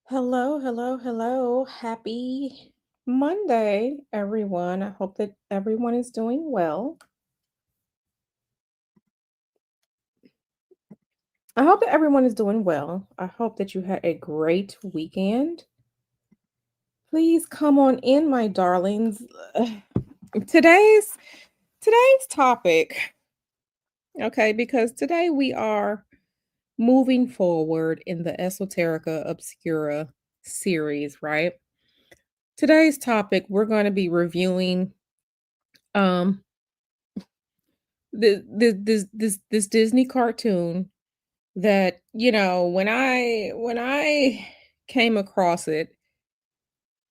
Hello, hello, hello. Happy Monday, everyone. I hope that everyone is doing well. I hope that everyone is doing well. I hope that you had a great weekend. Please come on in, my darlings. Today's today's topic, okay, because today we are moving forward in the Esoterica Obscura series, right? Today's topic, we're going to be reviewing um this Disney cartoon that, when I came across it,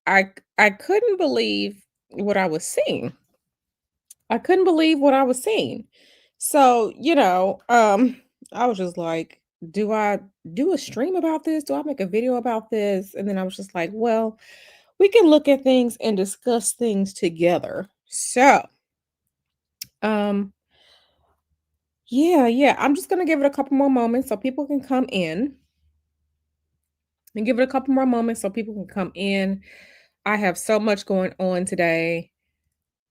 I couldn't believe what I was seeing. I couldn't believe what I was seeing. So, I was just like, do I do a stream about this? Do I make a video about this? And then I was just like, well, we can look at things and discuss things together. So, um yeah, I'm just gonna give it a couple more moments so people can come in. And give it a couple more moments so people can come in. I have so much going on today.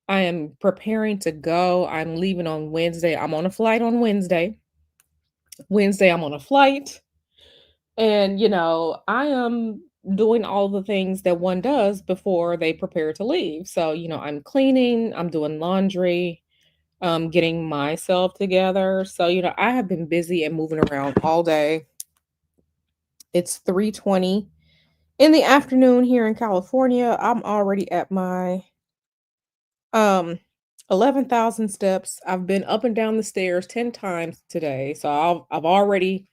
I am preparing to go. I'm leaving on Wednesday. I'm on a flight on Wednesday. Wednesday, I'm on a flight. And, I am doing all the things that one does before they prepare to leave. So, I'm cleaning, I'm doing laundry, getting myself together. So, I have been busy and moving around all day. It's 3:20 in the afternoon here in California. I'm already at my um 11,000 steps. I've been up and down the stairs 10 times today. So I've already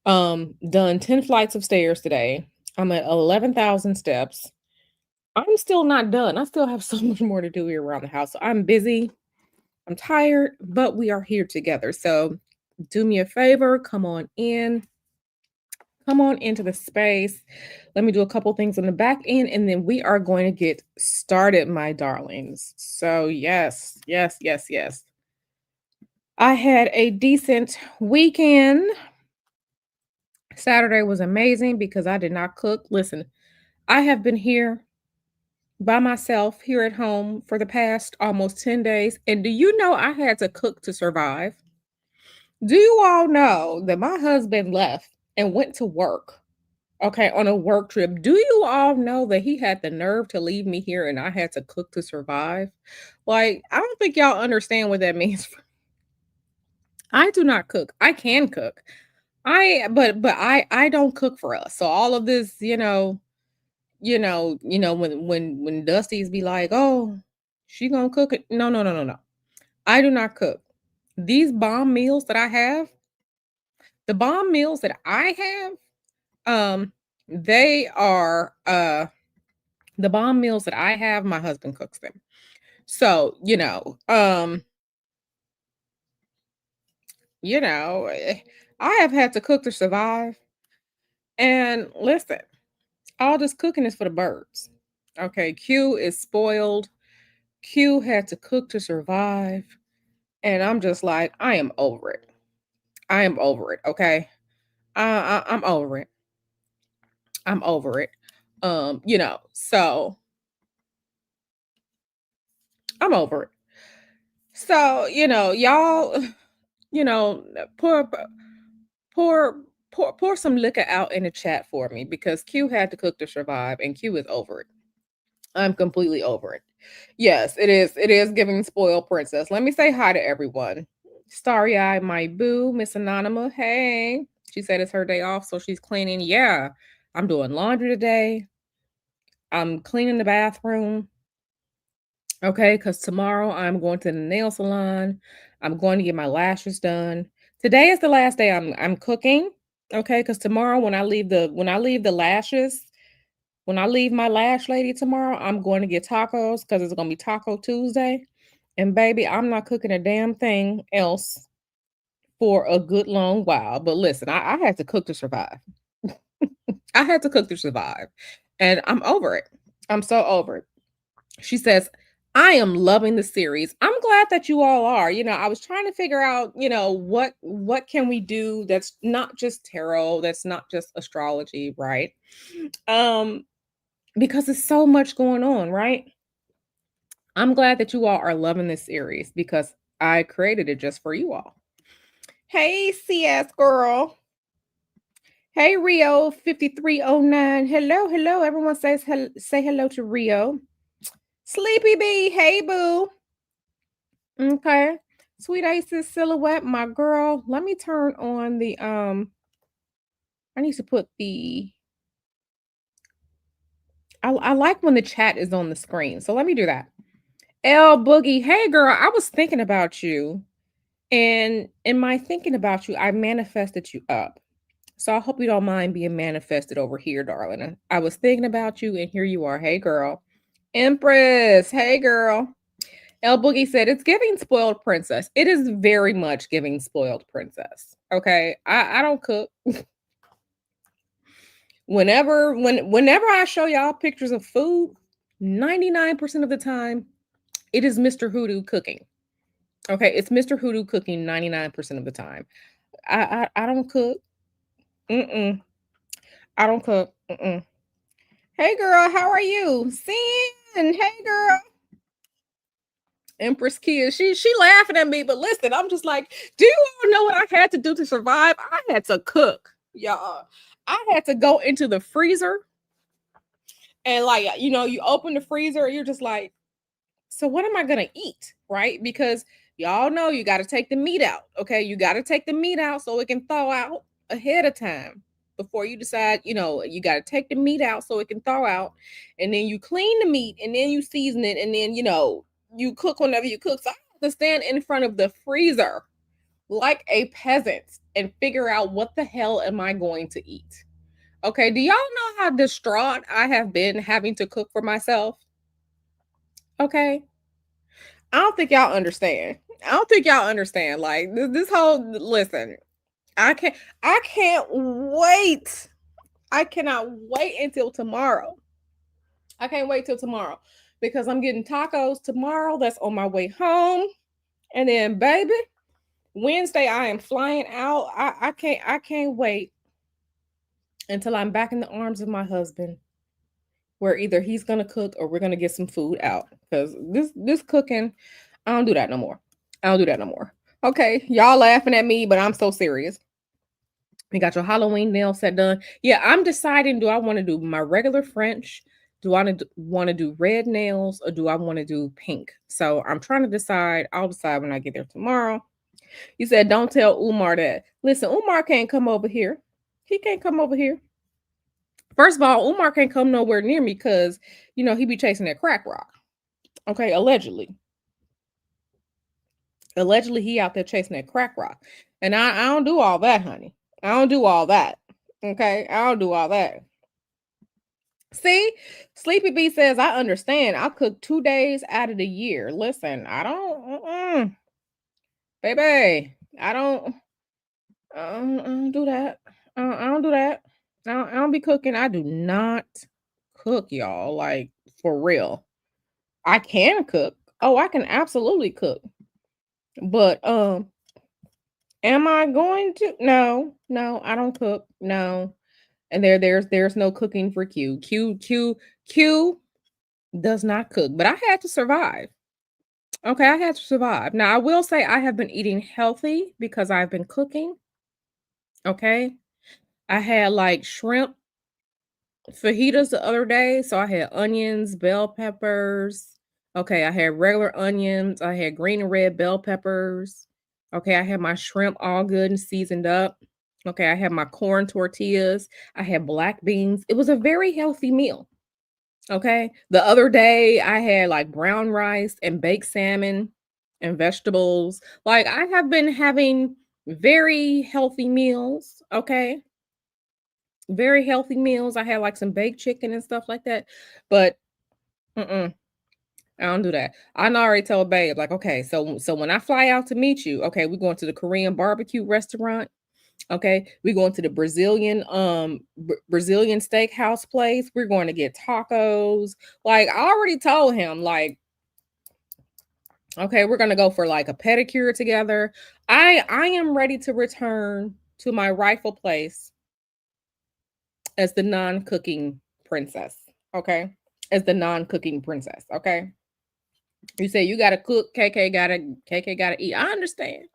done 10 flights of stairs today. I'm at 11,000 steps. I'm still not done. I still have so much more to do here around the house. So I'm busy. I'm tired, but we are here together. So do me a favor, come on in. Come on into the space. Let me do a couple things on the back end, and then we are going to get started, my darlings. So, yes, yes, yes, yes. I had a decent weekend. Saturday was amazing because I did not cook. Listen, I have been here by myself here at home for the past almost 10 days. And do you know I had to cook to survive? Do you all know that my husband left and went to work? Okay, on a work trip. Do you all know that he had the nerve to leave me here and I had to cook to survive? Like, I don't think y'all understand what that means. I do not cook. I can cook. I don't cook for us. So all of this, when Dusty's be like, "Oh, she gonna cook it." No, no, no, no, no. I do not cook. These bomb meals that I have, the bomb meals that I they are the bomb meals that I have, my husband cooks them. So, I have had to cook to survive. And listen, all this cooking is for the birds. Okay, Q is spoiled. Q had to cook to survive. And I'm just like, I am over it. I am over it. Okay. I'm over it. I'm over it. So I'm over it. So, y'all, you know, pour pour pour some liquor out in the chat for me because Q had to cook to survive and Q is over it. I'm completely over it. Yes, it is. It is giving spoiled princess. Let me say hi to everyone. Starry Eye, my boo, Miss Anonymous. Hey. She said it's her day off, so she's cleaning. Yeah. I'm doing laundry today. I'm cleaning the bathroom. Okay, because tomorrow I'm going to the nail salon. I'm going to get my lashes done. Today is the last day I'm cooking. Okay, because tomorrow when I leave the lashes, when I leave my lash lady tomorrow, I'm going to get tacos because it's gonna be Taco Tuesday. And baby, I'm not cooking a damn thing else for a good long while. But listen, I had to cook to survive. I had to cook to survive. And I'm over it. I'm so over it. She says, I am loving the series. I'm glad that you all are. I was trying to figure out, what can we do that's not just tarot, that's not just astrology, right? Um, because there's so much going on, right? I'm glad that you all are loving this series because I created it just for you all. Hey, CS girl. Hey, Rio 5309. Hello, hello. Everyone say hello to Rio. Sleepy Bee. Hey, boo. Okay. Sweet Aces Silhouette, my girl. Let me turn on the I need to put the I like when the chat is on the screen. So let me do that. L Boogie. Hey girl, I was thinking about you. And in my thinking about you, I manifested you up. So I hope you don't mind being manifested over here, darling. I was thinking about you, and here you are. Hey, girl. Empress. Hey, girl. El Boogie said, it's giving spoiled princess. It is very much giving spoiled princess. Okay. I don't cook. Whenever I show y'all pictures of food, 99% of the time, it is Mr. Hoodoo cooking. Okay. It's Mr. Hoodoo cooking 99% of the time. I don't cook. Mm-mm. I don't cook. Mm-mm. Hey girl, how are you? Sin. Hey girl. Empress Kia. She laughing at me, but listen, I'm just like, do you all know what I had to do to survive? I had to cook, y'all. I had to go into the freezer and you open the freezer, and you're just like, so what am I gonna eat? Right? Because y'all know you got to take the meat out. Okay, you got to take the meat out so it can thaw out ahead of time before you decide. You got to take the meat out so it can thaw out, and then you clean the meat, and then you season it, and then you cook whenever you cook. So I have to stand in front of the freezer like a peasant and figure out what the hell am I going to eat. Okay, do y'all know how distraught I have been having to cook for myself? Okay, I don't think y'all understand. I don't think y'all understand. Like this whole listen, I can't I can't wait. I cannot wait until tomorrow. I can't wait till tomorrow because I'm getting tacos tomorrow. That's on my way home. And then baby, Wednesday I am flying out. I can't wait until I'm back in the arms of my husband where either he's gonna cook or we're gonna get some food out. Because this cooking, I don't do that no more. I don't do that no more. Okay, y'all laughing at me, but I'm so serious. You got your Halloween nail set done. Yeah, I'm deciding, do I want to do my regular French? Do I want to do red nails or do I want to do pink? So I'm trying to decide. I'll decide when I get there tomorrow. You said, don't tell Umar that. Listen, Umar can't come over here. He can't come over here. First of all, Umar can't come nowhere near me because, he be chasing that crack rock. Okay, allegedly. Allegedly, he out there chasing that crack rock. And I don't do all that, honey. I don't do all that. Okay, I don't do all that. See, Sleepy B says, I understand. I cook 2 days out of the year. Listen, I don't, baby, I don't do that. I don't do that. I don't be cooking. I do not cook, y'all. Like, for real. I can cook. Oh, I can absolutely cook. But, am I going to? No, I don't cook. No. And there's no cooking for Q does not cook, but I had to survive. Okay, I had to survive. Now I will say I have been eating healthy because I've been cooking. Okay. I had like shrimp fajitas the other day. So I had onions, bell peppers. Okay, I had regular onions. I had green and red bell peppers. Okay, I had my shrimp all good and seasoned up. Okay, I had my corn tortillas. I had black beans. It was a very healthy meal. Okay. The other day I had like brown rice and baked salmon and vegetables. Like I have been having very healthy meals. Okay. Very healthy meals. I had like some baked chicken and stuff like that. But mm-mm, I don't do that. I already told Babe, like, okay, so when I fly out to meet you, okay, we're going to the Korean barbecue restaurant. Okay, we're going to the Brazilian steakhouse place. We're going to get tacos. Like I already told him, like Okay, we're gonna go for like a pedicure together. I am ready to return to my rightful place as the non-cooking princess. Okay, as the non-cooking princess. Okay, you say you gotta cook, KK gotta eat. I understand,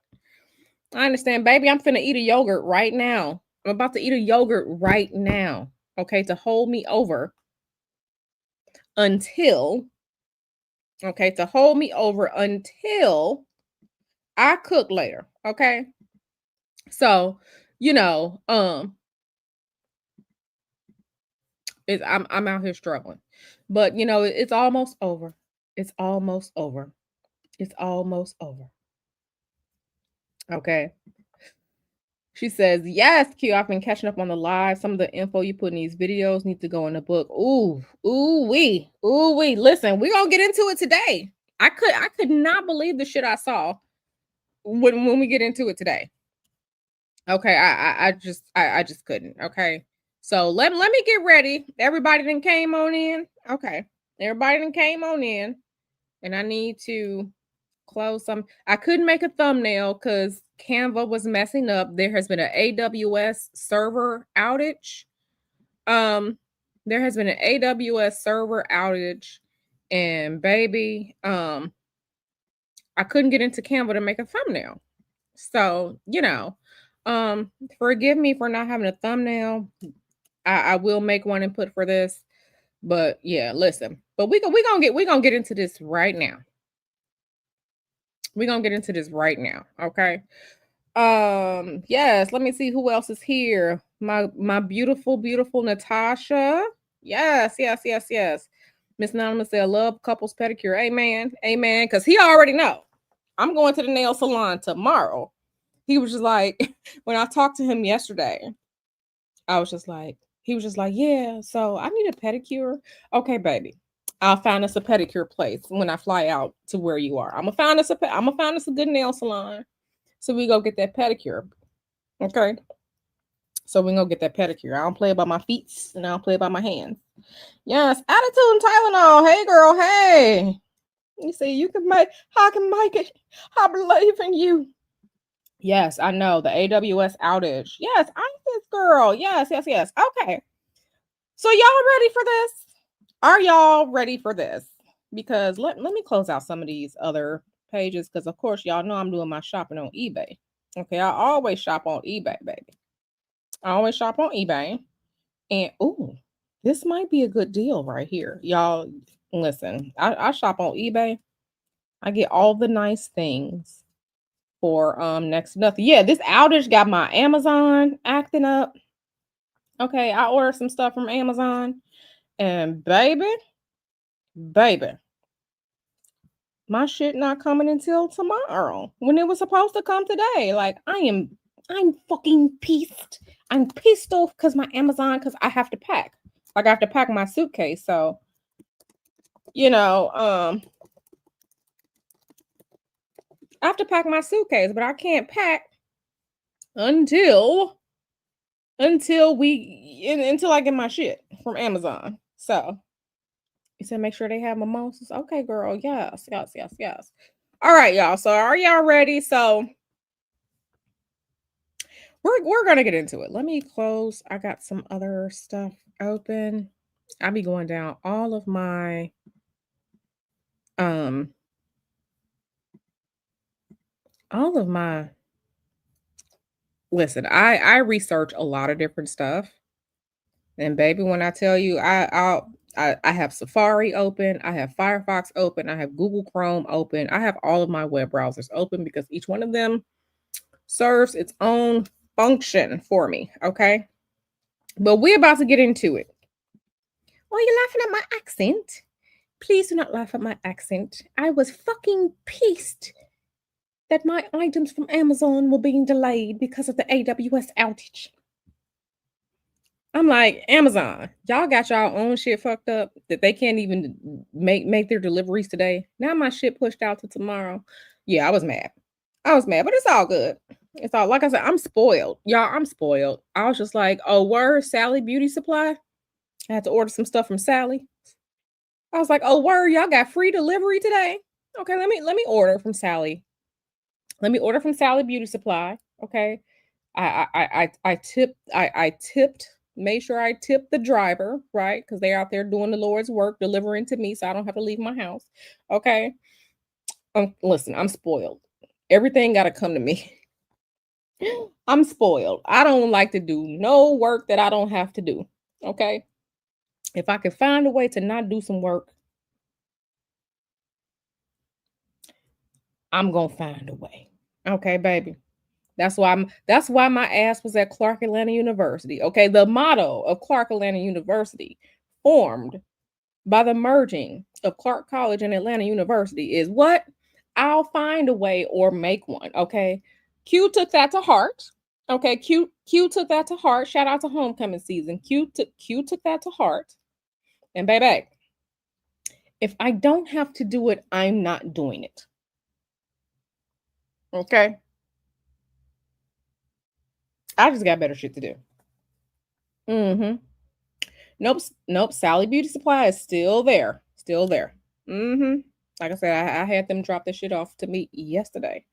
baby. I'm finna eat a yogurt right now. I'm about to eat a yogurt right now. Okay, to hold me over until to hold me over until I cook later. Okay. So, you know, I'm out here struggling. But it's almost over. It's almost over. It's almost over. Okay. She says, yes, Q, I've been catching up on the live. Some of the info you put in these videos need to go in the book. Ooh, wee. Listen, we're gonna get into it today. I could not believe the shit I saw when we get into it today. Okay, I just couldn't. Okay. So let me get ready. Everybody then came on in. Okay. Everybody then came on in. And I need to close some. I couldn't make a thumbnail because Canva was messing up. There has been an AWS server outage. Um, there has been an AWS server outage, and baby, I couldn't get into Canva to make a thumbnail. So, forgive me for not having a thumbnail. I will make one and put for this. But yeah, listen. But we gonna get into this right now. We're gonna get into this right now. Okay. Yes, let me see who else is here. My beautiful, beautiful Natasha. Yes. Miss Anonymous said, I love couples pedicure. Amen. Amen. Because he already know. I'm going to the nail salon tomorrow. He was just like, when I talked to him yesterday, I was just like, he was just like, yeah, so I need a pedicure. Okay, baby. I'll find us a pedicure place when I fly out to where you are. I'm gonna find us a good nail salon. So we go get that pedicure. Okay. So we gonna get that pedicure. I don't play about my feet and I don't play about my hands. Yes, attitude and Tylenol. Hey girl, hey. You see, you can make I can make it. I believe in you. Yes, I know the AWS outage. Yes, I'm this girl. Yes. Okay. So y'all ready for this? Are y'all ready for this? Because let me close out some of these other pages because of course y'all know I'm doing my shopping on eBay. Okay, I always shop on eBay, baby. I always shop on eBay. And this might be a good deal right here. Y'all listen, I shop on eBay. I get all the nice things for next to nothing. Yeah, this outage got my Amazon acting up. Okay, I ordered some stuff from Amazon and baby, my shit not coming until tomorrow when it was supposed to come today. Like I'm fucking pissed. I'm pissed off because my Amazon, because I have to pack. Like I have to pack my suitcase. So, you know, I have to pack my suitcase, but I can't pack until until I get my shit from Amazon. So you said make sure they have mimosas. Okay, girl. Yes. All right, y'all. So are y'all ready? So we're gonna get into it. Let me close. I got some other stuff open. I'll be going down um all of my listen, I research a lot of different stuff. And baby, when I tell you I have Safari open, I have Firefox open, I have Google Chrome open, I have all of my web browsers open because each one of them serves its own function for me. Okay. But we're about to get into it. Why are you laughing at my accent? Please do not laugh at my accent. I was fucking pissed that my items from Amazon were being delayed because of the AWS outage. I'm like, Amazon, y'all got y'all own shit fucked up that they can't even make their deliveries today. Now my shit pushed out to tomorrow. Yeah, I was mad. But it's all good. It's all like I said, I'm spoiled. Y'all, I'm spoiled. I was just like, oh, word, Sally Beauty Supply. I had to order some stuff from Sally. I was like, oh, word, y'all got free delivery today. Okay, let me order from Sally. Let me order from Sally Beauty Supply. Okay. I tipped, made sure I tipped the driver, right? Because they're out there doing the Lord's work, delivering to me, so I don't have to leave my house. Okay. Listen, I'm spoiled. Everything gotta come to me. I'm spoiled. I don't like to do no work that I don't have to do. Okay. If I can find a way to not do some work, I'm gonna find a way. Okay, baby. That's why my ass was at Clark Atlanta University. Okay, the motto of Clark Atlanta University, formed by the merging of Clark College and Atlanta University, is what? I'll find a way or make one. Okay. Q took that to heart. Okay, Q took that to heart. Shout out to homecoming season. Q took that to heart. And baby, if I don't have to do it, I'm not doing it. Okay. I just got better shit to do. Mm-hmm. Nope. Sally Beauty Supply is still there. Still there. Mm-hmm. Like I said, I had them drop this shit off to me yesterday.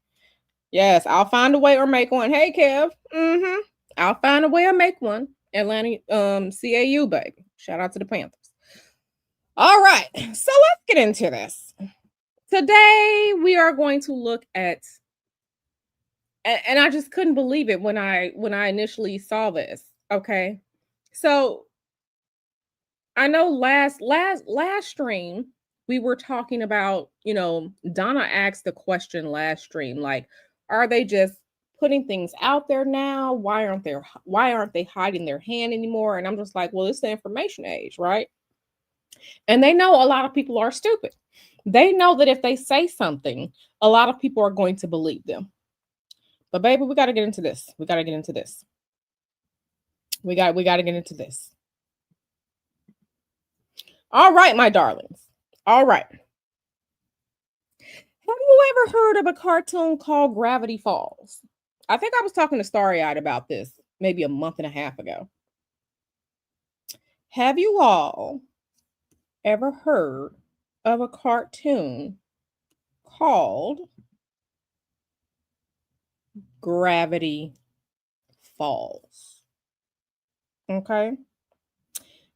Yes, I'll find a way or make one. Hey, Kev. Mm-hmm. I'll find a way or make one. Atlanta, CAU, baby. Shout out to the Panthers. All right. So let's get into this. Today we are going to look at, and I just couldn't believe it when I initially saw this. Okay. So I know last stream we were talking about, Donna asked the question last stream, like, are they just putting things out there now? Why aren't they hiding their hand anymore? And I'm just like, well, it's the information age, right? And they know a lot of people are stupid. They know that if they say something, a lot of people are going to believe them. But baby, we got to get into this. We got to get into this. We got to get into this. All right, my darlings. All right. Have you ever heard of a cartoon called Gravity Falls? I think I was talking to Starry Eyed about this maybe a month and a half ago. Have you all ever heard of a cartoon called Gravity Falls? Okay.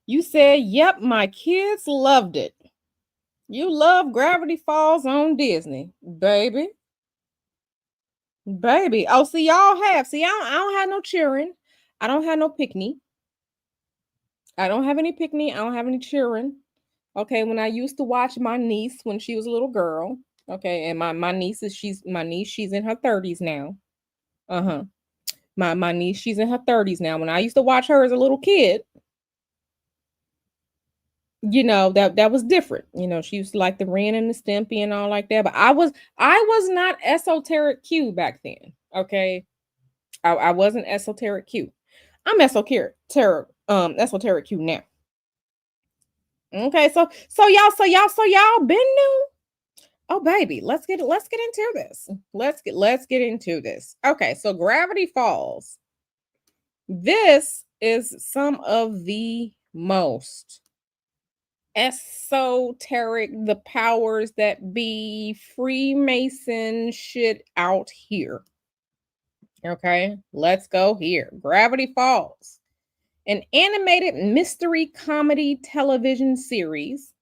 You said, yep, my kids loved it. You love Gravity Falls on Disney, baby. Baby. Oh, see, y'all have. See, I don't have no cheering. I don't have no picnic. I don't have any picnic. I don't have any cheering. Okay, when I used to watch my niece when she was a little girl. Okay, and my niece she's in her 30s now. Uh-huh. My niece, she's in her 30s now. When I used to watch her as a little kid, that was different. She used to like the Ren and the Stimpy and all like that. But I was not esoteric Q back then. Okay. I wasn't esoteric Q. I'm esoteric Q now. Okay, so y'all been new. Oh baby, let's get into this. Let's get into this. Okay, so Gravity Falls. This is some of the most esoteric, the powers that be, Freemason shit out here. Okay, let's go here. Gravity Falls, an animated mystery comedy television series.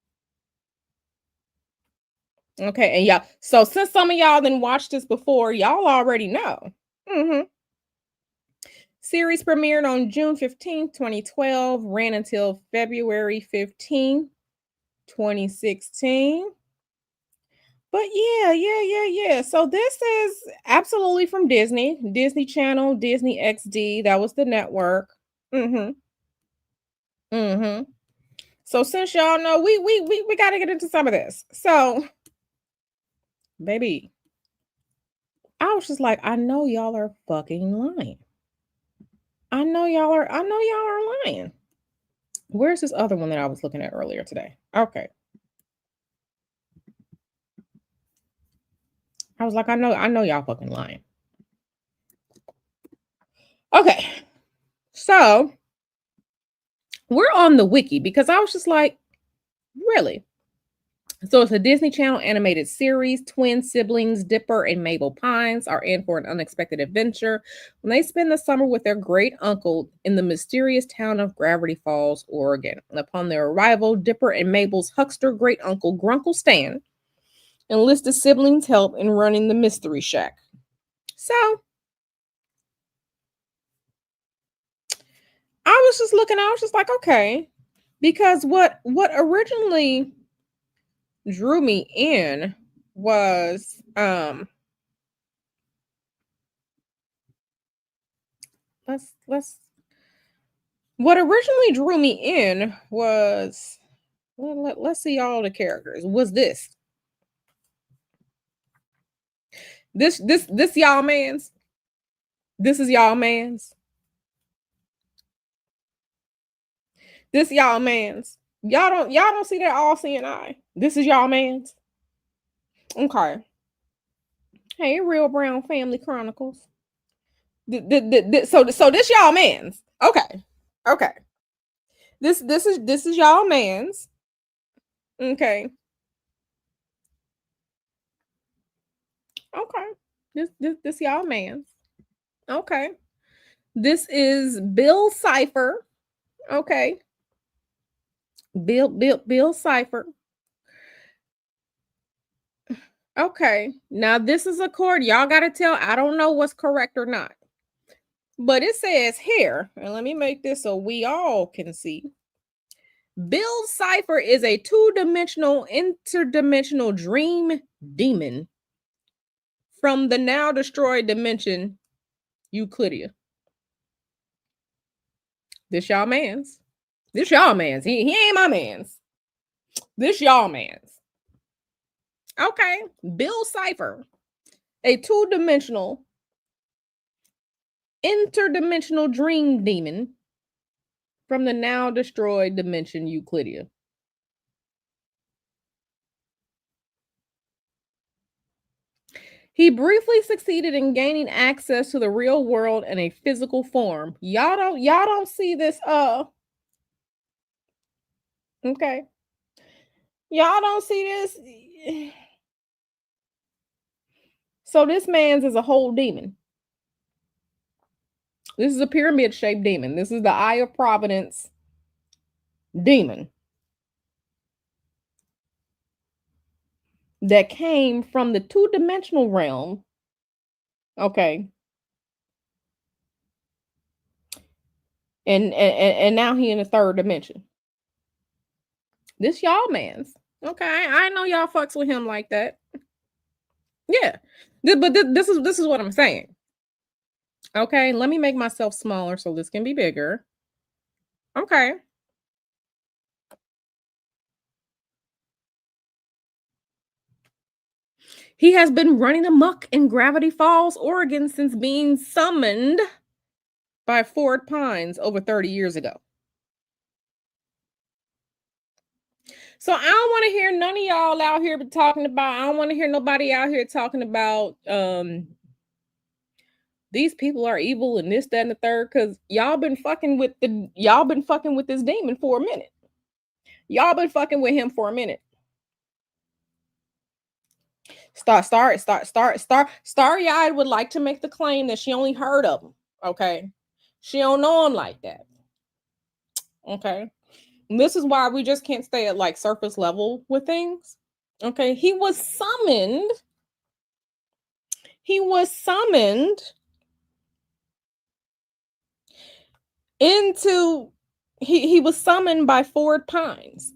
Okay, and y'all, so since some of y'all didn't watch this before, y'all already know. Series premiered on June 15th, 2012, ran until February 15th, 2016. But yeah. So this is absolutely from Disney Channel, Disney XD. That was the network. Mm-hmm. Mm-hmm. So since y'all know, we got to get into some of this. So, baby, I was just like, I know y'all are fucking lying. I know y'all are lying. Where's this other one that I was looking at earlier today? Okay. I was like, I know y'all fucking lying. Okay. So we're on the wiki because I was just like, really? So it's a Disney Channel animated series. Twin siblings Dipper and Mabel Pines are in for an unexpected adventure when they spend the summer with their great uncle in the mysterious town of Gravity Falls, Oregon. Upon their arrival, Dipper and Mabel's huckster great uncle, Grunkle Stan, enlisted siblings' help in running the Mystery Shack. So I was just looking, I was just like, okay, because what originally drew me in was let's what originally drew me in was let's see all the characters was this y'all man's this is y'all man's this y'all man's y'all don't see that all seeing eye. This is y'all man's. Okay. Hey, Real Brown Family Chronicles. So this y'all man's. Okay. Okay. This is y'all man's. Okay. Okay. This y'all man's. Okay. This is Bill Cipher. Okay. Bill Cipher. Okay. Now this is a chord. Y'all gotta tell. I don't know what's correct or not. But it says here, and let me make this so we all can see. Bill Cipher is a two-dimensional, interdimensional dream demon from the now destroyed dimension Euclidia. This y'all man's. This y'all man's. He ain't my man's. This y'all man's. Okay. Bill Cipher, a two-dimensional, interdimensional dream demon from the now destroyed dimension Euclidia. He briefly succeeded in gaining access to the real world in a physical form. Y'all don't see this okay. Y'all don't see this. So this man's is a whole demon. This is a pyramid shaped demon. This is the Eye of Providence demon that came from the two-dimensional realm. Okay. And now he in the third dimension. This y'all man's. Okay. I know y'all fucks with him like that. Yeah. But this is what I'm saying. Okay, let me make myself smaller so this can be bigger. Okay. He has been running amok in Gravity Falls, Oregon since being summoned by Ford Pines over 30 years ago. So I don't want to hear none of y'all out here talking about, I don't want to hear nobody out here talking about these people are evil and this, that, and the third, because y'all been fucking with this demon for a minute. Y'all been fucking with him for a minute. Starry-eyed would like to make the claim that she only heard of him. Okay. She don't know him like that. Okay. And this is why we just can't stay at like surface level with things. Okay. He was summoned into he was summoned by Ford Pines.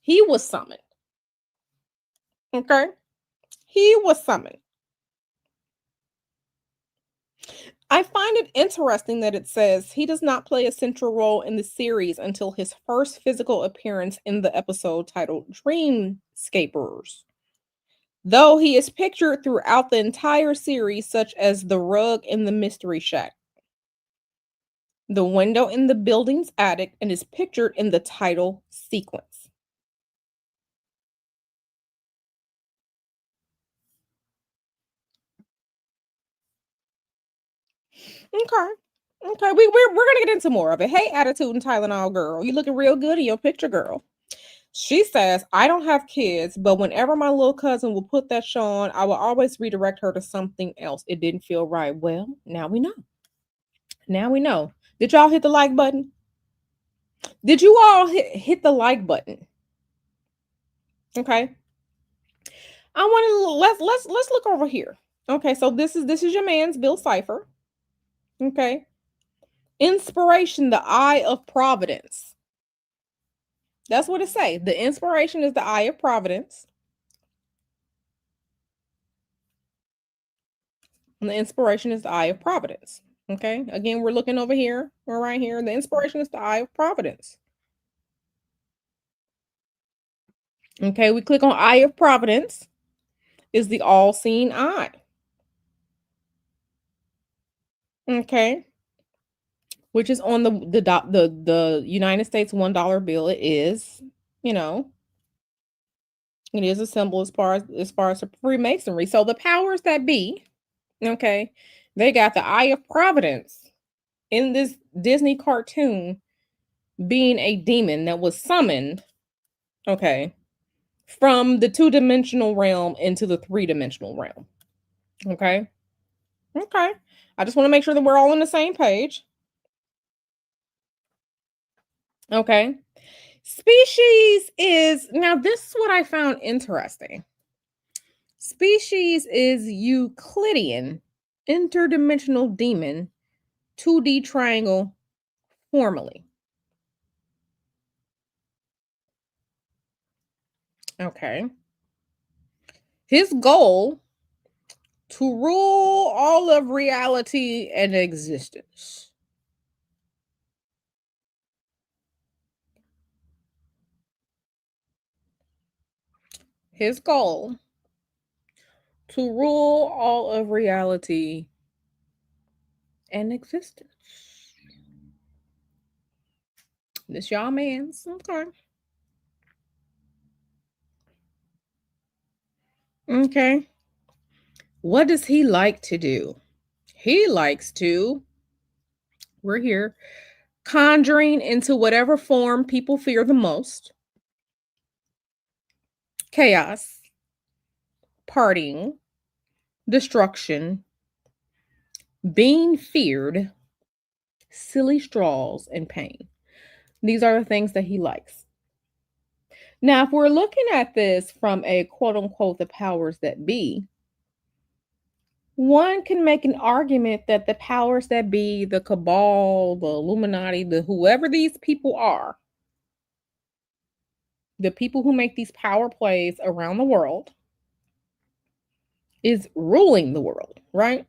He was summoned. Okay. He was summoned. I find it interesting that it says he does not play a central role in the series until his first physical appearance in the episode titled Dreamscapers. Though he is pictured throughout the entire series, such as the rug in the Mystery Shack, the window in the building's attic, and is pictured in the title sequence. Okay. Okay, we're gonna get into more of it. Hey, attitude and Tylenol girl, you looking real good in your picture, girl. She says, I don't have kids, but whenever my little cousin will put that show on, I will always redirect her to something else. It didn't feel right. Well, now we know. Now we know. Did y'all hit the like button? Did you all hit the like button? Okay. I want to let's look over here. Okay, so this is your man's Bill Cipher. Okay. Inspiration, the eye of providence. That's what it say. The inspiration is the eye of providence. And the inspiration is the eye of providence. Okay. Again, we're looking over here. We're right here. The inspiration is the eye of providence. Okay. We click on eye of providence is the all-seeing eye. Okay. Which is on the United States $1 bill. It is, you know, it is a symbol as far as Freemasonry. So the powers that be, okay, they got the eye of providence in this Disney cartoon being a demon that was summoned, okay, from the two-dimensional realm into the three-dimensional realm. Okay. Okay. I just want to make sure that we're all on the same page. Okay. Species is now this is what I found interesting. Species is Euclidean interdimensional demon 2D triangle formally. Okay. His goal to rule all of reality and existence. His goal to rule all of reality and existence. This y'all man's okay. Okay. What does he like to do? He likes to, we're here, conjuring into whatever form people fear the most, chaos, partying, destruction, being feared, silly straws, and pain. These are the things that he likes. Now, if we're looking at this from a quote unquote the powers that be, one can make an argument that the powers that be, the cabal, the Illuminati, the whoever these people are, the people who make these power plays around the world, is ruling the world, right?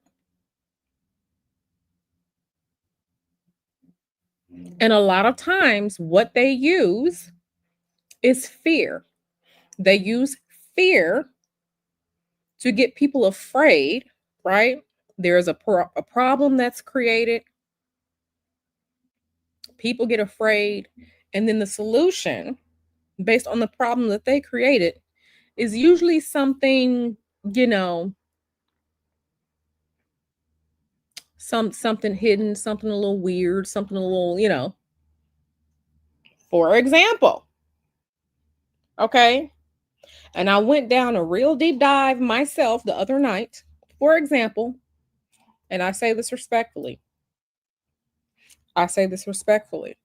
And a lot of times, what they use is fear. They use fear to get people afraid, right? There's a problem that's created, people get afraid, and then the solution, based on the problem that they created, is usually something, you know, something hidden, something a little weird, something a little, for example, okay? And I went down a real deep dive myself the other night, for example, and I say this respectfully. I say this respectfully.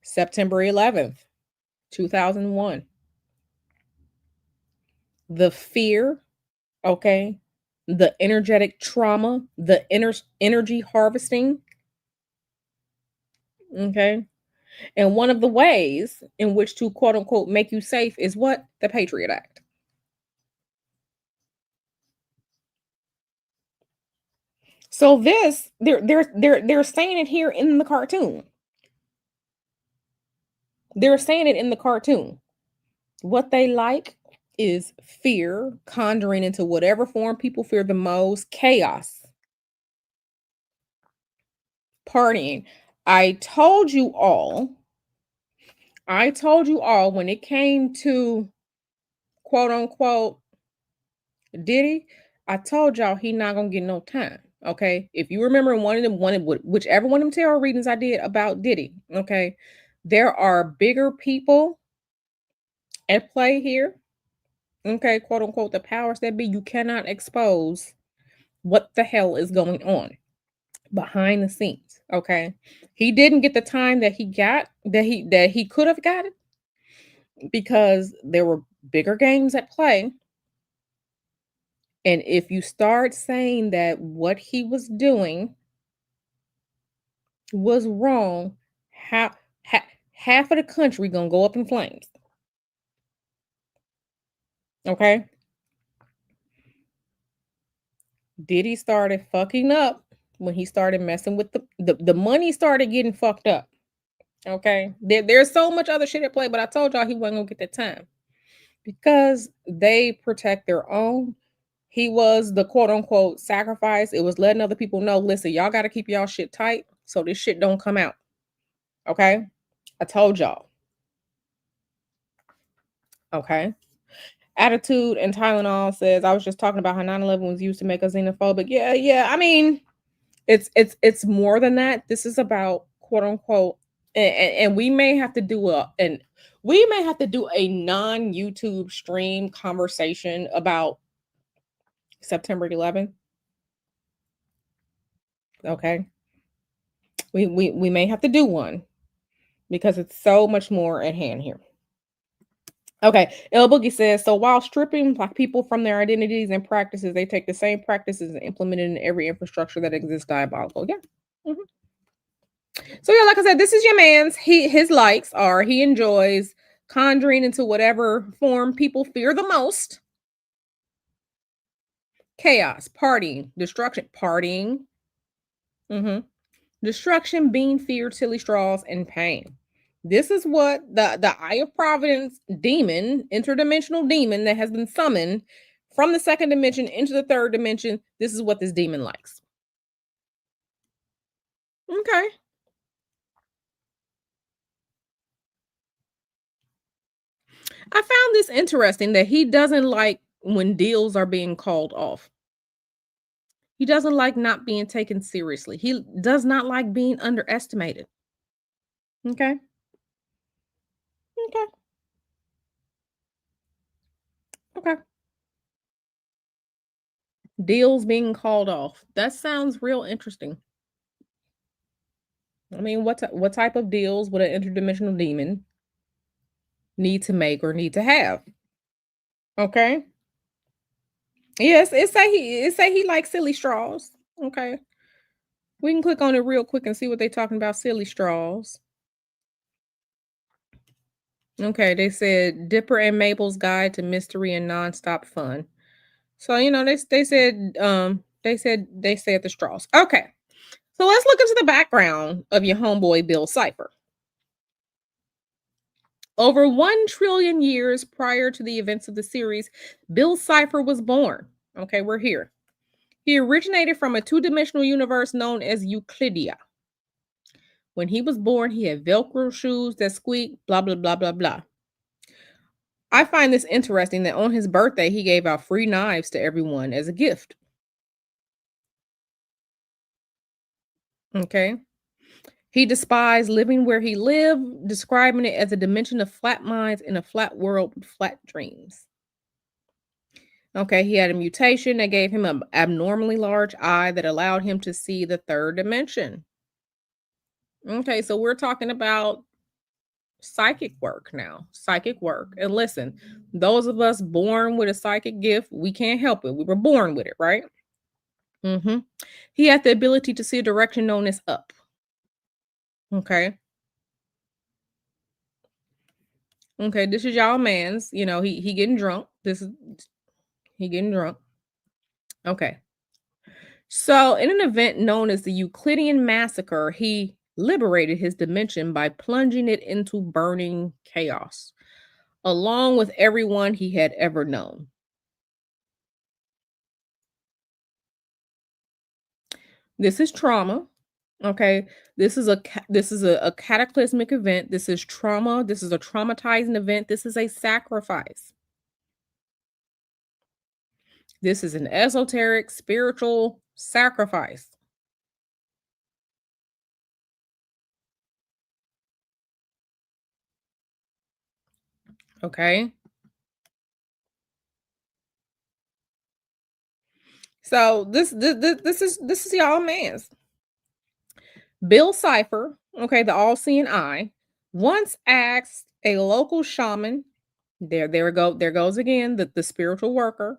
September 11th, 2001. The fear, okay? The energetic trauma, the energy harvesting, okay? And one of the ways in which to quote unquote make you safe is what? The Patriot Act. So this they're saying it here in the cartoon. They're saying it in the cartoon. What they like is fear, conjuring into whatever form people fear the most, chaos, partying. I told you all, I told you all when it came to quote unquote Diddy, I told y'all he not gonna get no time. Okay. If you remember whichever one of them tarot readings I did about Diddy, okay, there are bigger people at play here. Okay, quote unquote, the powers that be. You cannot expose what the hell is going on behind the scenes. Okay. He didn't get the time that he got that he could have gotten because there were bigger games at play. And if you start saying that what he was doing was wrong, how half of the country gonna go up in flames. Okay. Diddy started fucking up when he started messing with the money started getting fucked up. Okay. There's so much other shit at play, but I told y'all he wasn't gonna get that time because they protect their own. He was the quote unquote sacrifice. It was letting other people know, listen, y'all got to keep y'all shit tight so this shit don't come out. Okay. I told y'all. Okay. Attitude and Tylenol says, I was just talking about how 9/11 was used to make us xenophobic. Yeah, yeah. I mean, it's more than that. This is about quote unquote, and we may have to do a non YouTube stream conversation about September 11th. Okay, we may have to do one because it's so much more at hand here. Okay, El Boogie says, so while stripping black people from their identities and practices, they take the same practices and implement it in every infrastructure that exists diabolical. Yeah. Mhm. So yeah, like I said, this is your man's. His likes are he enjoys conjuring into whatever form people fear the most. Chaos, partying, destruction, partying, mhm, destruction, being feared, silly straws, and pain. This is what the Eye of Providence demon, interdimensional demon that has been summoned from the second dimension into the third dimension. This is what this demon likes. Okay. I found this interesting that he doesn't like when deals are being called off. He doesn't like not being taken seriously. He does not like being underestimated. Okay. Okay. Okay. Deals being called off. That sounds real interesting. I mean, what type of deals would an interdimensional demon need to make or need to have? Okay. Yes, it say he likes silly straws. Okay. We can click on it real quick and see what they're talking about. Silly straws. Okay, they said Dipper and Mabel's Guide to Mystery and Nonstop Fun. So, they said the straws. Okay. So let's look into the background of your homeboy Bill Cipher. Over 1 trillion years prior to the events of the series, Bill Cipher was born. Okay, we're here. He originated from a two-dimensional universe known as Euclidia. When he was born, he had Velcro shoes that squeak, blah, blah, blah, blah, blah. I find this interesting that on his birthday, he gave out free knives to everyone as a gift. Okay. He despised living where he lived, describing it as a dimension of flat minds in a flat world with flat dreams. Okay, he had a mutation that gave him an abnormally large eye that allowed him to see the third dimension. Okay, so we're talking about psychic work now. Psychic work. And listen, those of us born with a psychic gift, we can't help it. We were born with it, right? Hmm. He had the ability to see a direction known as up. Okay. Okay, this is y'all man's. He getting drunk. This is he getting drunk. Okay. So, in an event known as the Euclidean Massacre, he liberated his dimension by plunging it into burning chaos, along with everyone he had ever known. This is trauma. Okay. This is a cataclysmic event. This is trauma. This is a traumatizing event. This is a sacrifice. This is an esoteric, spiritual Sacrifice. Okay. So this is y'all man's. Bill Cipher, okay, the all-seeing eye, once asked a local shaman, there goes again, the spiritual worker,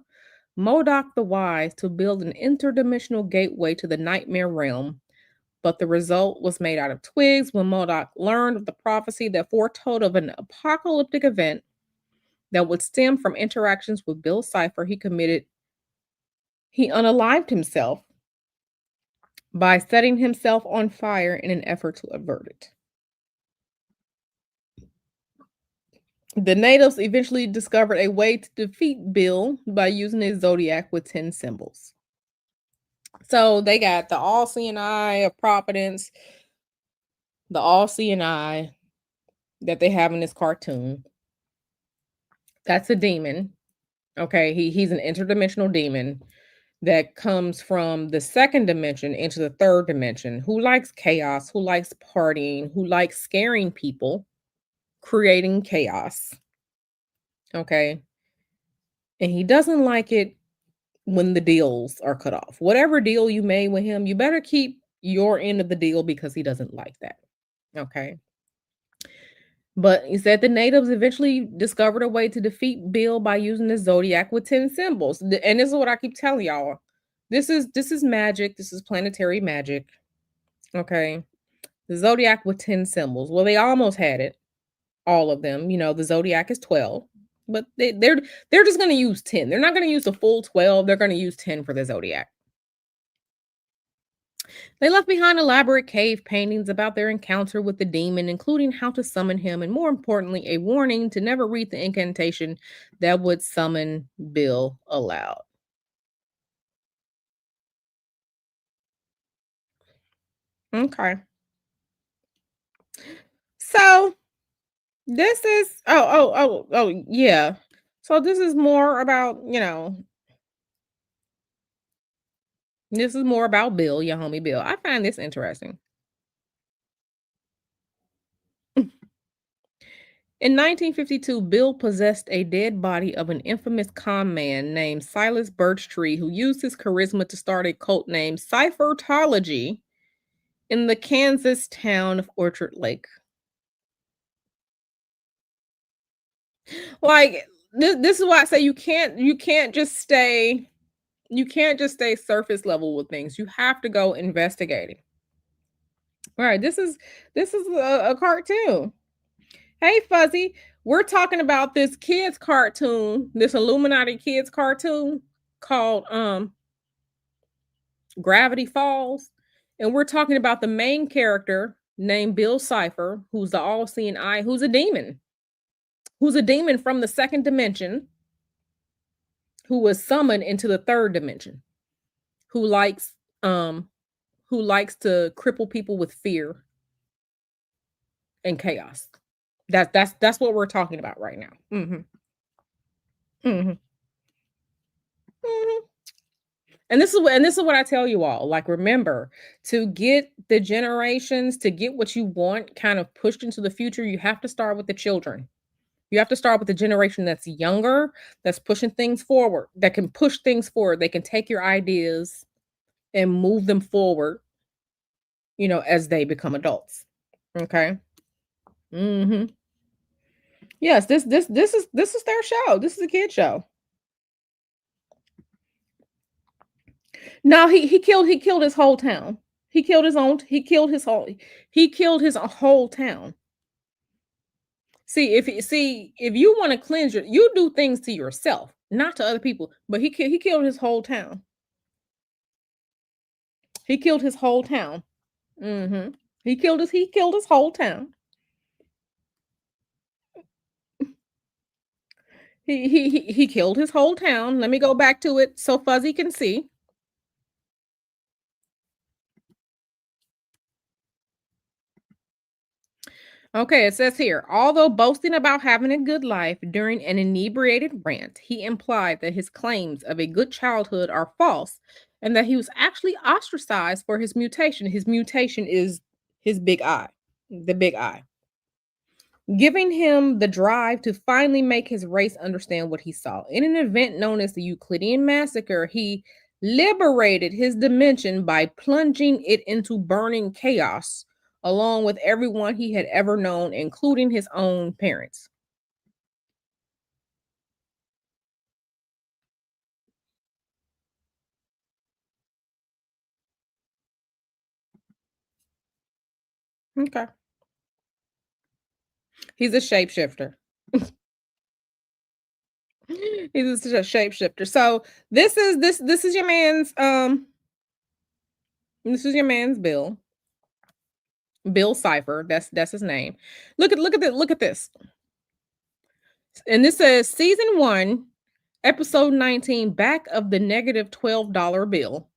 Modoc the Wise, to build an interdimensional gateway to the nightmare realm. But the result was made out of twigs when Modoc learned of the prophecy that foretold of an apocalyptic event that would stem from interactions with Bill Cipher. He unalived himself by setting himself on fire in an effort to avert it. The natives eventually discovered a way to defeat Bill by using his zodiac with 10 symbols. So they got the all seeing eye of Providence, the all seeing eye that they have in this cartoon. That's a demon. Okay, he's an interdimensional demon that comes from the second dimension into the third dimension, who likes chaos, who likes partying, who likes scaring people, creating chaos. Okay. And he doesn't like it when the deals are cut off. Whatever deal you made with him, you better keep your end of the deal because he doesn't like that. Okay. But he said the natives eventually discovered a way to defeat Bill by using the zodiac with 10 symbols. And this is what I keep telling y'all. This is magic. This is planetary magic. Okay. The zodiac with 10 symbols. Well, they almost had it. All of them. The zodiac is 12. But they're just gonna use 10. They're not gonna use the full 12. They're gonna use 10 for the zodiac. They left behind elaborate cave paintings about their encounter with the demon, including how to summon him, and more importantly, a warning to never read the incantation that would summon Bill aloud. Okay. So this is yeah. So this is more about, this is more about Bill, your homie Bill. I find this interesting. In 1952, Bill possessed a dead body of an infamous con man named Silas Birchtree, who used his charisma to start a cult named Cyphertology in the Kansas town of Orchard Lake. Like this is why I say you can't just stay surface level with things. You have to go investigating. All right, this is a cartoon. Hey, Fuzzy, we're talking about this kids cartoon, this Illuminati kids cartoon called Gravity Falls, and we're talking about the main character named Bill Cipher, who's the all-seeing eye, who's a demon from the second dimension, who was summoned into the third dimension, who likes um who likes to cripple people with fear and chaos. That's what we're talking about right now. Mhm. Mhm. And this is what I tell you all. Like, remember, to get the generations, to get what you want kind of pushed into the future, you have to start with the children. You have to start with the generation that's younger, that's pushing things forward, that can push things forward. They can take your ideas and move them forward, as they become adults. Okay. Hmm. Yes, this is their show. This is a kid show. No, he killed his whole town. He killed his whole town. If you want to cleanse you do things to yourself, not to other people. But he killed his whole town. He killed his whole town. Mhm. He killed his whole town. He killed his whole town. Let me go back to it so Fuzzy can see. Okay, it says here, although boasting about having a good life during an inebriated rant, he implied that his claims of a good childhood are false and that he was actually ostracized for his mutation. His mutation is his big eye, the big eye, giving him the drive to finally make his race understand what he saw. In an event known as the Euclidean Massacre, he liberated his dimension by plunging it into burning chaos, along with everyone he had ever known, including his own parents. Okay. He's a shapeshifter. He's a shapeshifter. So this is your man's this is your man's Bill. Bill Cipher. That's his name. Look at this. And this says season 1, episode 19, back of the negative $12 bill.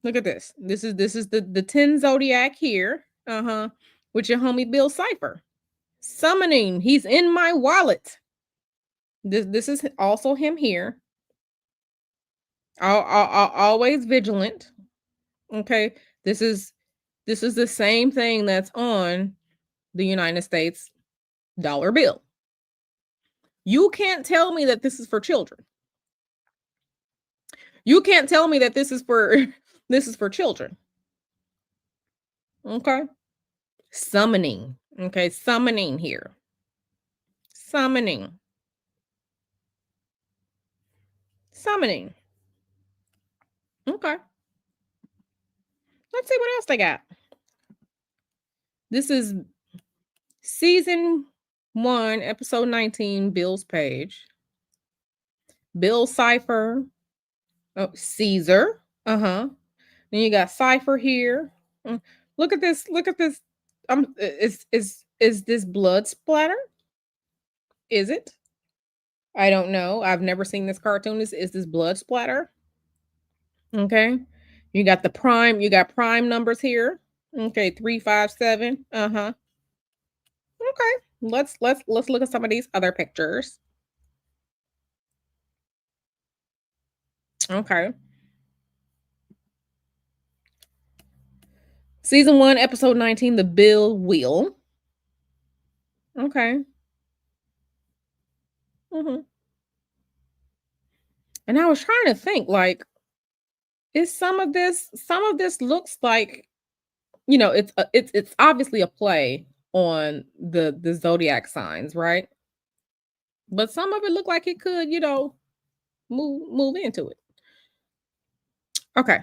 Look at this. This is the 10 zodiac here. Uh-huh. With your homie Bill Cipher. Summoning. He's in my wallet. This is also him here. Always vigilant. Okay. This is the same thing that's on the United States dollar bill. You can't tell me that this is for children. You can't tell me that this is for this is for children. Okay? Summoning. Okay, summoning here. Summoning. Summoning. Okay. Let's see what else they got. This is season 1, episode 19, Bill's page. Bill Cipher. Oh, Caesar. Uh-huh. Then you got Cipher here. Look at this. Look at this. Is this blood splatter? Is it? I don't know. I've never seen this cartoon. Is this blood splatter? Okay. You got prime numbers here. Okay, 357. Uh-huh. Okay. Let's look at some of these other pictures. Okay. Season 1, episode 19, The Bill Wheel. Okay. Hmm. And I was trying to think, like, is some of this looks like, it's obviously a play on the zodiac signs, right? But some of it look like it could, move into it. Okay.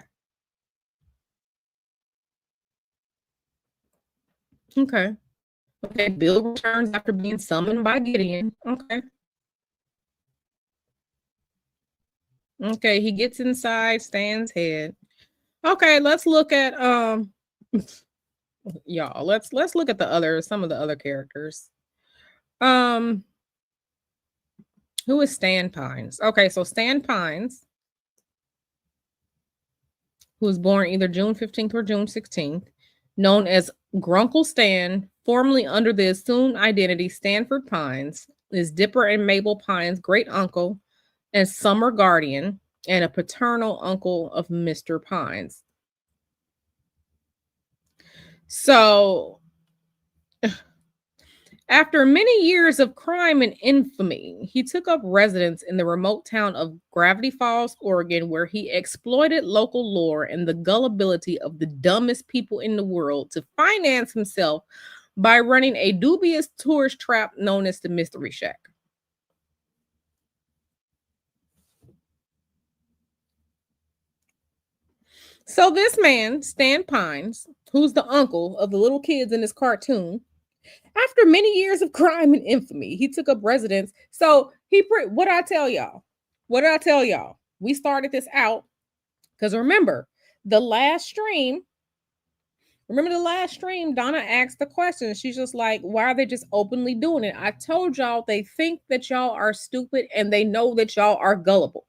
Okay. Okay. Bill returns after being summoned by Gideon. Okay. Okay. He gets inside Stan's head. Okay, let's look at y'all. Let's look at some of the other characters. Um, who is Stan Pines? Okay, so Stan Pines, who was born either June 15th or June 16th, known as Grunkle Stan, formerly under the assumed identity Stanford Pines, is Dipper and Mabel Pines' great uncle and summer guardian, and a paternal uncle of Mr. Pines. So, after many years of crime and infamy, he took up residence in the remote town of Gravity Falls, Oregon, where he exploited local lore and the gullibility of the dumbest people in the world to finance himself by running a dubious tourist trap known as the Mystery Shack. So this man, Stan Pines, who's the uncle of the little kids in this cartoon, after many years of crime and infamy, he took up residence. So what did I tell y'all? What did I tell y'all? We started this out because the last stream, remember the last stream, Donna asked the question. She's just like, why are they just openly doing it? I told y'all they think that y'all are stupid and they know that y'all are gullible.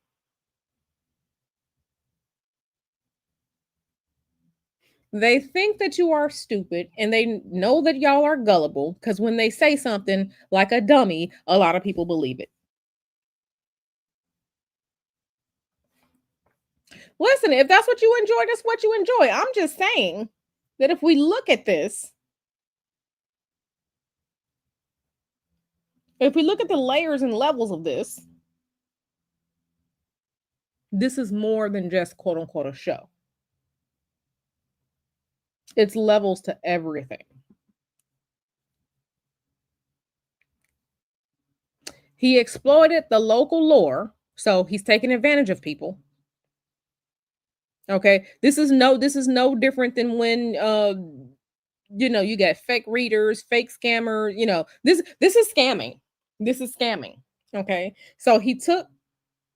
They think that you are stupid and they know that y'all are gullible because when they say something like a dummy, a lot of people believe it. Listen, if that's what you enjoy, that's what you enjoy. I'm just saying that if we look at this, if we look at the layers and levels of this is more than just quote unquote a show. It's levels to everything. He exploited the local lore, so he's taking advantage of people. Okay, this is no different than when you got fake readers, fake scammer. This is scamming. This is scamming. Okay, so he took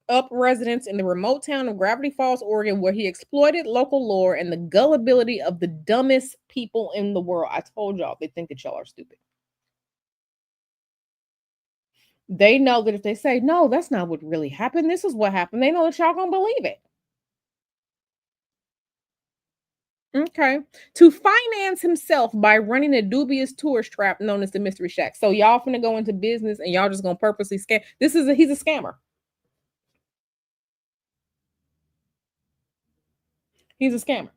up residence in the remote town of Gravity Falls, Oregon, where he exploited local lore and the gullibility of the dumbest people in the world. I told y'all they think that y'all are stupid. They know that if they say, no, that's not what really happened, this is what happened, they know that y'all gonna believe it. Okay. To finance himself by running a dubious tourist trap known as the Mystery Shack. So y'all finna go into business and y'all just gonna purposely scam. He's a scammer. He's a scammer.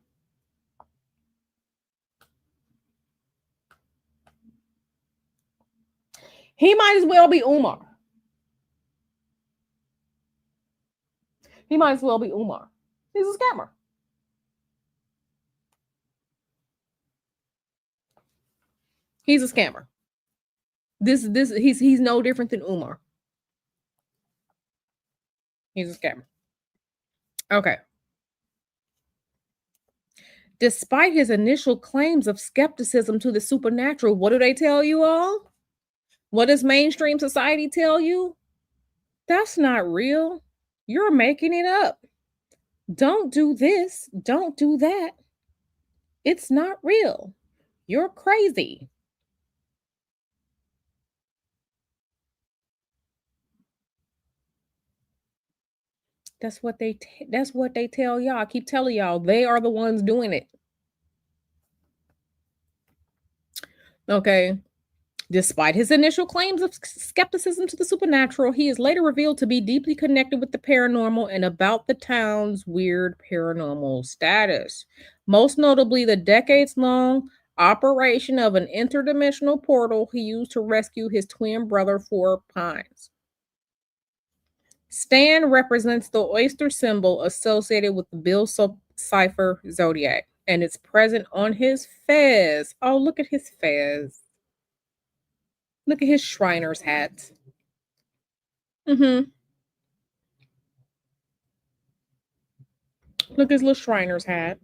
He might as well be Umar. He might as well be Umar. He's a scammer. He's a scammer. He's no different than Umar. He's a scammer. Okay. Despite his initial claims of skepticism to the supernatural, what do they tell you all? What does mainstream society tell you? That's not real. You're making it up. Don't do this. Don't do that. It's not real. You're crazy. That's what they tell y'all. I keep telling y'all they are the ones doing it. Okay. Despite his initial claims of skepticism to the supernatural, he is later revealed to be deeply connected with the paranormal and about the town's weird paranormal status. Most notably, the decades long operation of an interdimensional portal he used to rescue his twin brother, Four Pines. Stan represents the oyster symbol associated with the Bill Cipher zodiac, and it's present on his fez. Oh, look at his fez. Look at his Shriner's hat. Mm-hmm. Look at his little Shriner's hat.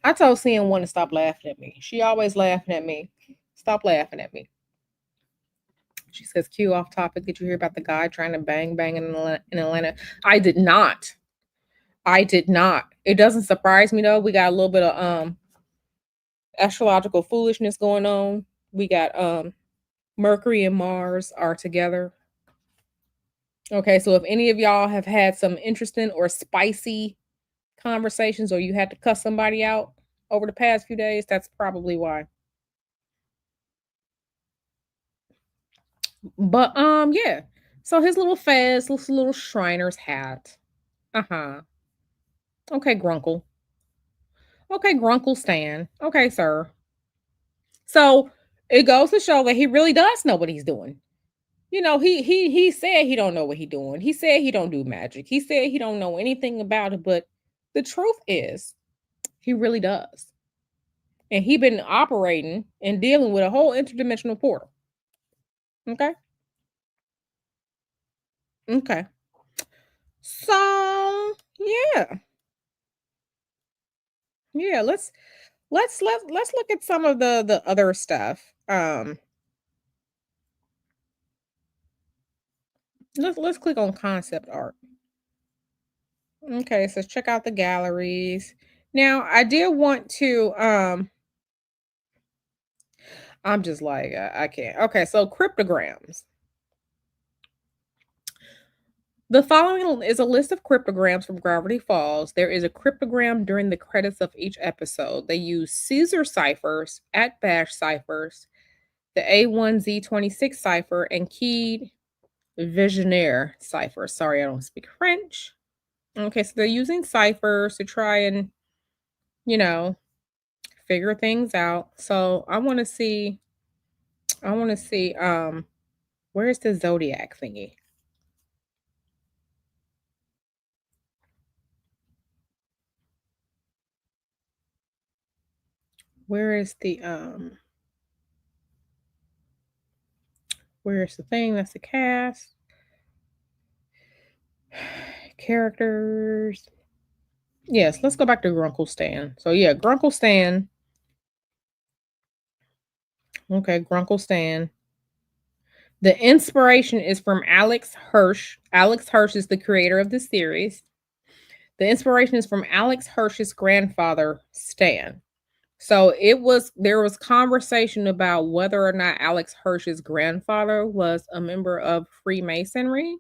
I told CN1 to stop laughing at me. She always laughing at me. Stop laughing at me. She says, Q off topic. Did you hear about the guy trying to bang in Atlanta? I did not. I did not. It doesn't surprise me though. We got a little bit of astrological foolishness going on. We got Mercury and Mars are together. Okay, so if any of y'all have had some interesting or spicy conversations or you had to cuss somebody out over the past few days, that's probably why. But yeah. So his little fez, this little Shriner's hat. Uh-huh. Okay, Grunkle. Okay, Grunkle Stan. Okay, sir. So it goes to show that he really does know what he's doing. He said he don't know what he doing. He said he don't do magic. He said he don't know anything about it, but the truth is he really does. And he been operating and dealing with a whole interdimensional portal. Okay? Okay. So, yeah. Yeah, let's look at some of the other stuff. Let's click on concept art. Okay, so check out the galleries. Now, I did want to I'm just like I can't. Okay, so cryptograms. The following is a list of cryptograms from Gravity Falls. There is a cryptogram during the credits of each episode. They use Caesar ciphers, at bash ciphers, the A1Z26 cipher, and keyed visionaire cipher. Sorry, I don't speak French. Okay, so they're using ciphers to try and, you know, figure things out. So I want to see where's the zodiac thingy? Where is the where's the thing that's the cast? Characters. Yes, let's go back to Grunkle Stan. So yeah, Grunkle Stan. Okay, Grunkle Stan. The inspiration is from Alex Hirsch. Alex Hirsch is the creator of the series. The inspiration is from Alex Hirsch's grandfather, Stan. So there was conversation about whether or not Alex Hirsch's grandfather was a member of Freemasonry.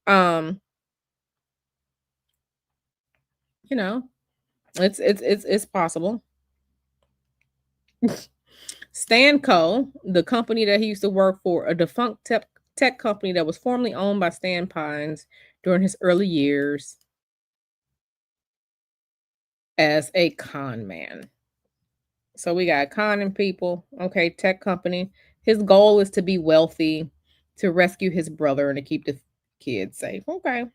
Um, you know, it's possible. Stanco, the company that he used to work for, a defunct tech company that was formerly owned by Stan Pines during his early years as a con man. So we got conning people. Okay, tech company. His goal is to be wealthy, to rescue his brother, and to keep the kids safe. Okay,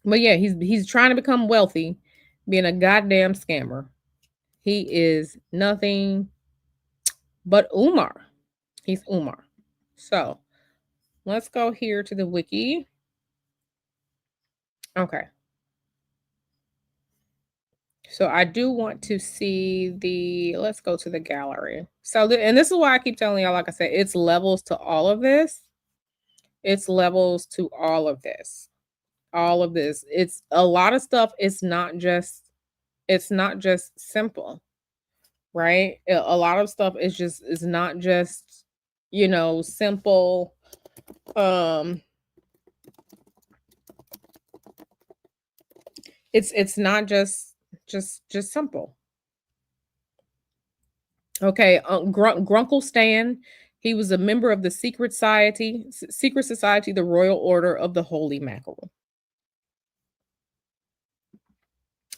but yeah, he's trying to become wealthy, being a goddamn scammer. He is nothing but Umar. He's Umar. So let's go here to the wiki. Okay. So I do want to see let's go to the gallery. So, and this is why I keep telling y'all, like I said, it's levels to all of this. It's levels to all of this. All of this. It's a lot of stuff. It's not just simple, right? A lot of stuff is not just, simple. Um, it's not just simple. Okay, Grunkle Stan, he was a member of the secret society, the Royal Order of the Holy Mackerel,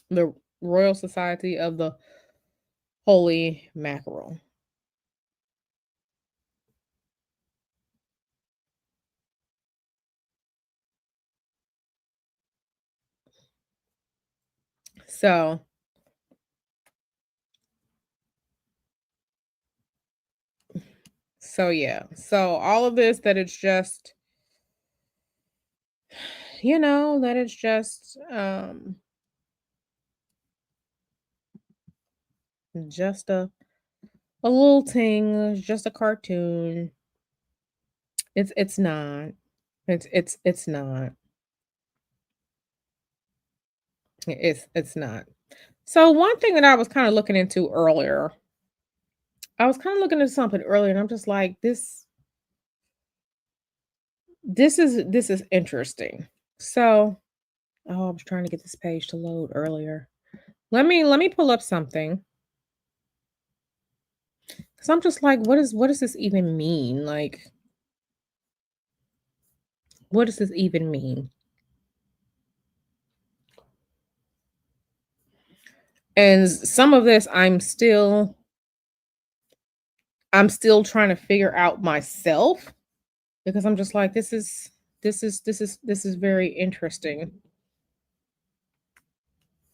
the Royal Society of the Holy Mackerel. So, yeah, so all of this that it's just, that it's just a little thing, just a cartoon. It's not. It's not. It's not. So one thing that I was kind of looking into earlier, I was kind of looking at something earlier, and I'm just like, this is interesting. So, oh, I was trying to get this page to load earlier. Let me pull up something because I'm just like, what does this even mean? Like, what does this even mean? And some of this I'm still trying to figure out myself because I'm just like, this is very interesting.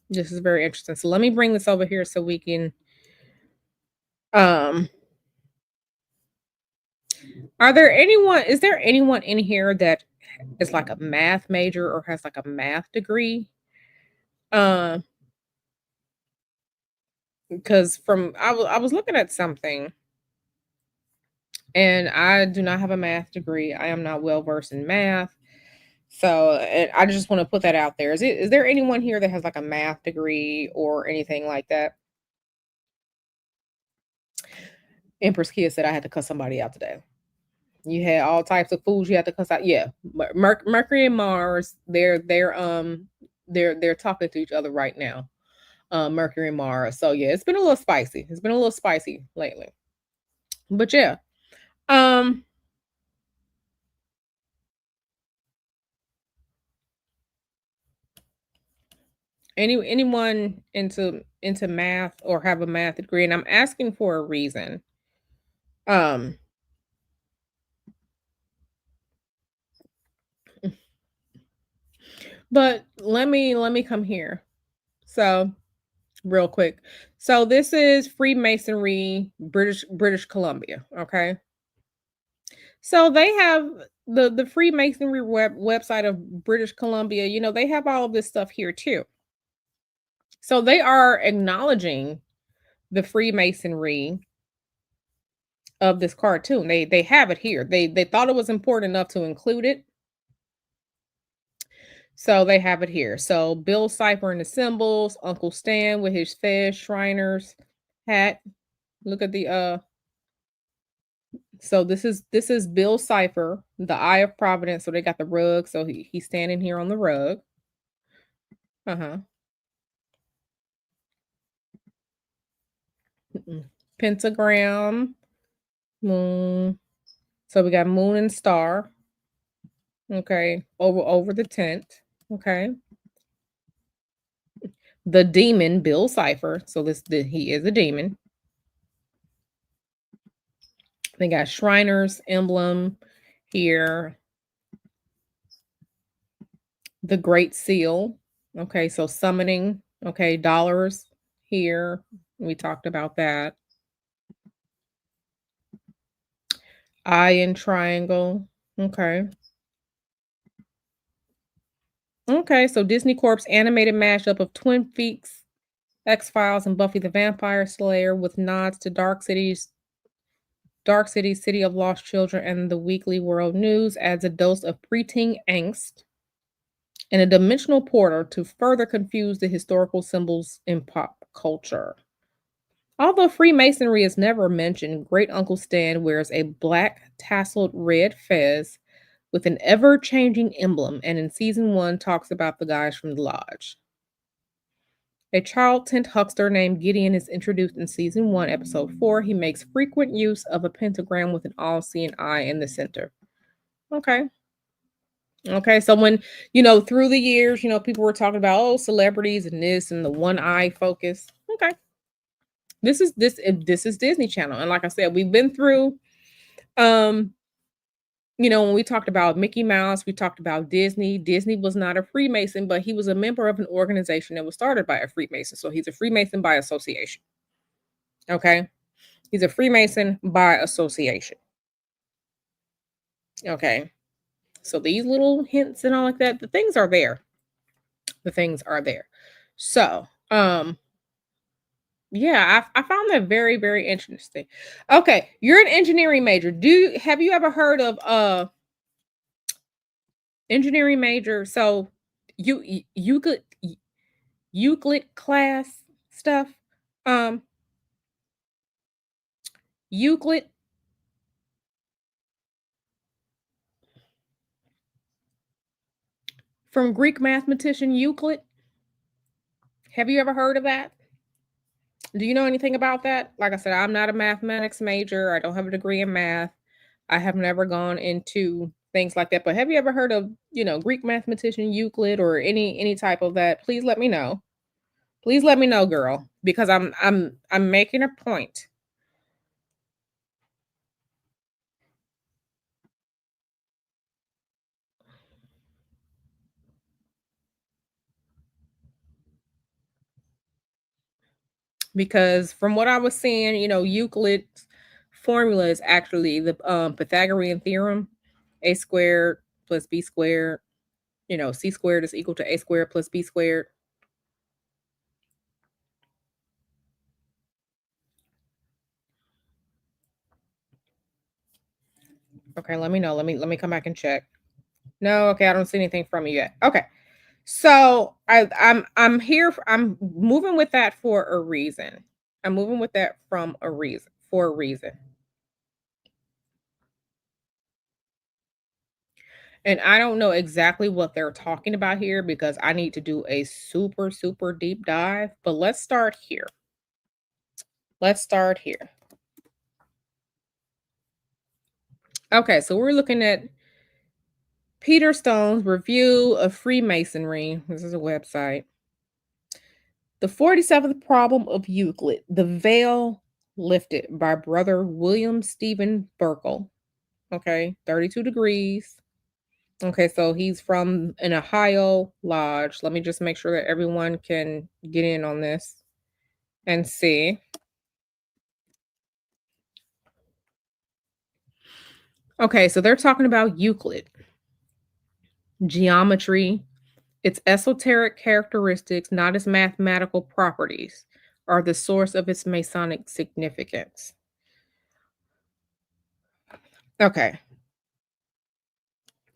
This is very interesting. So let me bring this over here so we can um is there anyone in here that is like a math major or has like a math degree? Um because I was looking at something and I do not have a math degree. I am not well versed in math. So, and I just want to put that out there. Is there anyone here that has like a math degree or anything like that? Empress Kia said I had to cuss somebody out today. You had all types of foods you had to cuss out. Yeah, Mercury and Mars, they're talking to each other right now. Mercury and Mars. So yeah, it's been a little spicy. It's been a little spicy lately. But yeah. Um Anyone into math or have a math degree, and I'm asking for a reason. Um, but let me come here. So, real quick. So this is Freemasonry, British Columbia, okay? So they have the Freemasonry website of British Columbia, they have all of this stuff here too. So they are acknowledging the Freemasonry of this cartoon. They have it here. They thought it was important enough to include it. So they have it here. So Bill Cipher and the symbols, Uncle Stan with his Fez Shriners hat. Look at the so this is Bill Cipher, the Eye of Providence. So they got the rug. So he's standing here on the rug. Uh-huh. Mm-mm. Pentagram, moon. So we got moon and star. Okay. Over the tent. Okay. The demon, Bill Cipher. So he is a demon. They got Shriners emblem here. The Great Seal. Okay, so summoning. Okay, dollars here. We talked about that. Eye and triangle. Okay. Okay, so Disney Corp's animated mashup of Twin Peaks, X-Files, and Buffy the Vampire Slayer with nods to Dark City, City of Lost Children, and the Weekly World News adds a dose of preteen angst and a dimensional portal to further confuse the historical symbols in pop culture. Although Freemasonry is never mentioned, Great Uncle Stan wears a black tasseled red fez with an ever-changing emblem, and in season 1 talks about the guys from the lodge. A child tent huckster named Gideon is introduced in season 1, episode 4. He makes frequent use of a pentagram with an all-seeing eye in the center. Okay. Okay, so when, through the years, people were talking about, oh, celebrities and this and the one eye focus. Okay. This is Disney Channel. And like I said, we've been through um when we talked about Mickey Mouse, we talked about Disney. Disney was not a Freemason, but he was a member of an organization that was started by a Freemason. So he's a Freemason by association. Okay? He's a Freemason by association. Okay? So these little hints and all like that, the things are there. The things are there. So, yeah, I found that very, very interesting. Okay, you're an engineering major. Have you ever heard of engineering major? So Euclid class stuff. Um, Euclid from Greek mathematician Euclid. Have you ever heard of that? Do you know anything about that? Like I said, I'm not a mathematics major. I don't have a degree in math. I have never gone into things like that. But have you ever heard of, Greek mathematician Euclid or any type of that? Please let me know. Please let me know, girl, because I'm making a point. Because from what I was seeing, Euclid's formula is actually the Pythagorean theorem, a squared plus b squared, c squared is equal to a squared plus b squared. Okay, let me know. Let me come back and check. No, okay, I don't see anything from you yet. Okay. So I'm here. I'm moving with that for a reason. I'm moving with that from a reason for a reason. And I don't know exactly what they're talking about here because I need to do a super, super deep dive. But let's start here. Let's start here. Okay, so we're looking at Peter Stone's review of Freemasonry. This is a website. The 47th problem of Euclid, the veil lifted by Brother William Stephen Burkle. Okay, 32 degrees. Okay, so he's from an Ohio lodge. Let me just make sure that everyone can get in on this and see. Okay, so they're talking about Euclid, geometry, its esoteric characteristics, not its mathematical properties, are the source of its Masonic significance. Okay,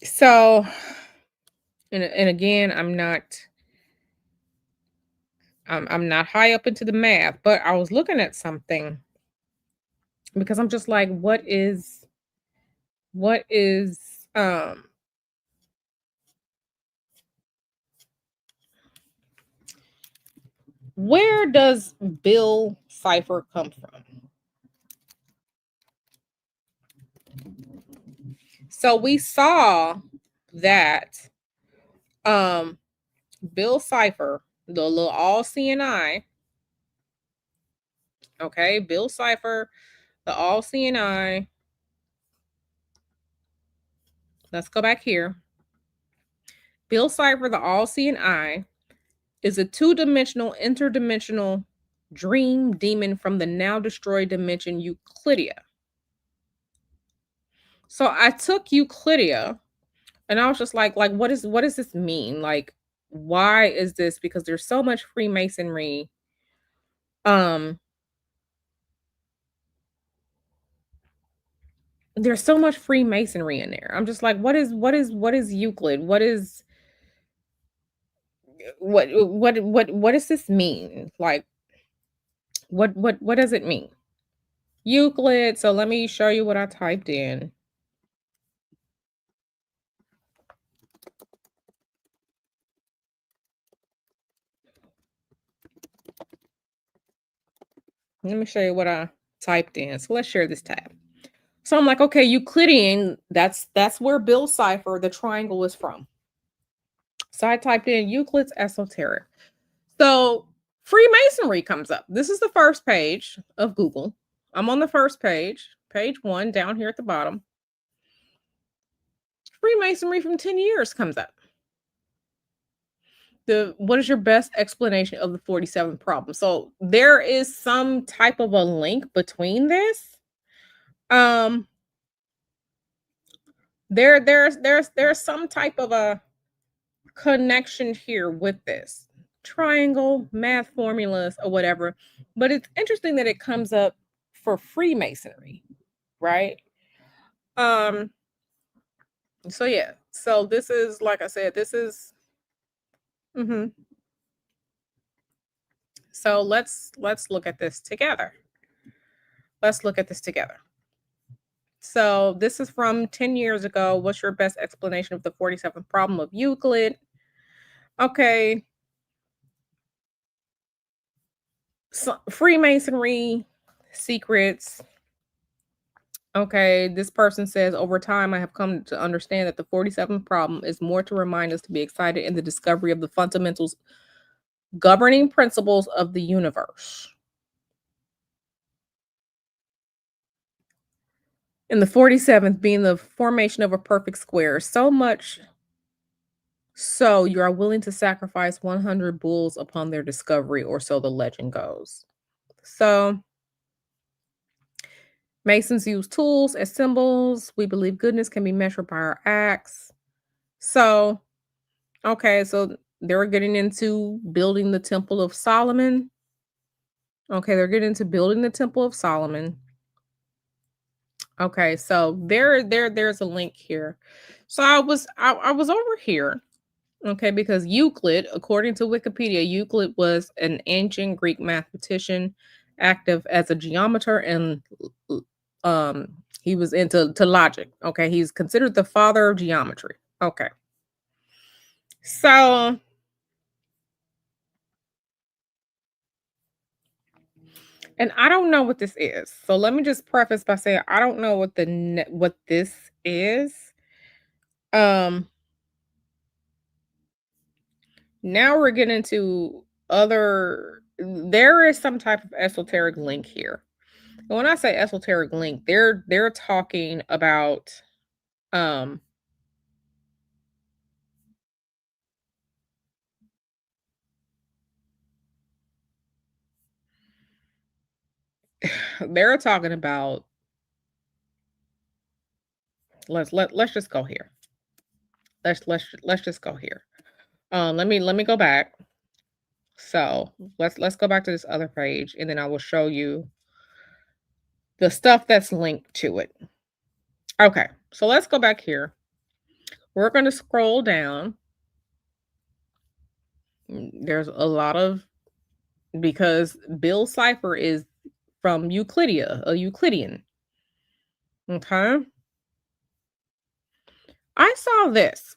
so and again, I'm not high up into the math, but I was looking at something because I'm just like, what is um where does Bill Cipher come from? So we saw that um Bill Cipher, the little all seeing eye, okay, Bill Cipher, the all seeing eye. Let's go back here. Bill Cipher, the all seeing eye, is a two-dimensional, interdimensional dream demon from the now destroyed dimension Euclidia. So I took Euclidia and I was just like what does this mean? Like, why is this? Because there's so much Freemasonry. Um, there's so much Freemasonry in there. I'm just like, what is Euclid? What does this mean? Like, what does it mean? Euclid. So let me show you what I typed in. Let me show you what I typed in. So let's share this tab. So I'm like, okay, Euclidean, that's where Bill Cipher, the triangle, is from. So I typed in Euclid's esoteric. So Freemasonry comes up. This is the first page of Google. I'm on the first page, page 1, down here at the bottom. Freemasonry from 10 years comes up. The what is your best explanation of the 47th problem? So there is some type of a link between this. Um there's some type of a connection here with this triangle, math formulas, or whatever. But it's interesting that it comes up for Freemasonry, right? Um, so yeah, so this is like I said, this is mhm. So let's look at this together. Let's look at this together. So this is from 10 years ago. What's your best explanation of the 47th problem of Euclid? Okay, so Freemasonry secrets. Okay, this person says, over time, I have come to understand that the 47th problem is more to remind us to be excited in the discovery of the fundamentals governing principles of the universe. And the 47th being the formation of a perfect square, so much so you are willing to sacrifice 100 bulls upon their discovery, or so the legend goes. So, Masons use tools as symbols. We believe goodness can be measured by our acts. So, okay, so they're getting into building the Temple of Solomon. Okay, they're getting into building the Temple of Solomon. Okay, so there's a link here. So I was over here, okay, because Euclid, according to Wikipedia, Euclid was an ancient Greek mathematician, active as a geometer, and um he was into logic. Okay, he's considered the father of geometry. Okay, so and I don't know what this is. So let me just preface by saying I don't know what this is. Um Now we're getting into other there is some type of esoteric link here. And when I say esoteric link, they're talking about um they're talking about let's just go here. Let's just go here. Let me go back. So let's go back to this other page and then I will show you the stuff that's linked to it. Okay, so let's go back here. We're going to scroll down. There's a lot of because Bill Cipher is from Euclidia, a Euclidean. Okay. I saw this.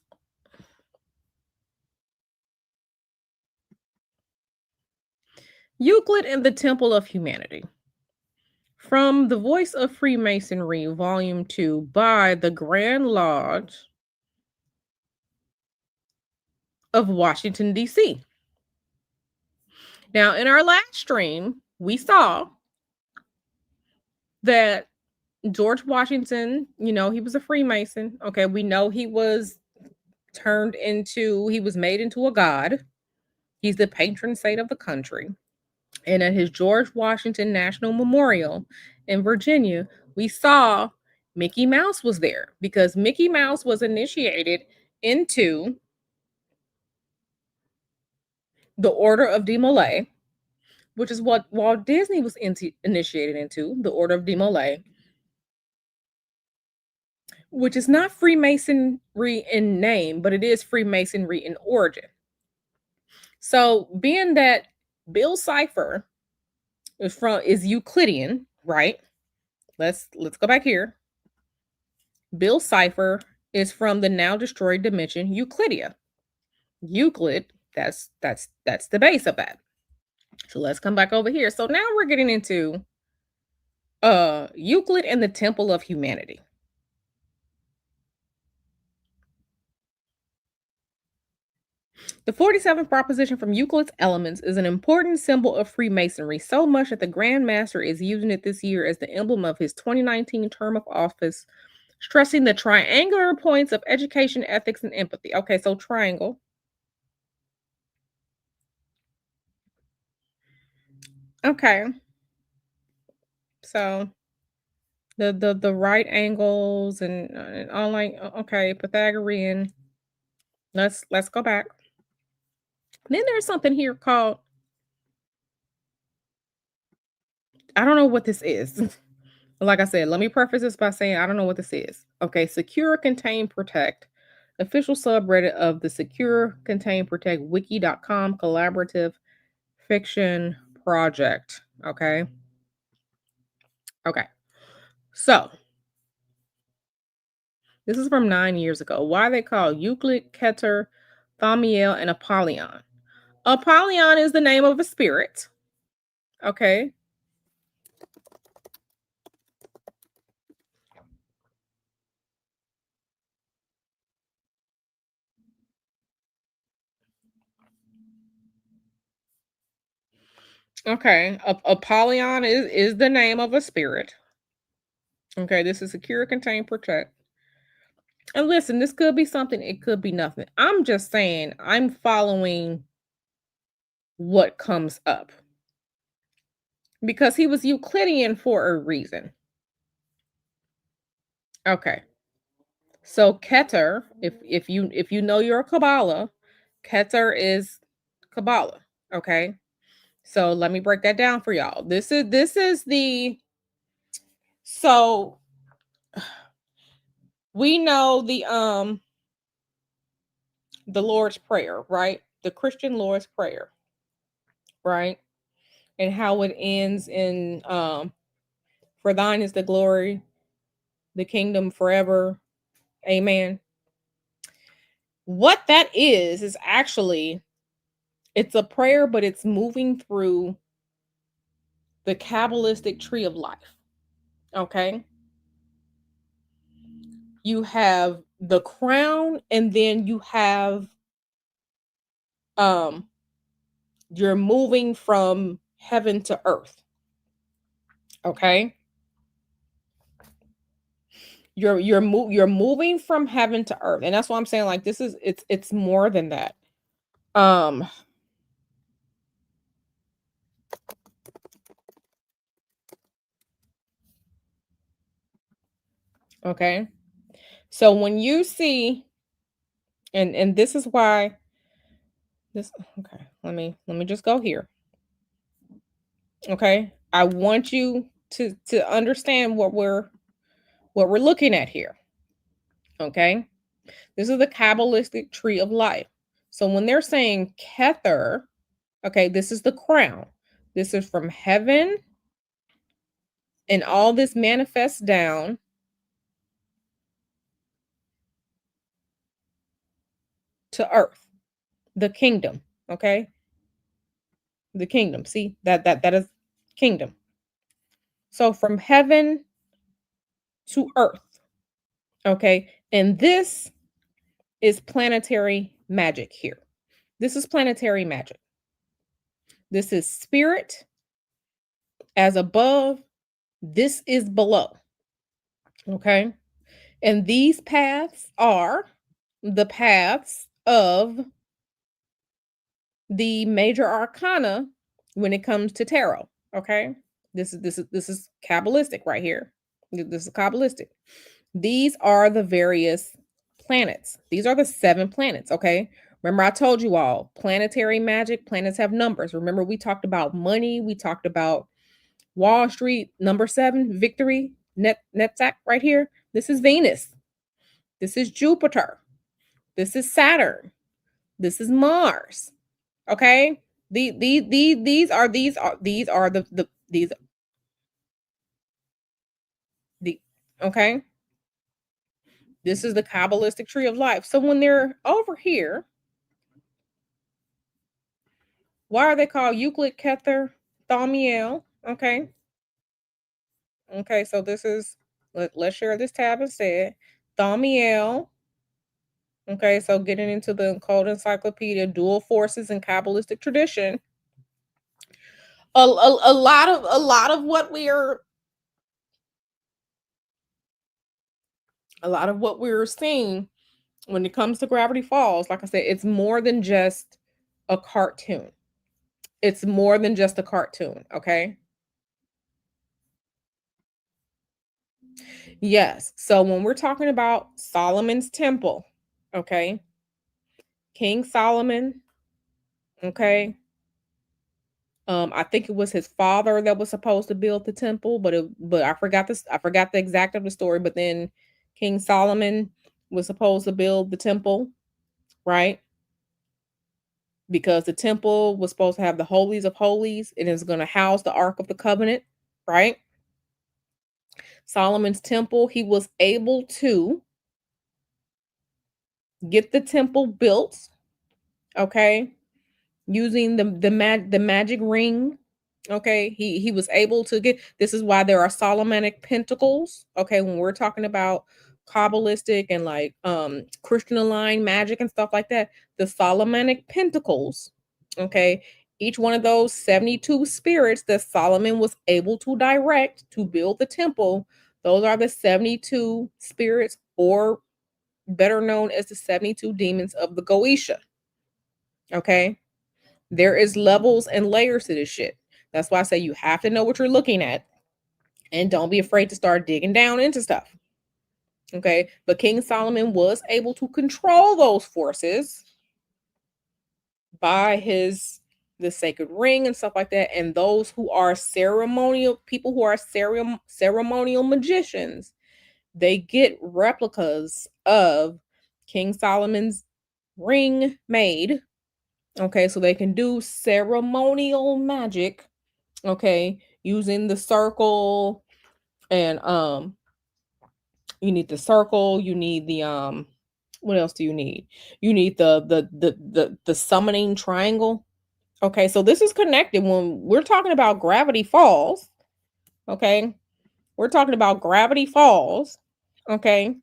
Euclid and the Temple of Humanity. From The Voice of Freemasonry, Volume 2, by the Grand Lodge of Washington, D.C. Now, in our last stream, we saw that George Washington, he was a Freemason. Okay, we know he was made into a god. He's the patron saint of the country. And at his George Washington National Memorial in Virginia, we saw Mickey Mouse was there because Mickey Mouse was initiated into the Order of Demolay, which is what Walt Disney was initiated into, the Order of Demolay, which is not Freemasonry in name, but it is Freemasonry in origin. So, being that Bill Cipher is Euclidean, right? Let's go back here. Bill Cipher is from the now destroyed dimension Euclidia. Euclid, that's the base of that. So let's come back over here. So now we're getting into Euclid and the Temple of Humanity. The 47th proposition from Euclid's Elements is an important symbol of Freemasonry, so much that the Grand Master is using it this year as the emblem of his 2019 term of office, stressing the triangular points of education, ethics, and empathy. Okay, so triangle. Okay, so the right angles and all like okay, Pythagorean. Let's go back. Then there's something here called I don't know what this is. Like I said, let me preface this by saying I don't know what this is. Okay, secure, contain, protect. Official subreddit of the secure, contain, protect wiki.com collaborative fiction project. Okay. Okay. So this is from 9 years ago. Why they call Euclid, Keter, Thamiel, and Apollyon. Apollyon is the name of a spirit. Okay. Okay. Apollyon is the name of a spirit. Okay. This is secure, contain, protect. And listen, this could be something, it could be nothing. I'm just saying, I'm following what comes up because he was Euclidean for a reason. Okay. So Keter, if you know your Kabbalah, Keter is Kabbalah. Okay. So let me break that down for y'all. This is so we know the Lord's Prayer, right? The Christian Lord's Prayer, right? And how it ends in for thine is the glory, the kingdom forever. Amen. What that is actually it's a prayer, but it's moving through the Kabbalistic tree of life. Okay. You have the crown, and then you have um You're moving from heaven to earth. Okay? You're moving from heaven to earth. And that's why I'm saying like this is it's more than that. Um, okay. So when you see and this is why this okay, let me just go here. Okay? I want you to understand what we're looking at here. Okay? This is the Kabbalistic tree of life. So when they're saying Kether, okay, this is the crown. This is from heaven, and all this manifests down to earth, the kingdom. Okay, the kingdom. See that is kingdom. So from heaven to earth. Okay, and this is planetary magic here. This is planetary magic. This is spirit as above. This is below. Okay. And these paths are the paths of the major arcana when it comes to tarot. Okay. This is Kabbalistic right here. This is Kabbalistic. These are the various planets. These are the 7 planets. Okay. Remember, I told you all planetary magic, planets have numbers. Remember, we talked about money, we talked about Wall Street, number 7, victory, Netzach right here. This is Venus. This is Jupiter. This is Saturn. This is Mars. Okay? These are the okay? This is the Kabbalistic tree of life. So when they're over here, why are they called Euclid, Kether, Thaumiel? Okay. Okay, so this is let's share this tab instead. Thaumiel. Okay, so getting into the occult encyclopedia, dual forces and Kabbalistic tradition. A lot of what we're a lot of what we're seeing when it comes to Gravity Falls, like I said, it's more than just a cartoon. It's more than just a cartoon, okay? Yes. So when we're talking about Solomon's temple, okay? King Solomon, okay? I think it was his father that was supposed to build the temple, but I forgot the exact of the story, but then King Solomon was supposed to build the temple, right? Because the temple was supposed to have the holies of holies and is going to house the Ark of the Covenant, right? Solomon's temple, he was able to get the temple built, okay, using the magic ring. Okay, he was able to get. This is why there are Solomonic pentacles. Okay, when we're talking about Kabbalistic and like Christian aligned magic and stuff like that, the Solomonic pentacles. Okay, each one of those 72 spirits that Solomon was able to direct to build the temple, those are the 72 spirits, or better known as the 72 demons of the Goetia. Okay, there is levels and layers to this shit. That's why I say you have to know what you're looking at and don't be afraid to start digging down into stuff. Okay. But King Solomon was able to control those forces by the sacred ring and stuff like that. And those who are ceremonial people who are ceremonial magicians, they get replicas of King Solomon's ring made. Okay, so they can do ceremonial magic, okay, using the circle and you need the circle, you need the what else do you need? You need the summoning triangle. Okay, so this is connected when we're talking about Gravity Falls, okay? We're talking about Gravity Falls, okay?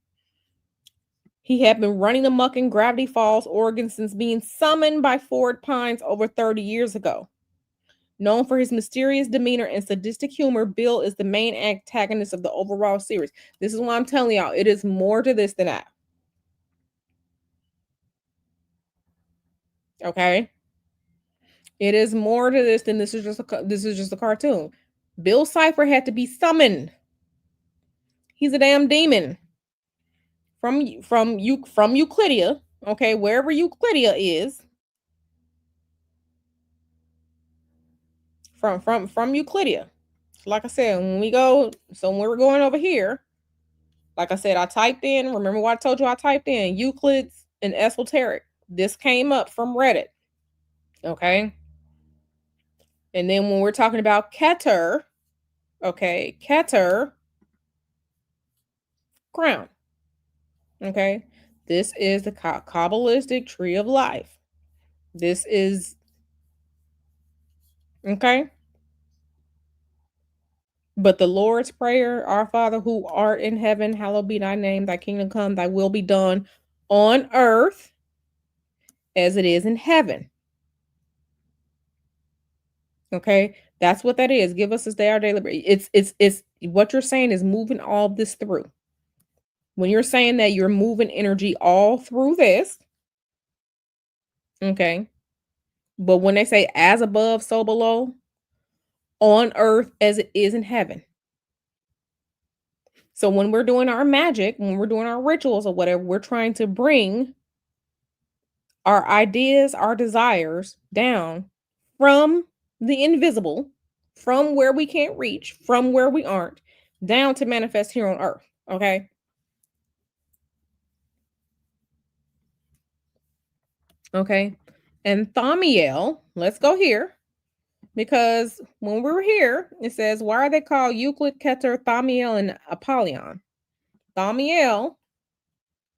He had been running amok in Gravity Falls, Oregon since being summoned by Ford Pines over 30 years ago. Known for his mysterious demeanor and sadistic humor, Bill is the main antagonist of the overall series. This is why I'm telling y'all, it is more to this than that. Okay? It is more to this than this is just a cartoon. Bill Cipher had to be summoned. He's a damn demon from Euclidia, okay, wherever Euclidia is, from Euclidia. Like I said, when we're going over here, like I said, I typed in, remember what I told you I typed in? Euclid's and esoteric. This came up from Reddit. Okay. And then when we're talking about Keter, okay, Keter crown. Okay. This is the Kabbalistic tree of life. This is okay. But the Lord's Prayer, Our Father who art in heaven, hallowed be thy name, thy kingdom come, thy will be done on earth as it is in heaven. Okay? That's what that is. Give us this day our daily bread. It's what you're saying is moving all this through. When you're saying that you're moving energy all through this, okay? But when they say as above, so below, on earth as it is in heaven. So when we're doing our magic, when we're doing our rituals or whatever, we're trying to bring our ideas, our desires down from the invisible, from where we can't reach, from where we aren't, down to manifest here on earth. Okay. Okay. And Thamiel, let's go here because when we were here, it says, why are they called Euclid, Keter, Thamiel, and Apollyon? Thamiel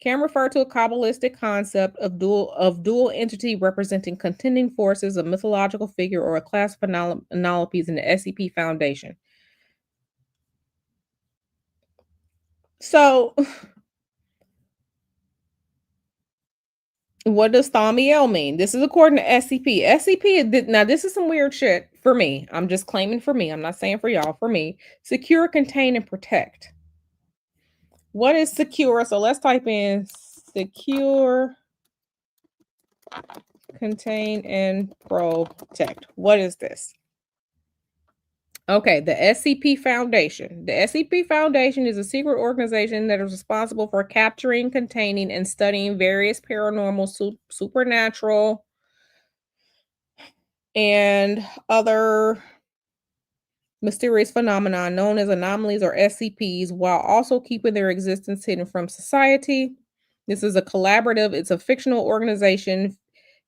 can refer to a Kabbalistic concept of dual entity representing contending forces, a mythological figure, or a class of anomalies in the SCP Foundation. So, what does Thamiel mean? This is according to SCP. SCP, now this is some weird shit for me. I'm just claiming for me. I'm not saying for y'all, for me. Secure, contain, and protect. What is secure? So let's type in secure, contain, and protect. What is this? Okay, the SCP Foundation. The SCP Foundation is a secret organization that is responsible for capturing, containing, and studying various paranormal, supernatural, and other mysterious phenomena known as anomalies or SCPs, while also keeping their existence hidden from society. This is a collaborative, it's a fictional organization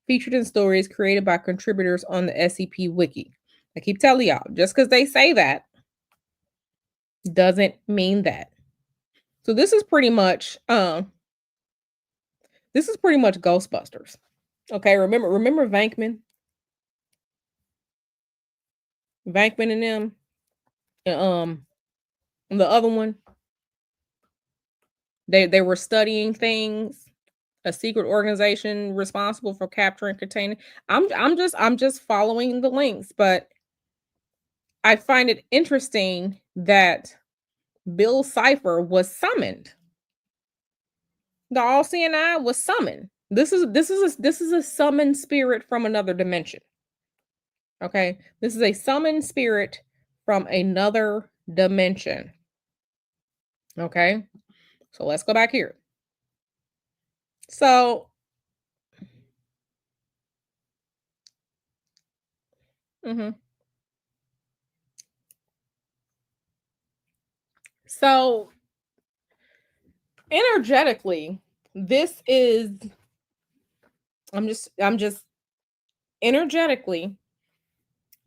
featured in stories created by contributors on the SCP Wiki. I keep telling y'all, just because they say that doesn't mean that. So this is pretty much Ghostbusters. Okay, remember Vankman and them, and, the other one, they were studying things, a secret organization responsible for capturing, containing. I'm just following the links, but I find it interesting that Bill Cipher was summoned. The all seeing eye was summoned. This is a summoned spirit from another dimension. Okay, this is a summoned spirit from another dimension. Okay, so let's go back here. So, mhm. So energetically, this is I'm just energetically,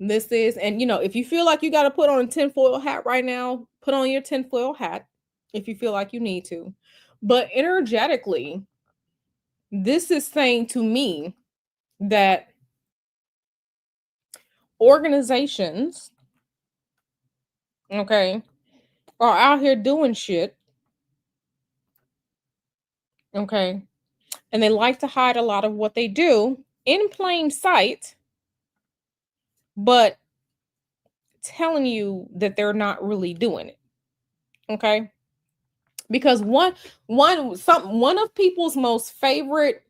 this is, and if you feel like you got to put on a tinfoil hat right now, put on your tinfoil hat if you feel like you need to. But energetically, this is saying to me that organizations, okay, are out here doing shit Okay. And they like to hide a lot of what they do in plain sight, but telling you that they're not really doing it. Okay. Because one of people's most favorite,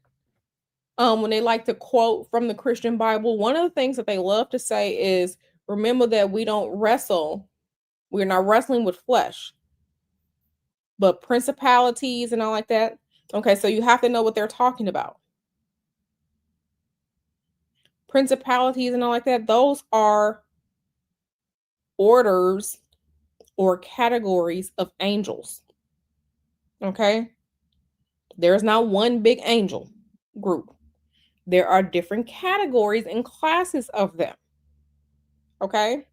when they like to quote from the Christian Bible, one of the things that they love to say is, remember that we're not wrestling with flesh, but principalities and all like that. Okay, so you have to know what they're talking about. Principalities and all like that, those are orders or categories of angels. Okay, there's not one big angel group. There are different categories and classes of them. Okay,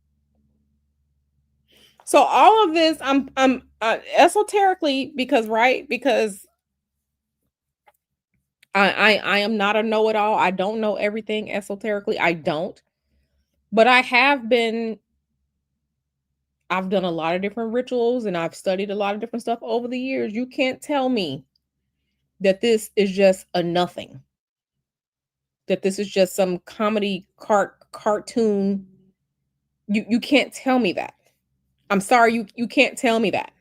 so all of this, I'm esoterically, because right, because I am not a know-it-all. I don't know everything esoterically. I don't. But I've done a lot of different rituals and I've studied a lot of different stuff over the years. You can't tell me that this is just a nothing. That this is just some comedy cartoon. You can't tell me that. I'm sorry, you can't tell me that.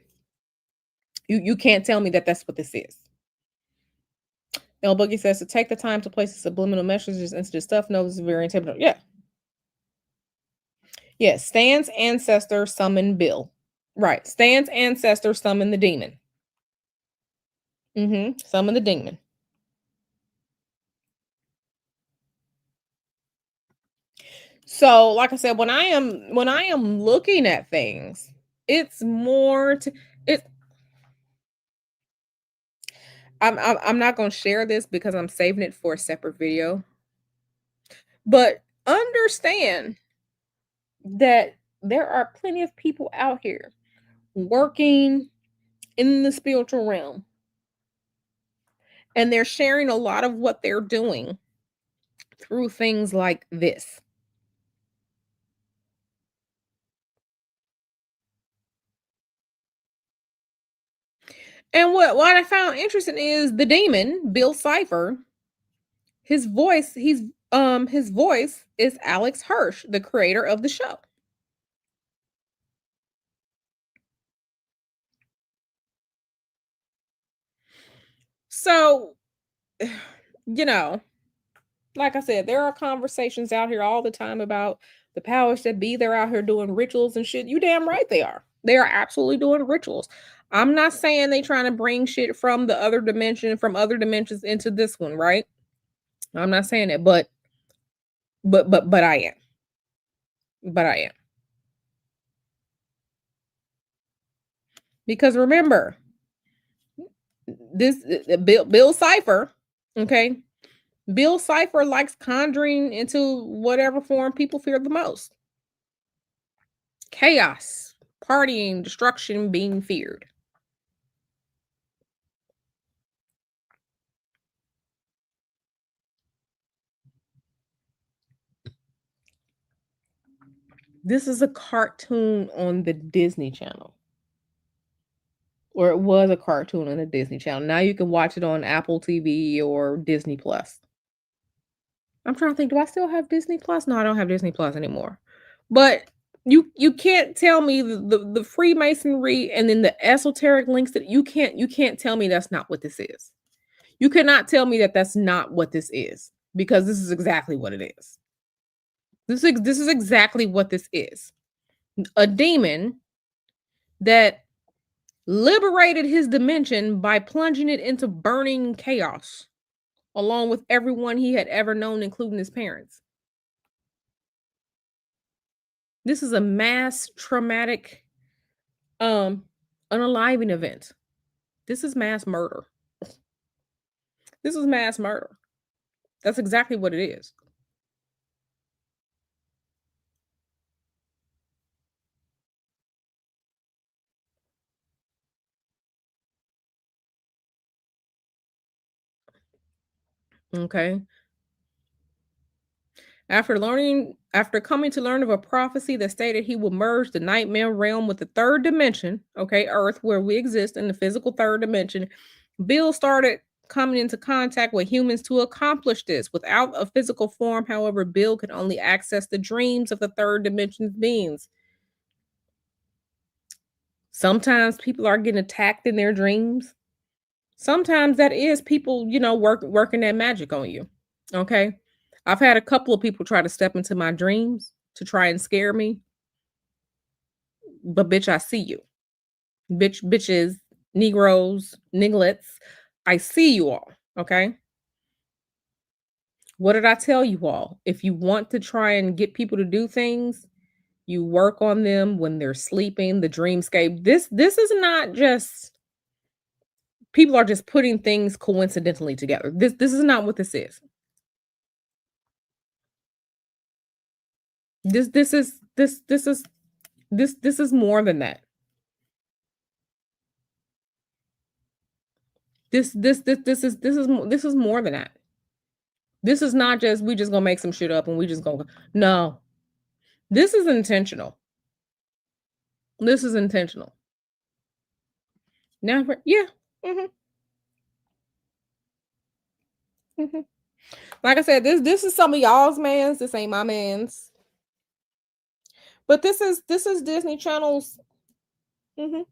You can't tell me that that's what this is. El Boogie says to take the time to place the subliminal messages into the stuff. No, this is very intimidating. Yeah. Yes. Stan's ancestor summoned Bill. Right. Stan's ancestor summoned the demon. Summon the demon. So, like I said, when I am looking at things, it's more to it. I'm not going to share this because I'm saving it for a separate video. But understand that there are plenty of people out here working in the spiritual realm, and they're sharing a lot of what they're doing through things like this. And what I found interesting is the demon, Bill Cipher, his voice is Alex Hirsch, the creator of the show. So, you know, like I said, there are conversations out here all the time about the powers that be. They're out here doing rituals and shit. You damn right they are. They are absolutely doing rituals. I'm not saying they trying to bring shit from the other dimension, from other dimensions into this one, right? I'm not saying that, but I am. But I am. Because remember, this Bill Cipher, okay? Bill Cipher likes conjuring into whatever form people fear the most. Chaos, partying, destruction being feared. This is a cartoon on the Disney Channel. Or it was a cartoon on the Disney Channel. Now you can watch it on Apple TV or Disney Plus. I'm trying to think, do I still have Disney Plus? No, I don't have Disney Plus anymore. But you can't tell me the Freemasonry and then the esoteric links that you can't tell me that's not what this is. You cannot tell me that that's not what this is, because this is exactly what it is. This is exactly what this is. A demon that liberated his dimension by plunging it into burning chaos along with everyone he had ever known, including his parents. This is a mass traumatic unaliving event. This is mass murder. This is mass murder. That's exactly what it is. Okay. After coming to learn of a prophecy that stated he would merge the nightmare realm with the third dimension, okay, Earth, where we exist in the physical third dimension, Bill started coming into contact with humans to accomplish this. Without a physical form, however, Bill could only access the dreams of the third dimension beings. Sometimes people are getting attacked in their dreams. Sometimes that is people, working that magic on you. Okay. I've had a couple of people try to step into my dreams to try and scare me, but bitch, I see you. Bitches, Negroes, Niglets, I see you all. Okay. What did I tell you all? If you want to try and get people to do things, you work on them when they're sleeping, the dreamscape. This is not just people are just putting things coincidentally together. This is not what this is. This is more than that. This is more than that. This is not just we just gonna make some shit up and we just gonna no. This is intentional. This is intentional. Never, yeah. hmm hmm Like I said, this is some of y'all's mans. This ain't my man's. But this is Disney Channel's. hmm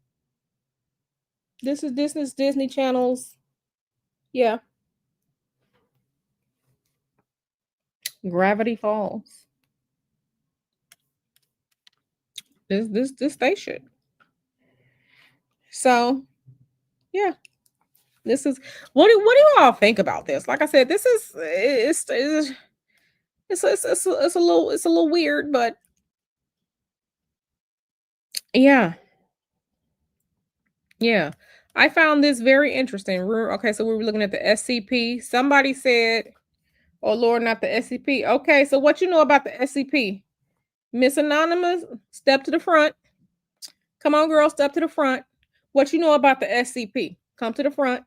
This is Disney Channel's. Yeah, Gravity Falls. This station. So yeah, this is what do you all think about this? Like I said, this is it's a little weird, but yeah, yeah. I found this very interesting. Okay, so we were looking at the SCP. Somebody said, "Oh Lord, not the SCP." Okay, so what you know about the SCP? Miss Anonymous, step to the front. Come on, girl, step to the front. What you know about the SCP? Come to the front.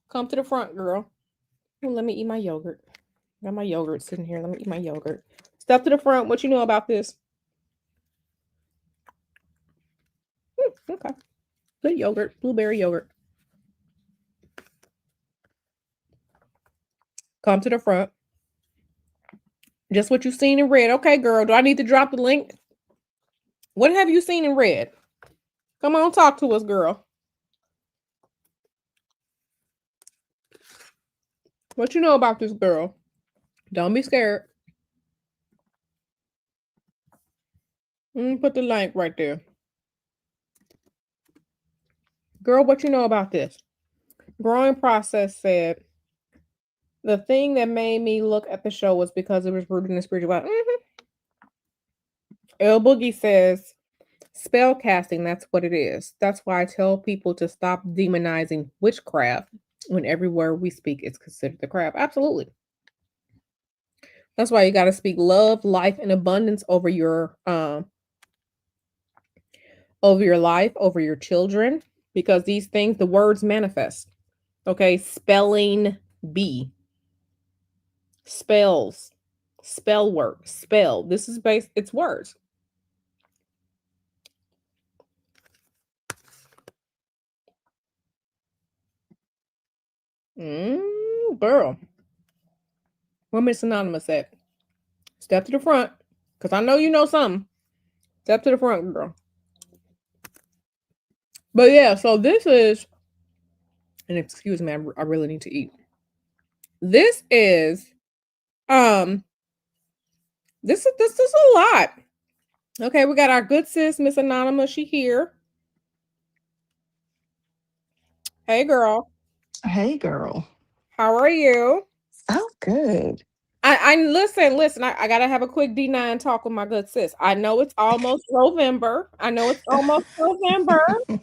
Come to the front, girl. Well, let me eat my yogurt. Got my yogurt sitting here. Let me eat my yogurt. Step to the front. What you know about this? Okay. Good yogurt. Blueberry yogurt. Come to the front. Just what you've seen in red. Okay, girl. Do I need to drop the link? What have you seen in red? Come on, talk to us, girl. What you know about this girl? Don't be scared. Put the link right there. Girl, what you know about this? Growing Process said, the thing that made me look at the show was because it was rooted in spirituality. El Boogie says, spell casting, that's what it is. That's why I tell people to stop demonizing witchcraft when everywhere we speak it's considered the craft. Absolutely. That's why you got to speak love, life, and abundance over your life, over your children, because these things, the words manifest. Okay, spelling bee, spells, spell work, spell. This is based, it's words. Girl. Where Miss Anonymous at? Step to the front. Because I know you know something. Step to the front, girl. But yeah, so this is, and excuse me, I really need to eat. This is, um, this is a lot. Okay, we got our good sis, Miss Anonymous. She here. Hey, girl. Hey, girl. How are you? Oh, good. I listen. I gotta have a quick D9 talk with my good sis. I know it's almost November. I know it's almost November. Okay,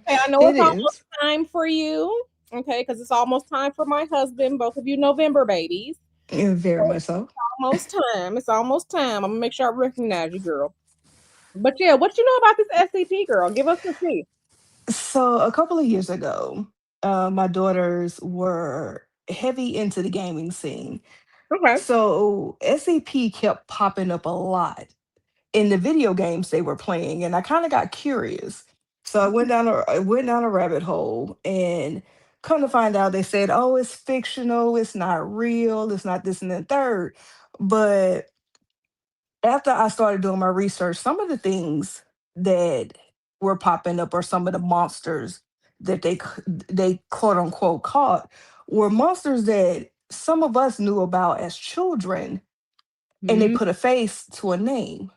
I know It it's almost is. time for you. Okay, because it's almost time for my husband. Both of you November babies. Yeah, very So much so. it's almost time. It's almost time. I'm gonna make sure I recognize you, girl. But yeah, what you know about this SCP, girl? Give us the tea. So, a couple of years ago, my daughters were heavy into the gaming scene. Okay. So, SCP kept popping up a lot in the video games they were playing. And I kind of got curious. So I went down a rabbit hole, and come to find out they said, "Oh, it's fictional, it's not real, it's not this and the third." But after I started doing my research, some of the things that were popping up, or some of the monsters that they quote unquote caught, were monsters that some of us knew about as children, and they Mm, put a face to a name.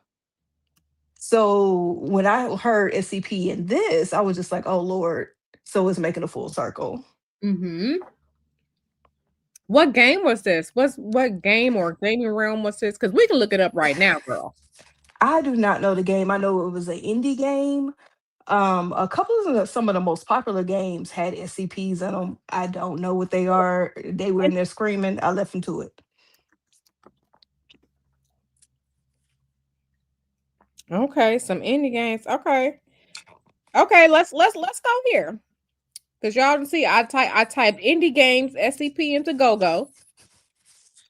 So when I heard SCP in this, I was just like, "Oh Lord!" So it's making a full circle. mhm. What game was this? What game or gaming realm was this? Because we can look it up right now, girl. I do not know the game. I know it was an indie game. A couple of some of the most popular games had SCPs in them. I don't know what they are. They were in there screaming. I left them to it. Okay, some indie games. Okay. Okay, let's go here. Because y'all can see I typed indie games SCP into GoGo.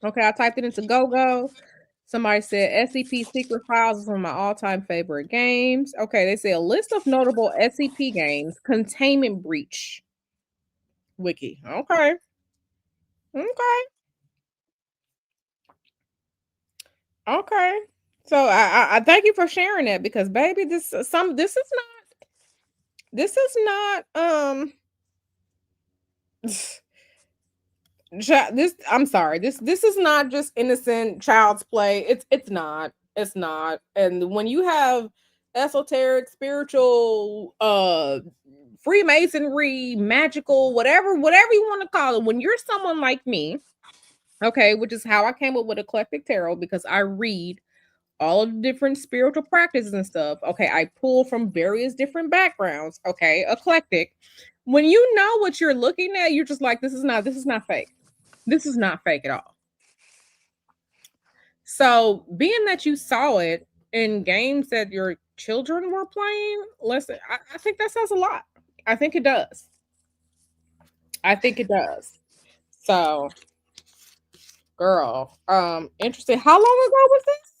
Okay, I typed it into GoGo. Somebody said SCP Secret Files is one of my all-time favorite games. Okay, they say a list of notable SCP games, Containment Breach wiki. Okay. Okay. Okay. So I thank you for sharing that because baby, this is not this I'm sorry. This is not just innocent child's play. It's not. It's not. And when you have esoteric, spiritual, Freemasonry, magical, whatever you want to call it, when you're someone like me, okay, which is how I came up with eclectic tarot because I read all of the different spiritual practices and stuff. Okay, I pull from various different backgrounds. Okay, eclectic. When you know what you're looking at, you're just like, this is not fake. This is not fake at all. So, being that you saw it in games that your children were playing, listen, I think that says a lot. I think it does. I think it does. So, girl, interesting. How long ago was this?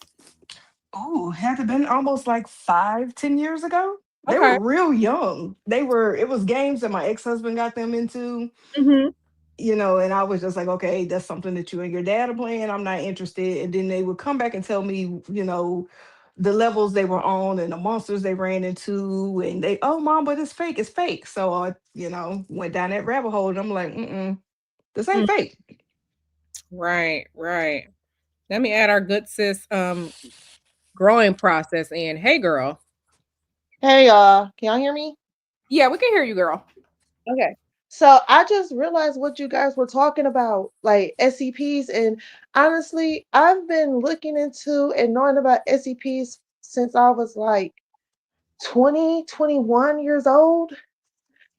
Oh, had it been almost like 5, 10 years ago? They Okay. were real young. They were. It was games that my ex husband got them into. Hmm. And I was just like, okay, that's something that you and your dad are playing. I'm not interested. And then they would come back and tell me, the levels they were on and the monsters they ran into. And they, oh, mom, but it's fake. It's fake. So I, went down that rabbit hole, and I'm like, this ain't fake. Right, right. Let me add our good sis growing process in. Hey girl. Hey can y'all hear me? Yeah, we can hear you, girl. Okay. So I just realized what you guys were talking about, like SCPs, and honestly, I've been looking into and knowing about SCPs since I was like 20, 21 years old.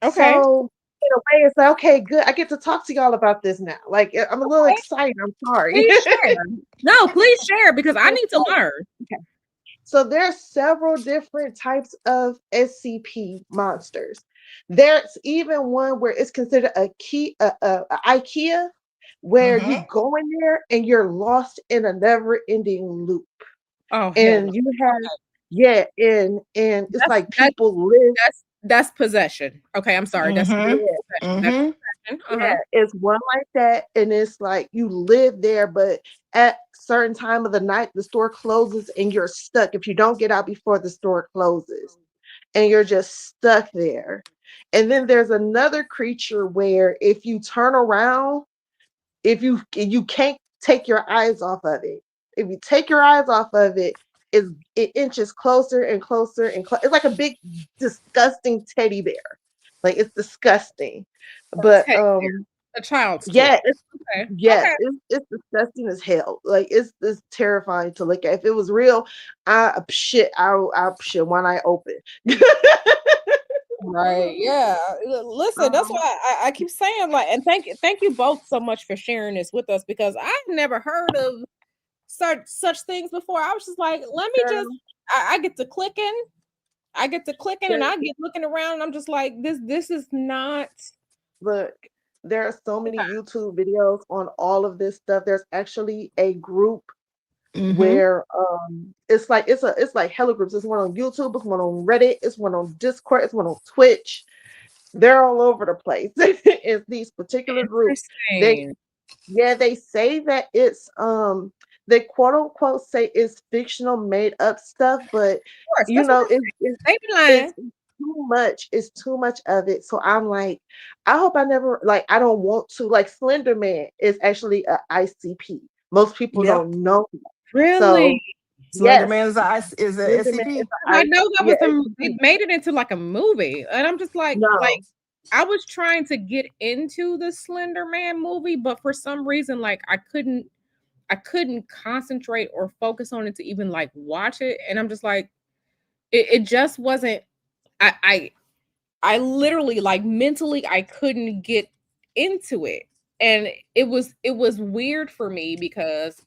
Okay. So in a way, it's like, okay, good. I get to talk to y'all about this now. Like I'm a little Okay. excited. I'm sorry. Please share. No, please share because I need to learn. Okay. So there's several different types of SCP monsters. There's even one where it's considered a IKEA, where you Hmm. go in there and you're lost in a never-ending loop. Oh hell no. And you have, yeah, and it's That's like that people live, that's possession. Okay, I'm sorry. That's Hmm. yeah, possession. That's Hmm. possession. yeah, it's one like that, and it's like you live there, but at certain time of the night the store closes and you're stuck if you don't get out before the store closes, and you're just stuck there. And then there's another creature where if you turn around, if you can't take your eyes off of it. If you take your eyes off of it, it inches closer and closer and it's like a big disgusting teddy bear. Like it's disgusting. But Teddy bear. A child's toy. yeah, Okay. yes, Okay. it's disgusting as hell. Like it's terrifying to look at. If it was real, I shit one eye open. Right. Yeah. Listen, that's um, why I keep saying like, and thank you both so much for sharing this with us because I've never heard of such things before. I was just like, let me just girl, I get to clicking. I get to clicking and there, I get looking around and I'm just like, this is not look, there are so many okay. YouTube videos on all of this stuff. There's actually a group Mm-hmm. where it's like hella groups. It's one on YouTube, it's one on Reddit, it's one on Discord, it's one on Twitch. They're all over the place. It's these particular groups. They Interesting. Yeah, they say that they quote unquote say it's fictional made up stuff, but Of course, that's what they be it's lying. it's too much of it. So I'm like, I hope I never like I don't want to like Slender Man is actually a ICP. Most people Yep. don't know that. Really? So Slender yes, Man is a Slender Man is SCP. a I I know that yeah, was they SCP. made it into like a movie, and I'm just like No. I was trying to get into the Slender Man movie, but for some reason, like I couldn't concentrate or focus on it to even like watch it, and I'm just like it just wasn't. I I I literally like mentally I couldn't get into it, and it was weird for me because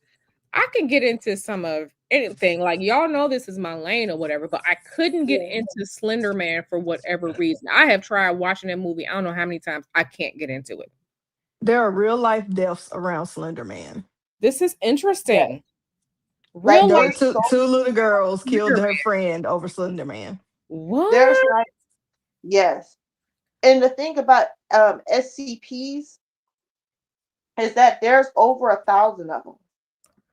I can get into some of anything. Like y'all know this is my lane or whatever, but I couldn't get Yeah. into Slender Man for whatever reason. I have tried watching that movie. I don't know how many times. I can't get into it. There are real life deaths around Slender Man. This is Yeah. interesting. Like Real There life were there's two so two little girls killed Slender their Man. friend over Slender Man. there's What? like yes. And the thing about SCPs is that there's over 1,000 of them.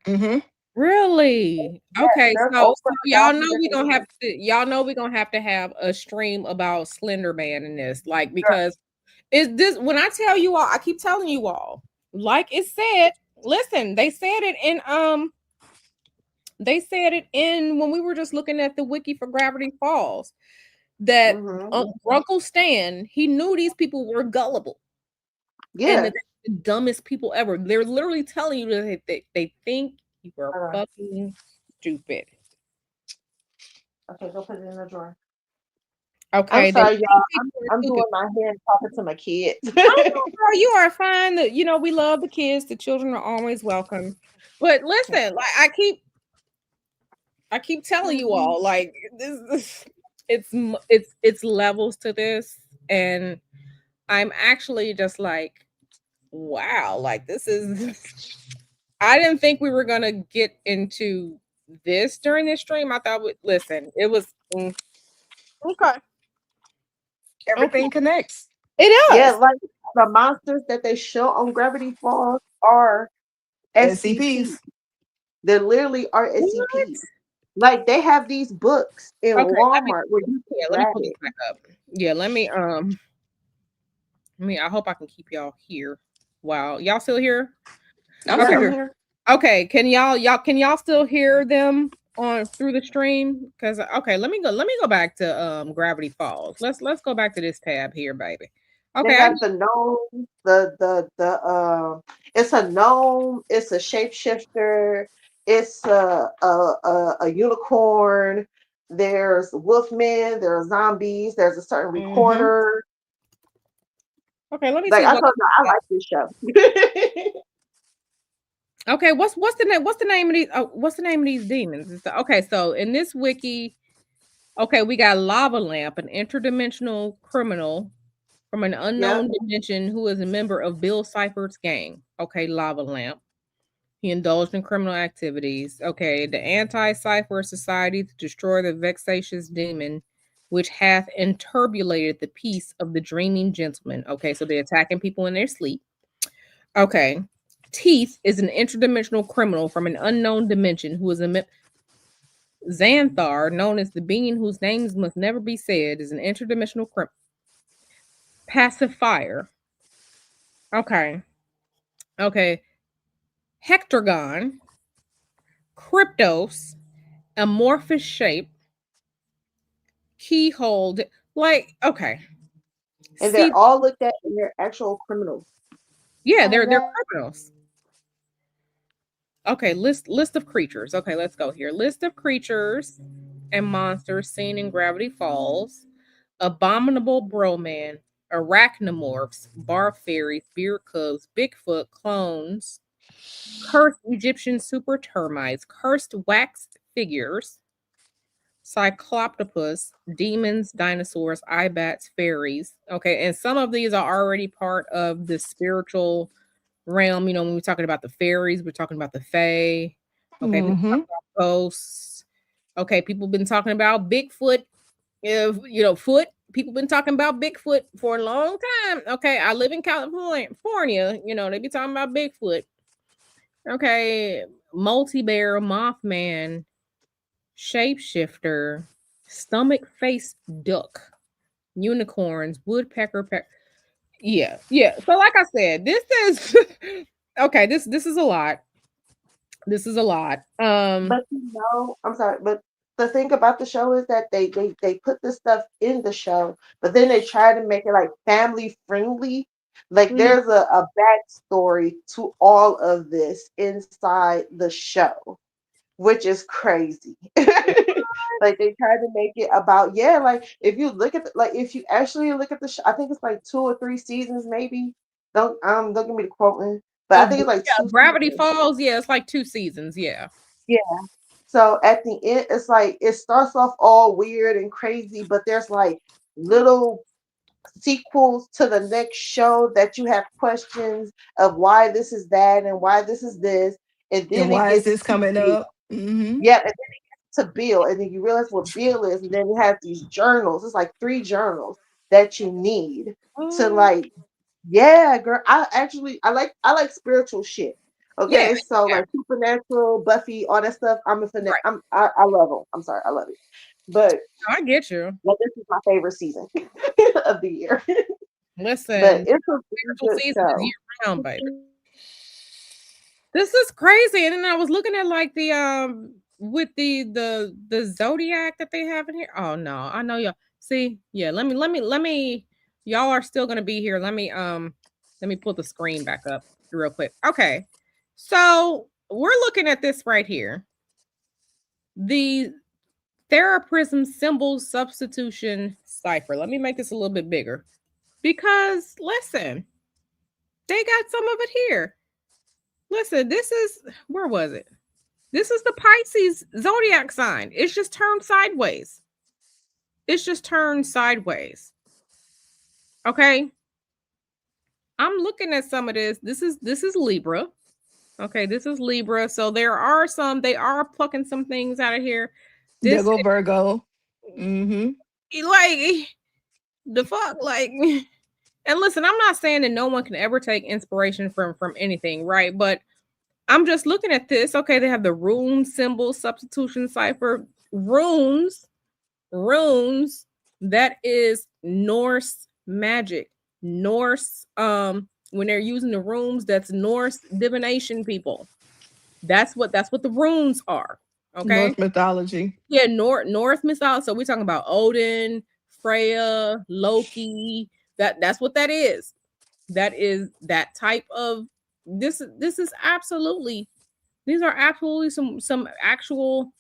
Mm-hmm. Really? Yes, Okay, there's so over so a y'all thousand know we different gonna have ones. to y'all know we're gonna have a stream about Slender Man in this, like Right. because is this when I tell you all, I keep telling you all, like it said, listen, they said it in when we were just looking at the wiki for Gravity Falls that Mm-hmm. Uncle Stan, he knew these people were gullible and that Yeah. they're the dumbest people ever. They're literally telling you that they think you are Uh, fucking stupid. okay, go put it in the drawer. I'm Okay, they sorry, think y'all. people are I'm stupid. doing my hair and talking to my kids. Oh no, girl, you are fine. We love the kids. The children are always welcome. But listen, like I keep telling you all, like this it's levels to this, and I'm actually just like, wow, like this is. I didn't think we were gonna get into this during this stream. I thought, listen, it was okay, okay, Everything connects. it Yeah, does. like the monsters that they show on Gravity Falls are SCP. SCPs. They literally are What? SCP. Like they have these books in Okay, Walmart where you can let me grab pull this it. back up. Yeah, I hope I can keep y'all here. Wow, y'all still here? I'm Yes, Okay. still I'm here. here. Okay, can y'all still hear them on through the stream? Because okay, let me go back to Gravity Falls. Let's go back to this tab here, baby. They Okay, got the gnome, it's a gnome, it's a shapeshifter, it's a unicorn, there's wolfmen, there are zombies, there's a certain Mm-hmm. recorder. okay, let me Like see I what. told you, I like this show. Okay, what's the name of these what's the name of these demons? Okay, so in this wiki, okay, we got Lava Lamp, an interdimensional criminal from an Yep. unknown dimension who is a member of Bill Cipher's gang. Okay, Lava Lamp. He indulged in criminal activities. Okay, the Anti-Cipher Society to destroy the vexatious demon, which hath enturbulated the peace of the dreaming gentleman. Okay, so they're attacking people in their sleep. Okay, Teeth is an interdimensional criminal from an unknown dimension who is a Xanthar, known as the being whose names must never be said, is an interdimensional pacifier. Okay, okay. Hectorgon, Cryptos, amorphous shape, keyhole. Like, okay. And See, they're all looked at and they're actual criminals. yeah, Oh my they're god. criminals. Okay, list of creatures. Okay, let's go here. List of creatures and monsters seen in Gravity Falls. Abominable Broman, Arachnomorphs, Bar Fairies, Beer Cubs, Bigfoot, Clones, Cursed Egyptian Super Termites, Cursed Waxed Figures, Cycloptopus, Demons, Dinosaurs, Ibats, Fairies. Okay, and some of these are already part of the spiritual realm. When we're talking about the fairies, we're talking about the fae. Okay, people talk Mm-hmm. about ghosts. Okay, people been talking about Bigfoot. If foot, people been talking about Bigfoot for a long time. Okay, I live in California. They be talking about Bigfoot. Okay, multi-bear, Mothman, shapeshifter, stomach face duck, unicorns, woodpecker. Yeah, yeah. So, like I said, this is okay. This is a lot. This is a lot. But I'm sorry, but the thing about the show is that they put this stuff in the show, but then they try to make it like family friendly. Like Mhm. there's a backstory to all of this inside the show, which is crazy. Like they try to make it about, yeah, like if you look at like if you actually look at the show, I think it's like 2 or 3 seasons maybe. Don't give me the quoting, but I Oh, think it's like yeah, two Gravity seasons. Falls. Yeah, it's like 2 seasons. Yeah. Yeah. So at the end, it's like it starts off all weird and crazy, but there's like little sequels to the next show that you have questions of why this is that and why this is this, and And then it why is gets this to coming Bill. up? Mm-hmm. Yeah, and then it gets to Bill, and then you realize what Bill is, and then you have these journals. It's like 3 journals that you need to Oh, like, yeah, girl. I like spiritual shit. yeah, Okay, so yeah. like supernatural, Buffy, all that stuff. I'm a fan. Right. I love them. I'm sorry, I love it. But I get you. like, this is my favorite season of the year. But Listen, it's a spiritual good season is year show. round, baby. This is crazy. And then I was looking at like the with the zodiac that they have in here. Oh no, I know y'all. See, yeah. Let me. Y'all are still gonna be here. Let me pull the screen back up real quick. Okay, so we're looking at this right here. The Theraprism symbol substitution cipher. Let me make this a little bit bigger because listen, they got some of it here. Listen, this is where was it? This is the Pisces zodiac sign. It's just turned sideways. It's just turned sideways. Okay. I'm looking at some of this. This is Libra. Okay, this is Libra. So they are plucking some things out of here. There This go Virgo. Mm-hmm. like the fuck like and listen, I'm not saying that no one can ever take inspiration from anything, right? But I'm just looking at this. Okay, they have the rune symbol substitution cipher. Runes, that is Norse magic. Norse, when they're using the runes, that's Norse divination people. That's what the runes are. Okay. Norse mythology. Yeah, North mythology. So we're talking about Odin, Freya, Loki. That's what that is. That is that type of this is absolutely these are absolutely some actual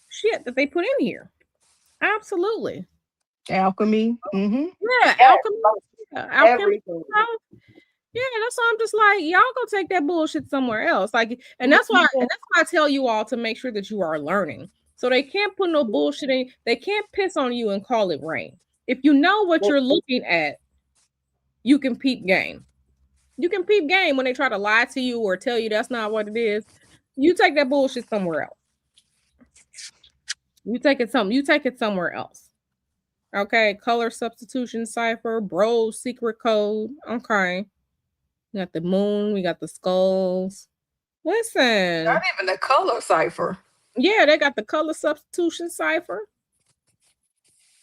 shit that they put in here. Absolutely. Alchemy. Mm-hmm. Yeah, Yes, alchemy. like Alchemy. everything. Yeah, that's why I'm just like, y'all go take that bullshit somewhere else. Like, and that's why, Mhm. I tell you all to make sure that you are learning. So they can't put no bullshit in, they can't piss on you and call it rain. If you know what you're looking at, you can peep game. You can peep game when they try to lie to you or tell you that's not what it is. You take that bullshit somewhere else. You take it somewhere else. Okay, color substitution cipher, bro secret code. Okay. We got the moon, we got the skulls. Not Listen, even a color cipher. yeah, they got the color substitution cipher.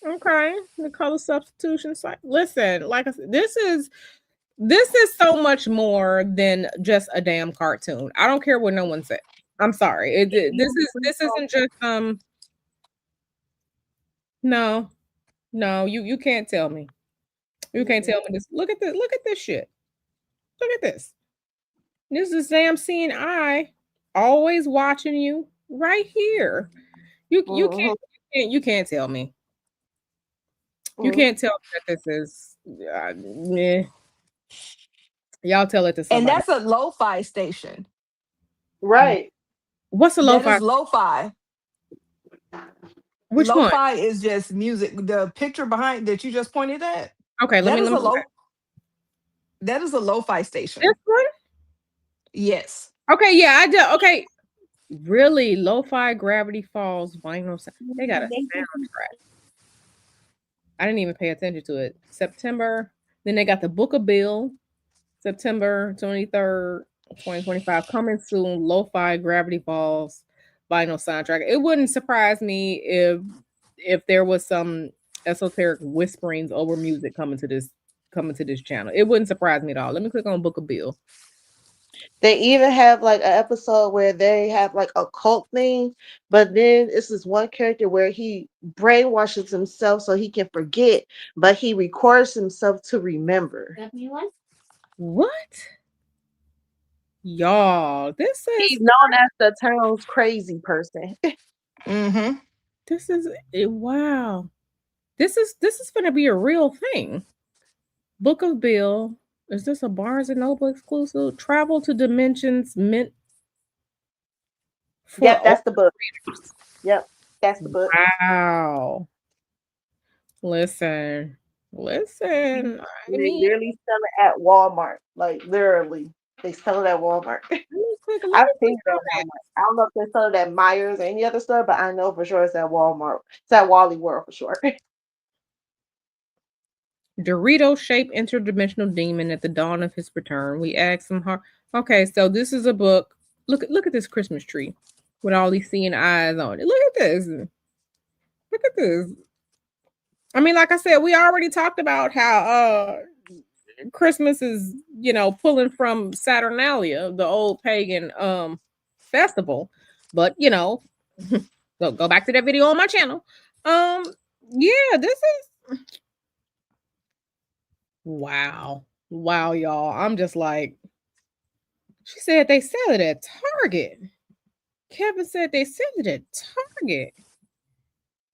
Okay, the color substitution cipher. Listen, like I said, this is so much more than just a damn cartoon. I don't care what no one said. I'm sorry. This isn't just no, no. You can't tell me. You can't tell me this. Look at this. Look at this shit. Look at this. This is Sam seeing eye always watching you right here. You can't Mhm. you can't tell me. You Mhm. can't tell me that this is meh. Y'all tell it to And somebody. that's a lo-fi station. Right. What's a That lo-fi? is lo-fi. Which one? Lo-fi is just music. The picture behind that you just pointed at, Okay, let that me is let me a look at low that is a lo-fi this station. one. Yes. Okay, yeah, I do. Okay, Really, lo-fi gravity falls vinyl. They got a soundtrack. I didn't even pay attention to it. September. Then they got the Book of Bill, September 23rd, 2025. Coming soon. Lo-fi gravity falls vinyl soundtrack. It wouldn't surprise me if there was some esoteric whisperings over music coming to this channel. It wouldn't surprise me at all. Let me click on Book of Bill. They even have like an episode where they have like a cult thing, but then it's this one character where he brainwashes himself so he can forget, but he records himself to remember. What? Y'all, this He's is known as the town's crazy person. Mm-hmm. this is wow. This is gonna be a real thing. Book of Bill. Is this a Barnes and Noble exclusive? Travel to dimensions meant for Yep, that's the book. Yep, that's the book. wow. Listen, listen. I They mean, literally sell it at Walmart. Like literally, they sell it at Walmart. let I've me seen click it at on Walmart. I don't know if they sell it at Myers or any other store, but I know for sure it's at Walmart. It's at Wally World for sure. that. Dorito shaped interdimensional demon at the dawn of his return. We asked him how. Okay, so this is a book. Look at this Christmas tree with all these seeing eyes on it. Look at this. Look at this. I mean, like I said, we already talked about how Christmas is, pulling from Saturnalia, the old pagan festival. But go back to that video on my channel. Um, yeah, this is wow. Wow, y'all. I'm just like, she said they sell it at Target. Kevin said they sell it at Target.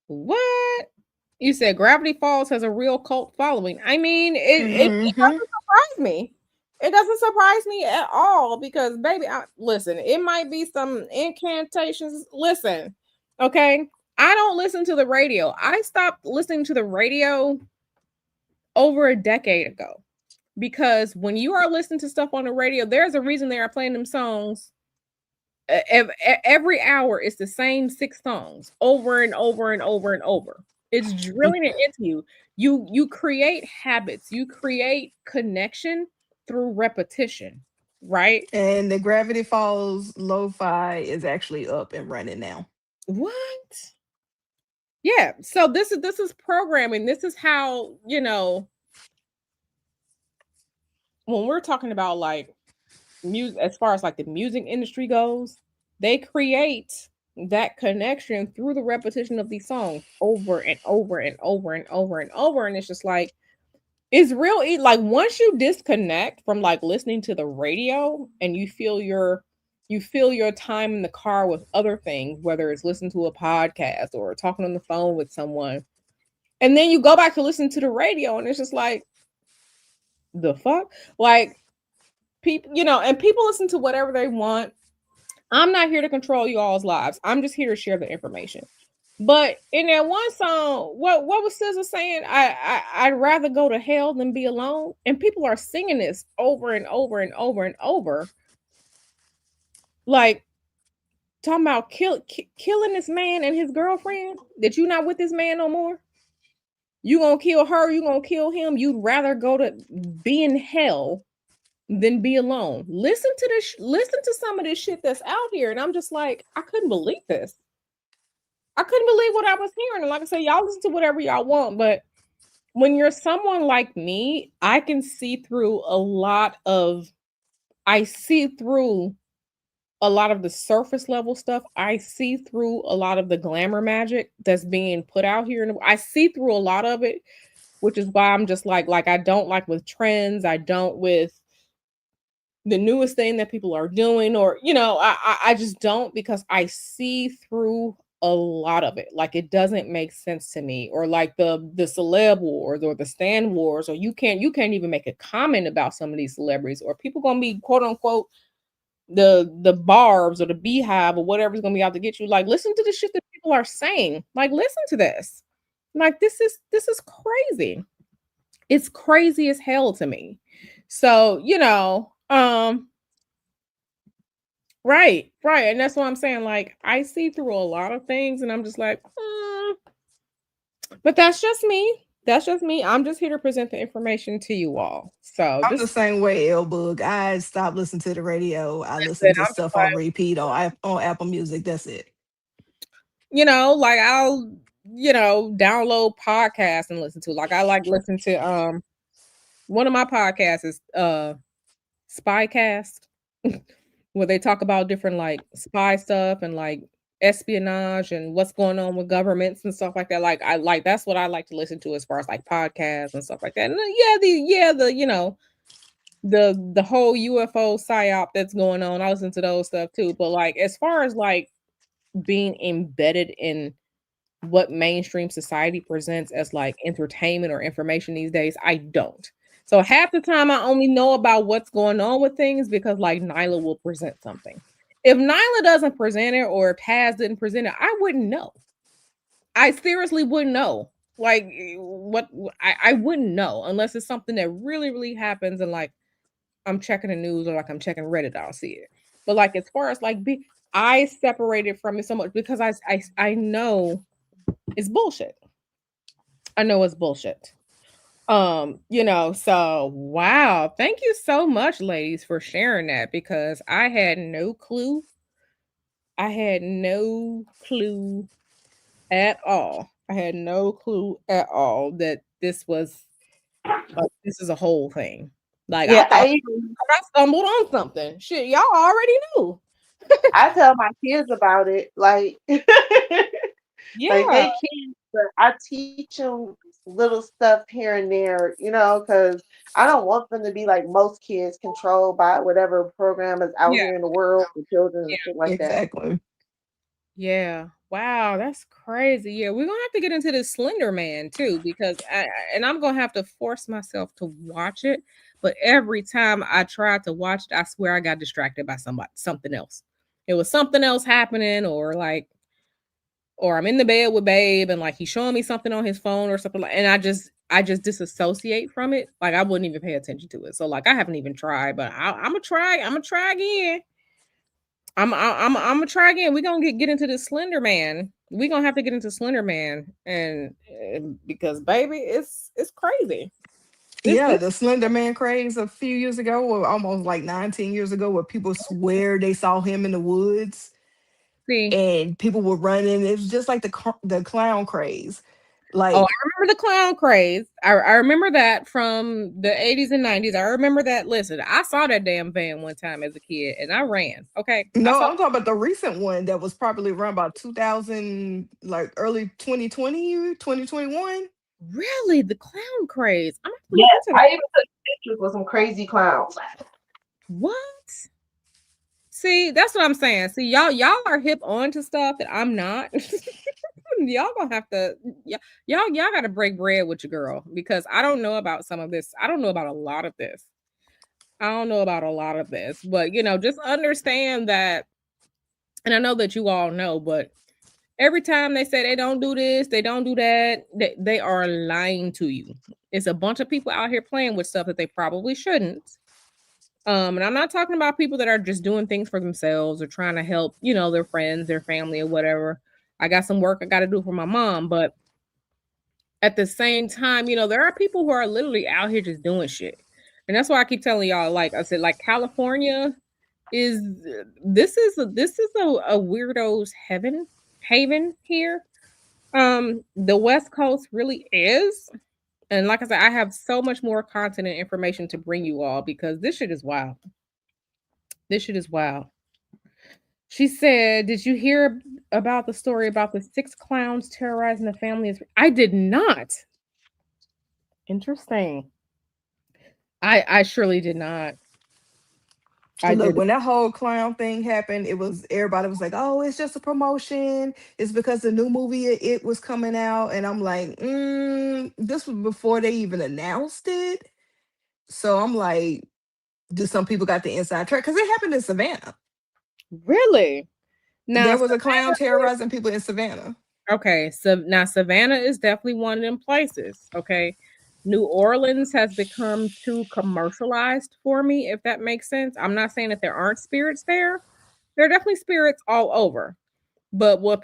What? You said Gravity Falls has a real cult following. I mean, it Mm-hmm. doesn't surprise me. It doesn't surprise me at all because, baby, listen, it might be some incantations. Listen, okay? I don't listen to the radio. I stopped listening to the radio over a decade ago because when you are listening to stuff on the radio, there's a reason they are playing them songs every hour. It's the same six songs over and over and over and over. It's drilling it into you. You create habits, you create connection through repetition, right? And the Gravity Falls lo-fi is actually up and running now. What? Yeah, so this is programming. This is how, when we're talking about like music, as far as like the music industry goes, they create that connection through the repetition of these songs over and over and over and over and over. And it's just like, it's real. Like once you disconnect from like listening to the radio and you feel your time in the car with other things, whether it's listening to a podcast or talking on the phone with someone, and then you go back to listen to the radio, and it's just like, the fuck, like people, and people listen to whatever they want. I'm not here to control you all's lives. I'm just here to share the information. But in that one song, what was SZA saying? I'd rather go to hell than be alone. And people are singing this over and over and over and over, like talking about killing this man and his girlfriend. That you not with this man no more. You gonna kill her? You gonna kill him? You'd rather go to be in hell than be alone. Listen to this. Listen to some of this shit that's out here, and I'm just like, I couldn't believe this. I couldn't believe what I was hearing. And like I said, y'all listen to whatever y'all want, but when you're someone like me, I see through a lot of the surface level stuff. I see through a lot of the glamour magic that's being put out here. And I see through a lot of it, which is why I'm just like I don't like with trends. I don't with the newest thing that people are doing, or I just don't, because I see through a lot of it. Like it doesn't make sense to me, or like the celeb wars or the stand wars, or you can't even make a comment about some of these celebrities, or people gonna be quote unquote the barbs or the beehive or whatever's gonna be out to get you. Like listen to the shit that people are saying. Like listen to this. Like this is crazy. It's crazy as hell to me. So, Right, right, and that's what I'm saying, like, I see through a lot of things, and I'm just like, but that's just me. That's just me. I'm just here to present the information to you all. So I'm the just same way, L Bug. I stopped listening to the radio. I listen listen, to I'm just stuff on like, repeat on Apple Music. That's it. like I'll, download podcasts and listen to. Like I like listen to one of my podcasts is Spycast, where they talk about different like spy stuff and like espionage and what's going on with governments and stuff like that. Like I like that's what I like to listen to as far as like podcasts and stuff like that. And the the whole UFO psyop that's going on. I listen to those stuff too. But like as far as like being embedded in what mainstream society presents as like entertainment or information these days, I don't. So half the time I only know about what's going on with things because like Nyla will present something. If Nyla doesn't present it or if Taz didn't present it, I wouldn't know. I seriously wouldn't know. Like I wouldn't know unless it's something that really, really happens and like I'm checking the news or like I'm checking Reddit, I'll see it. But like as far as like I separated from it so much because I know it's bullshit. I know it's bullshit. So wow, thank you so much, ladies, for sharing that because I had no clue. I had no clue at all. I had no clue at all that this is a whole thing. Like I Yeah, thought I stumbled on something. Shit, y'all already knew. I tell my kids about it, like like Yeah, they kids, but I teach them little stuff here and there, because I don't want them to be like most kids, controlled by whatever program is out yeah, here in the world for children and shit like that. Exactly. yeah. Wow, that's crazy. Yeah, we're gonna have to get into this Slender Man too, because and I'm gonna have to force myself to watch it. But every time I tried to watch it, I swear I got distracted by something else. It was something else happening, or I'm in the bed with babe and like he's showing me something on his phone or something like and I just disassociate from it. Like I wouldn't even pay attention to it. So like I haven't even tried, but I'm gonna try. I'm gonna try again. I'm gonna try again. We're gonna get into this Slender Man. We're gonna have to get into Slender Man and because baby, it's crazy. Yeah, This the Slender Man craze a few years ago, or almost like 19 years ago, where people swear they saw him in the woods see. and people were running. It was just like the clown craze. Oh, Like, I remember the clown craze. I remember that from the 80s and 90s. I remember that. Listen, I saw that damn van one time as a kid and I ran. Okay. I no, saw I'm talking about the recent one that was probably around about 2000, like early 2020, 2021. really the clown craze. I'm gonna have to look Yes, into that. I even took pictures with some crazy clowns. What? See, that's what I'm saying. See, y'all are hip on to stuff that I'm not. Y'all gonna have to y'all gotta break bread with your girl because I don't know about some of this. I don't know about a lot of this. I don't know about a lot of this, but just understand that, and I know that you all know, but every time they say they don't do this, they don't do that, they are lying to you. It's a bunch of people out here playing with stuff that they probably shouldn't. And I'm not talking about people that are just doing things for themselves or trying to help, their friends, their family, or whatever. I got some work I got to do for my mom, but at the same time, there are people who are literally out here just doing shit. And that's why I keep telling y'all, like I said, like California is this is a weirdo's haven here. The West Coast really is. And like I said, I have so much more content and information to bring you all because this shit is wild. This shit is wild. She said, "Did you hear about the story about the six clowns terrorizing the family?" I did not. Interesting. I surely did not. I Look, did. when that whole clown thing happened, it was everybody was like, "Oh, it's just a promotion. It's because the new movie it was coming out." And I'm like, this was before they even announced it. So I'm like, do some people got the inside track? Because it happened in Savannah. Really? Now There was a Savannah clown terrorizing people in Savannah. okay, so now Savannah is definitely one of them places. Okay. New Orleans has become too commercialized for me, if that makes sense. I'm not saying that there aren't spirits there, There are definitely spirits all over. But how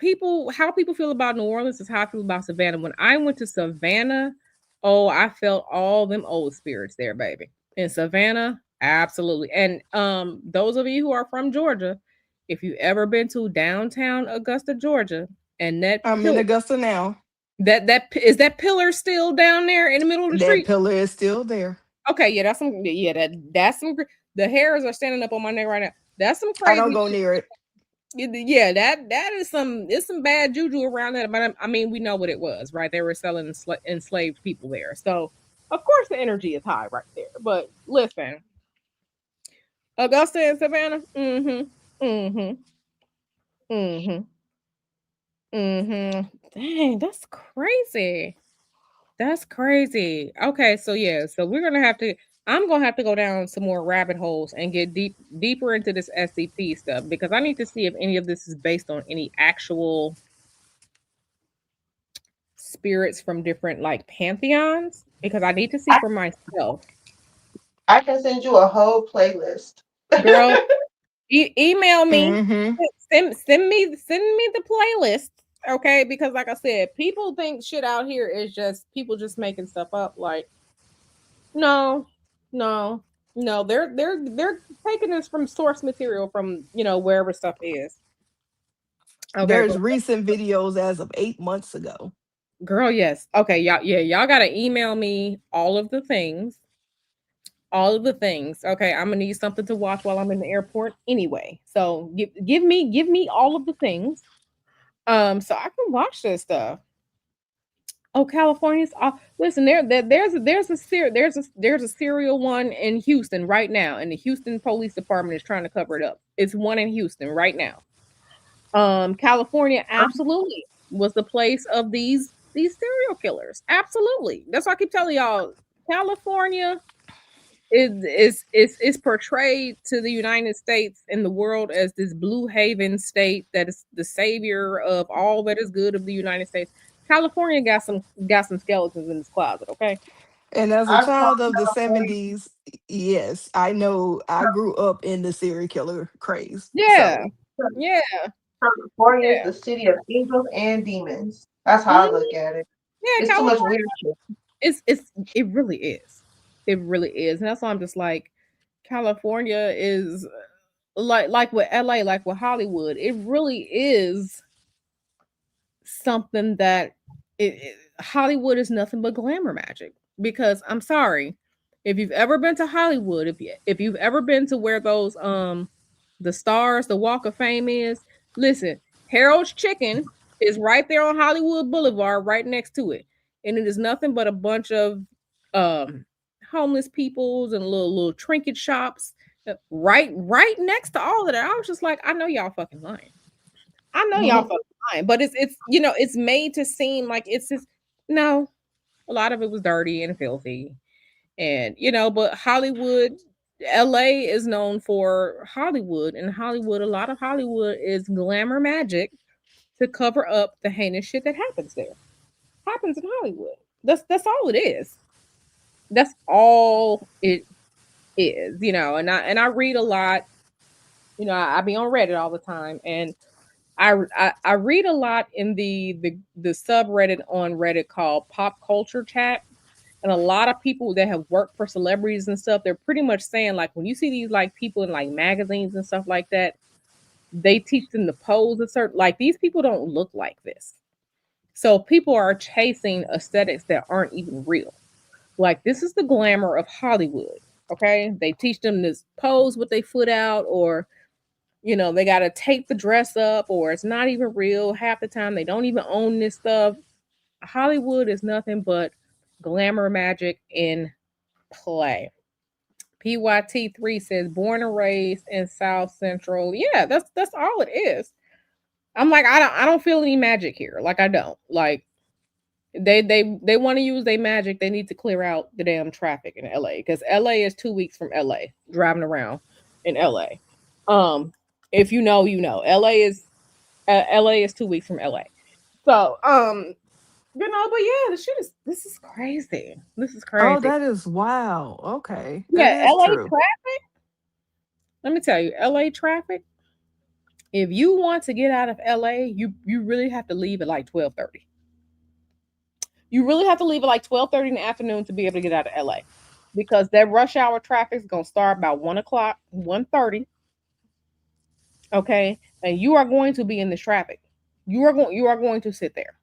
people feel about New Orleans is how I feel about Savannah. When I went to Savannah, oh, I felt all them old spirits there, baby. In Savannah, absolutely. And those of you who are from Georgia, if you ever been to downtown Augusta, Georgia, and I'm in Augusta now. that pillar still down there in the middle of the That street? pillar is still there. Okay, yeah, that's some the hairs are standing up on my neck right now. That's some I don't crazy. go near it. Yeah, that is some bad juju around that. But I mean, we know what it was, right? They were selling enslaved people there, so of course the energy is high right there. But listen, Augusta and Savannah, mm-hmm, mm-hmm, mm-hmm. Dang, that's crazy. That's crazy. Okay, so yeah, so we're gonna have to. I'm gonna have to go down some more rabbit holes and get deeper into this SCP stuff because I need to see if any of this is based on any actual spirits from different like pantheons because I need to see I, for myself. I can send you a whole playlist. Girl, email me, Mm-hmm. send me the playlist, okay? Because like I said, people think shit out here is just people just making stuff up. Like, no, no, no, they're taking this from source material from wherever stuff is. Okay, There's but recent videos as of 8 months ago. girl, yes, okay, y'all, yeah, y'all gotta email me all of the things. Okay, I'm gonna need something to watch while I'm in the airport anyway. So give me all of the things. So I can watch this stuff. Oh, California's listen, there's a serial one in Houston right now, and the Houston Police Department is trying to cover it up. It's one in Houston right now. California absolutely was the place of these serial killers. Absolutely. That's why I keep telling y'all, California is portrayed to the United States and the world as this blue haven state that is the savior of all that is good of the United States. California got some skeletons in this closet, okay? And as a I saw child of the California. 70s, yes, I know I grew up in the serial killer craze. Yeah. So Yeah. California is Yeah. the city of angels and demons. That's how I Mhm. look at it. Yeah, It's too much California weird shit. it really is. It really is. And that's why I'm just like California is like with LA, like with Hollywood, it really is something that Hollywood is nothing but glamour magic. Because I'm sorry, if you've ever been to Hollywood, if you've ever been to where those the stars, the Walk of Fame is, listen, Harold's Chicken is right there on Hollywood Boulevard, right next to it, and it is nothing but a bunch of um homeless peoples and little trinket shops right next to all of that. I was just like, I know y'all fucking lying. I know y'all Mhm. fucking lying, but it's it's made to seem like it's just no. A lot of it was dirty and filthy, and but Hollywood, LA is known for Hollywood, and Hollywood, a lot of Hollywood is glamour magic to cover up the heinous shit that happens there. Happens in Hollywood. That's all it is. That's all it is, and I read a lot. I be on Reddit all the time, and I read a lot in the subreddit on Reddit called Pop Culture Chat, and a lot of people that have worked for celebrities and stuff, they're pretty much saying like when you see these like people in like magazines and stuff like that, they teach them to pose a certain like these people don't look like this. So people are chasing aesthetics that aren't even real. Like this is the glamour of Hollywood. Okay, they teach them to pose with their foot out, or they got to tape the dress up, or it's not even real half the time. They don't even own this stuff. Hollywood is nothing but glamour magic in play. PYT3 says born and raised in South Central. Yeah, that's all it is. I'm like, I don't feel any magic here. Like I don't. Like they want to use their magic. They need to clear out the damn traffic in LA because LA is 2 weeks from LA driving around in LA. If you know, you know. LA is 2 weeks from LA. So but yeah, this is crazy. This is oh, crazy. that is wow. Okay. That Yeah, is LA true. traffic. Let me tell you, LA traffic. If you want to get out of LA, you really have to leave at like 12:30. You really have to leave at like 12:30 in the afternoon to be able to get out of LA. Because that rush hour traffic is gonna start about 1 o'clock, 1:30, okay? And you are going to be in this traffic. You are going to sit there.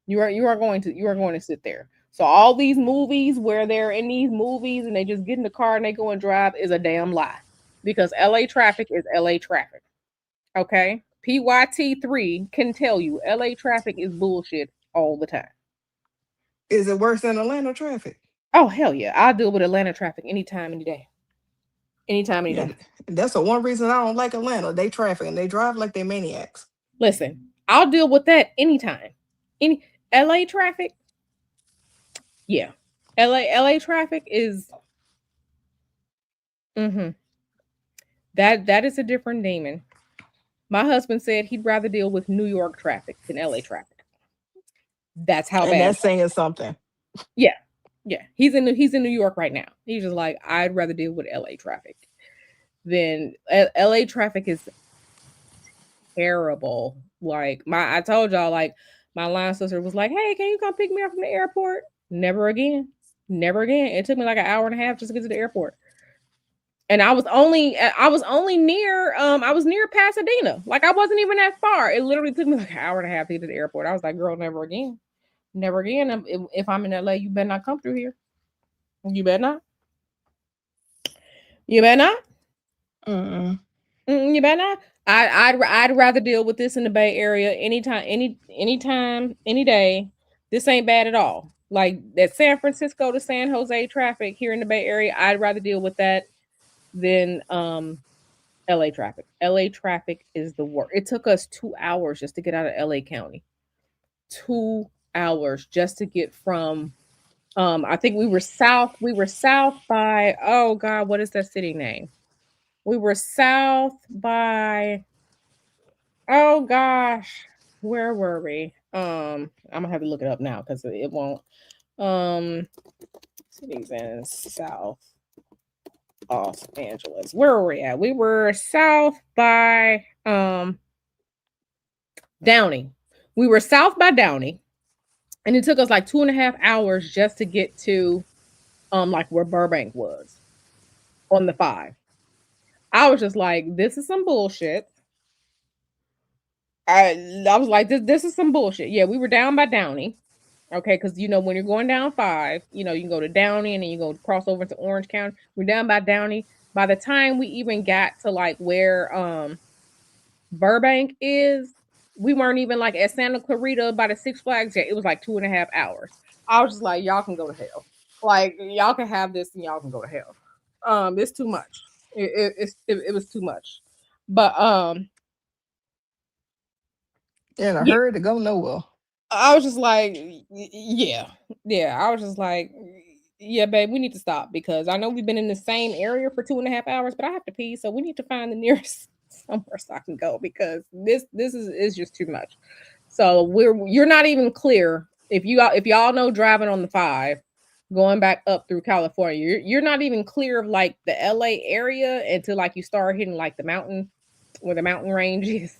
You are going to sit there. So all these movies where they're in these movies and they just get in the car and they go and drive is a damn lie. Because LA traffic is LA traffic. Okay? PYT3 can tell you LA traffic is bullshit all the time. Is it worse than Atlanta traffic? Oh hell yeah. I'll deal with Atlanta traffic anytime, any day. Anytime, any Yeah, day. that's the one reason I don't like Atlanta. They traffic and they drive like they maniacs. Listen, I'll deal with that anytime. Any LA traffic, yeah. LA traffic is mm-hmm. That is a different demon. My husband said he'd rather deal with New York traffic than LA traffic. That's how And bad. that's saying something. Yeah. Yeah. He's in New York right now. He's just like, I'd rather deal with LA traffic than LA traffic is terrible. Like I told y'all, like my line sister was like, "Hey, can you come pick me up from the airport?" Never again. Never again. It took me like an hour and a half just to get to the airport. And I was only near I was near Pasadena. Like I wasn't even that far. It literally took me like an hour and a half to get to the airport. I was like, "Girl, never again. Never again. If I'm in LA, you better not come through here. You better not. You better not. Mm-mm. You better not. I'd rather deal with this in the Bay Area anytime, any day. This ain't bad at all. Like that San Francisco to San Jose traffic here in the Bay Area, I'd rather deal with that than LA traffic. LA traffic is the worst. It took us 2 hours just to get out of LA County. 2 hours just to get from I think we were south by, oh God, what is that city name? We were south by, oh gosh, where were we? I'm gonna have to look it up now because it won't. Um, cities in South Los Angeles. Where were we at? We were south by Downey. We were south by Downey, and it took us like 2.5 hours just to get to like where Burbank was on the five. I was just like, this is some bullshit. I was like, this is some bullshit. Yeah, we were down by Downey. Okay, because when you're going down five, you can go to Downey and then you go cross over to Orange County. We're down by Downey. By the time we even got to like where Burbank is, we weren't even like at Santa Clarita by the Six Flags yet. It was like 2.5 hours. I was just like, y'all can go to hell. Like y'all can have this and y'all can go to hell. It's too much. It was too much. But In a yeah, hurry to go nowhere. I was just like, yeah, yeah. I was just like, yeah, babe, we need to stop because I know we've been in the same area for 2.5 hours, but I have to pee, so we need to find the nearest somewhere so I can go because this is just too much. So you're not even clear if y'all know driving on the five, going back up through California, you're not even clear of like the LA area until like you start hitting like the mountain where the mountain range is.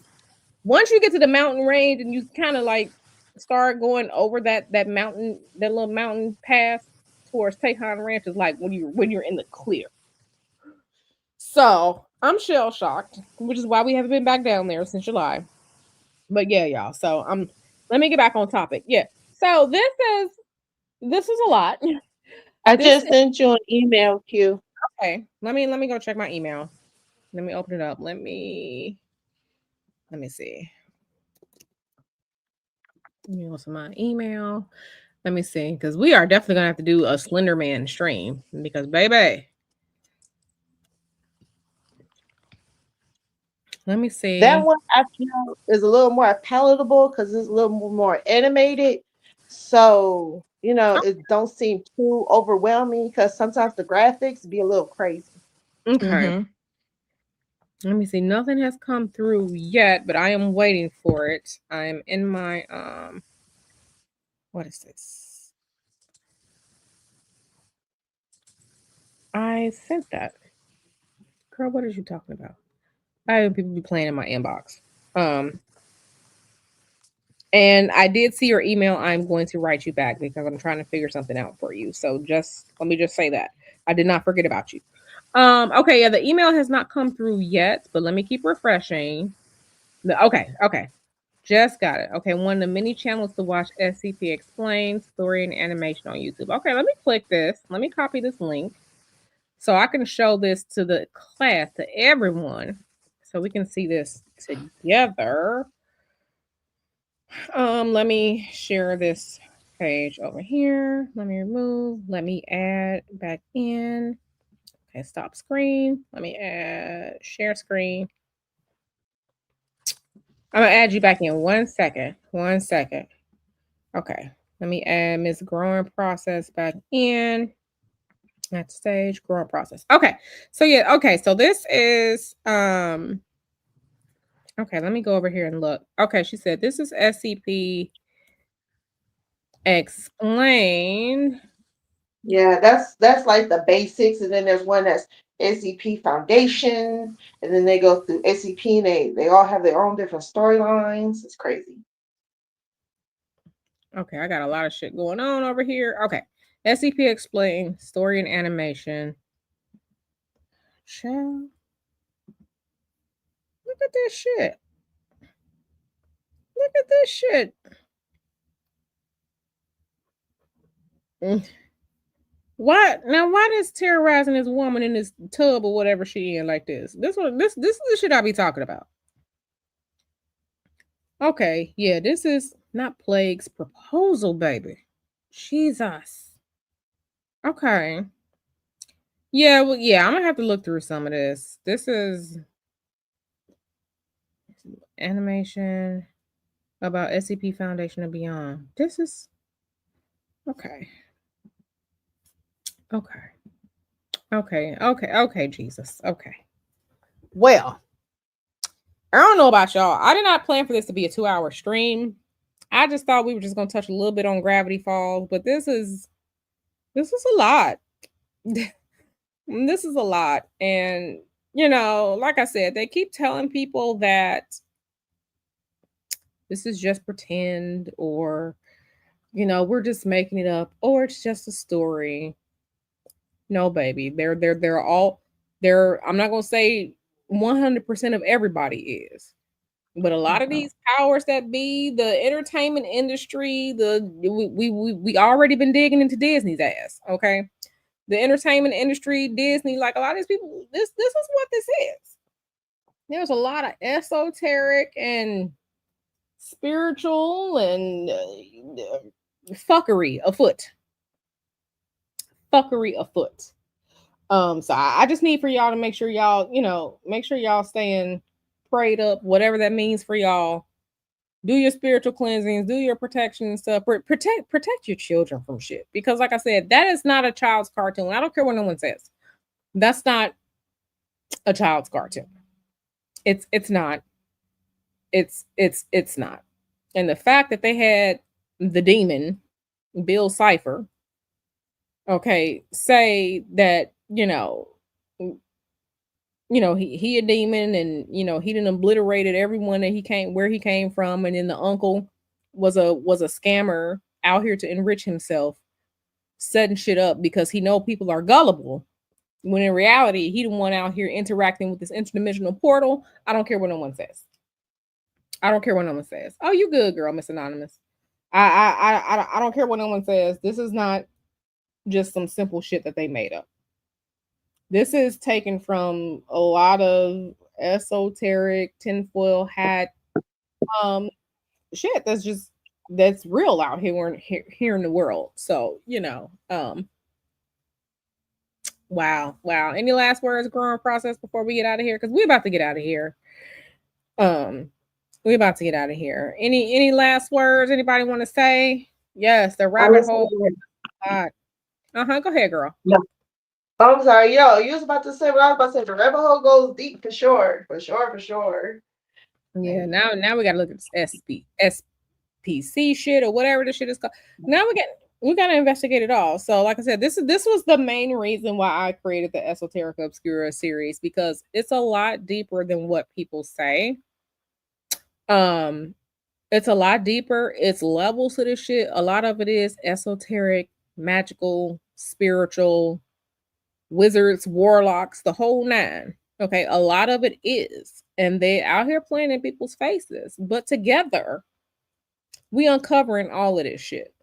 Once you get to the mountain range and you kind of like start going over that mountain, that little mountain pass towards Tejon Ranch is like when you're in the clear. So I'm shell shocked, which is why we haven't been back down there since July. But yeah, y'all. So let me get back on topic. Yeah. So this is a lot. I This just is sent you an email, Q. okay. Let me go check my email. Let me open it up. Let me see. Let me go to my email. Let me see, because we are definitely gonna have to do a Slender Man stream because baby, let me That see. one I feel is a little more palatable because it's a little more animated. So, it don't seem too overwhelming because sometimes the graphics be a little crazy. Okay, Mm-hmm. let me see. Nothing has come through yet, but I am waiting for it. I'm in my what is this? I sent that. Girl, what are you talking about? I have people be playing in my inbox. And I did see your email. I'm going to write you back because I'm trying to figure something out for you. So just let me just say that I did not forget about you. Okay, yeah, the email has not come through yet, but let me keep refreshing. Okay, just got it. Okay, one of the many channels to watch SCP Explain Story and Animation on YouTube. Okay, let me click this. Let me copy this link so I can show this to the class, to everyone, so we can see this together. Let me share this page over here. Let me remove. Let me add back in. Okay, stop screen. Let me add share screen. I'm gonna add you back in 1 second. 1 second. Okay. Let me add Miss Growing Process back in. At stage, growing process. Okay. So yeah, okay. So this is okay, let me go over here and look. Okay, she said this is SCP Explain. Yeah, that's like the basics, and then there's one that's SCP Foundation, and then they go through SCP, and they all have their own different storylines. It's crazy. Okay, I got a lot of shit going on over here. Okay. SCP Explain, story and animation. Child. Look at this shit. Look at this shit. Mm. Why this terrorizing this woman in this tub or whatever she in like this? This is the shit I be talking about. Okay, yeah, this is not Plague's proposal, baby. Jesus. Okay. Yeah, well, yeah, I'm gonna have to look through some of this. This is animation about SCP Foundation and beyond. This is okay. Okay. Okay, Jesus. Okay. Well, I don't know about y'all. I did not plan for this to be a 2-hour stream. I just thought we were just gonna touch a little bit on Gravity Falls, but this is a lot. This is a lot. And like I said, they keep telling people that this is just pretend, or we're just making it up, or it's just a story. No, baby. They're all there. I'm not gonna say 100% of everybody is, but a lot of these powers that be, the entertainment industry, we already been digging into Disney's ass. Okay, the entertainment industry, Disney, like a lot of these people, this is what this is. There's a lot of esoteric and spiritual and fuckery afoot. Fuckery afoot. So I just need for y'all to make sure y'all staying prayed up, whatever that means for y'all. Do your spiritual cleansings, do your protection and stuff. Protect your children from shit. Because like I said, that is not a child's cartoon. I don't care what no one says. That's not a child's cartoon. It's not. It's not. And the fact that they had the demon, Bill Cipher, okay, say that, he a demon, and he done obliterated everyone that he came where he came from, and then the uncle was a scammer out here to enrich himself, setting shit up because he know people are gullible, when in reality he the one out here interacting with this interdimensional portal. I don't care what no one says. I don't care what no one says. Oh, you good, girl, Miss Anonymous. I don't care what no one says. This is not just some simple shit that they made up. This is taken from a lot of esoteric tinfoil hat shit that's real out here in the world. So, wow. Any last words, growing process, before we get out of here? Because we're about to get out of here. We're about to get out of here. Any last words anybody want to say? Yes, the rabbit hole. Go ahead, girl. No. I'm sorry, yo, you was about to say what I was about to say. The rabbit hole goes deep for sure. For sure. Yeah, now we gotta look at SPC shit or whatever the shit is called. Now We gotta investigate it all. So, like I said, this was the main reason why I created the Esoteric Obscura series, because it's a lot deeper than what people say. Um, it's a lot deeper. It's levels to this shit. A lot of it is esoteric, magical, spiritual, wizards, warlocks, the whole nine. Okay, a lot of it is, and they out here playing in people's faces. But together, we uncovering all of this shit.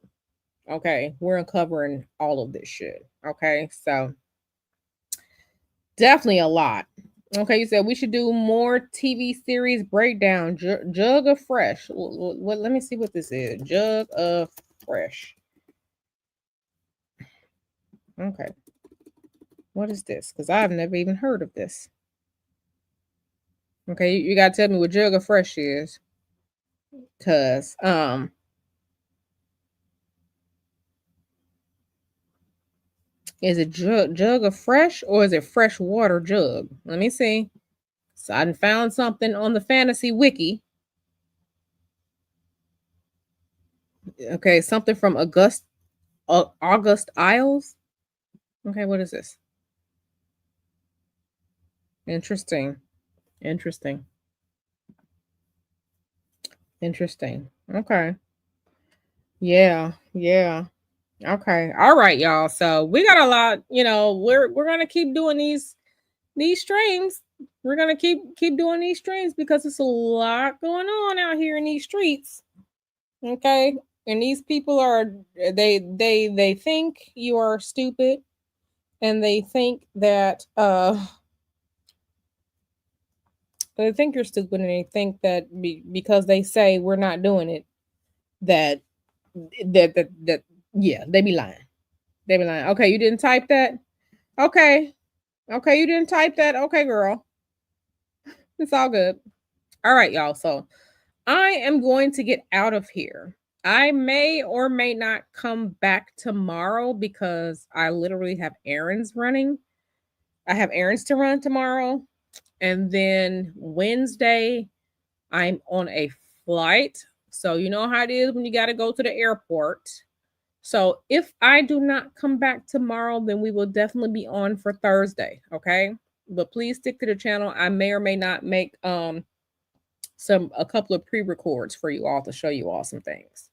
Okay, we're uncovering all of this shit. Okay, so definitely a lot. Okay, you said we should do more TV series breakdown. Jug of Fresh. What? Let me see what this is. Jug of Fresh. Okay, what is this? Because I've never even heard of this. Okay, you gotta tell me what Jug of Fresh is. Cause is it jug of fresh, or is it fresh water jug? Let me see. So I found something on the fantasy wiki. Okay, something from August Isles. Okay, what is this? Interesting. Interesting. Interesting. Okay. Yeah. Yeah. Okay. All right, y'all. So we got a lot, we're gonna keep doing these streams. We're gonna keep doing these streams because it's a lot going on out here in these streets. Okay. And these people are they think you are stupid, and they think that they think you're stupid, and they think that because they say we're not doing it, that yeah, they be lying. They be lying. Okay, you didn't type that. Okay, you didn't type that. Okay, girl, it's all good. All right, y'all. So I am going to get out of here. I may or may not come back tomorrow because I literally have errands running. I have errands to run tomorrow. And then Wednesday, I'm on a flight. So you know how it is when you got to go to the airport. So if I do not come back tomorrow, then we will definitely be on for Thursday. Okay. But please stick to the channel. I may or may not make a couple of pre-records for you all to show you all some things.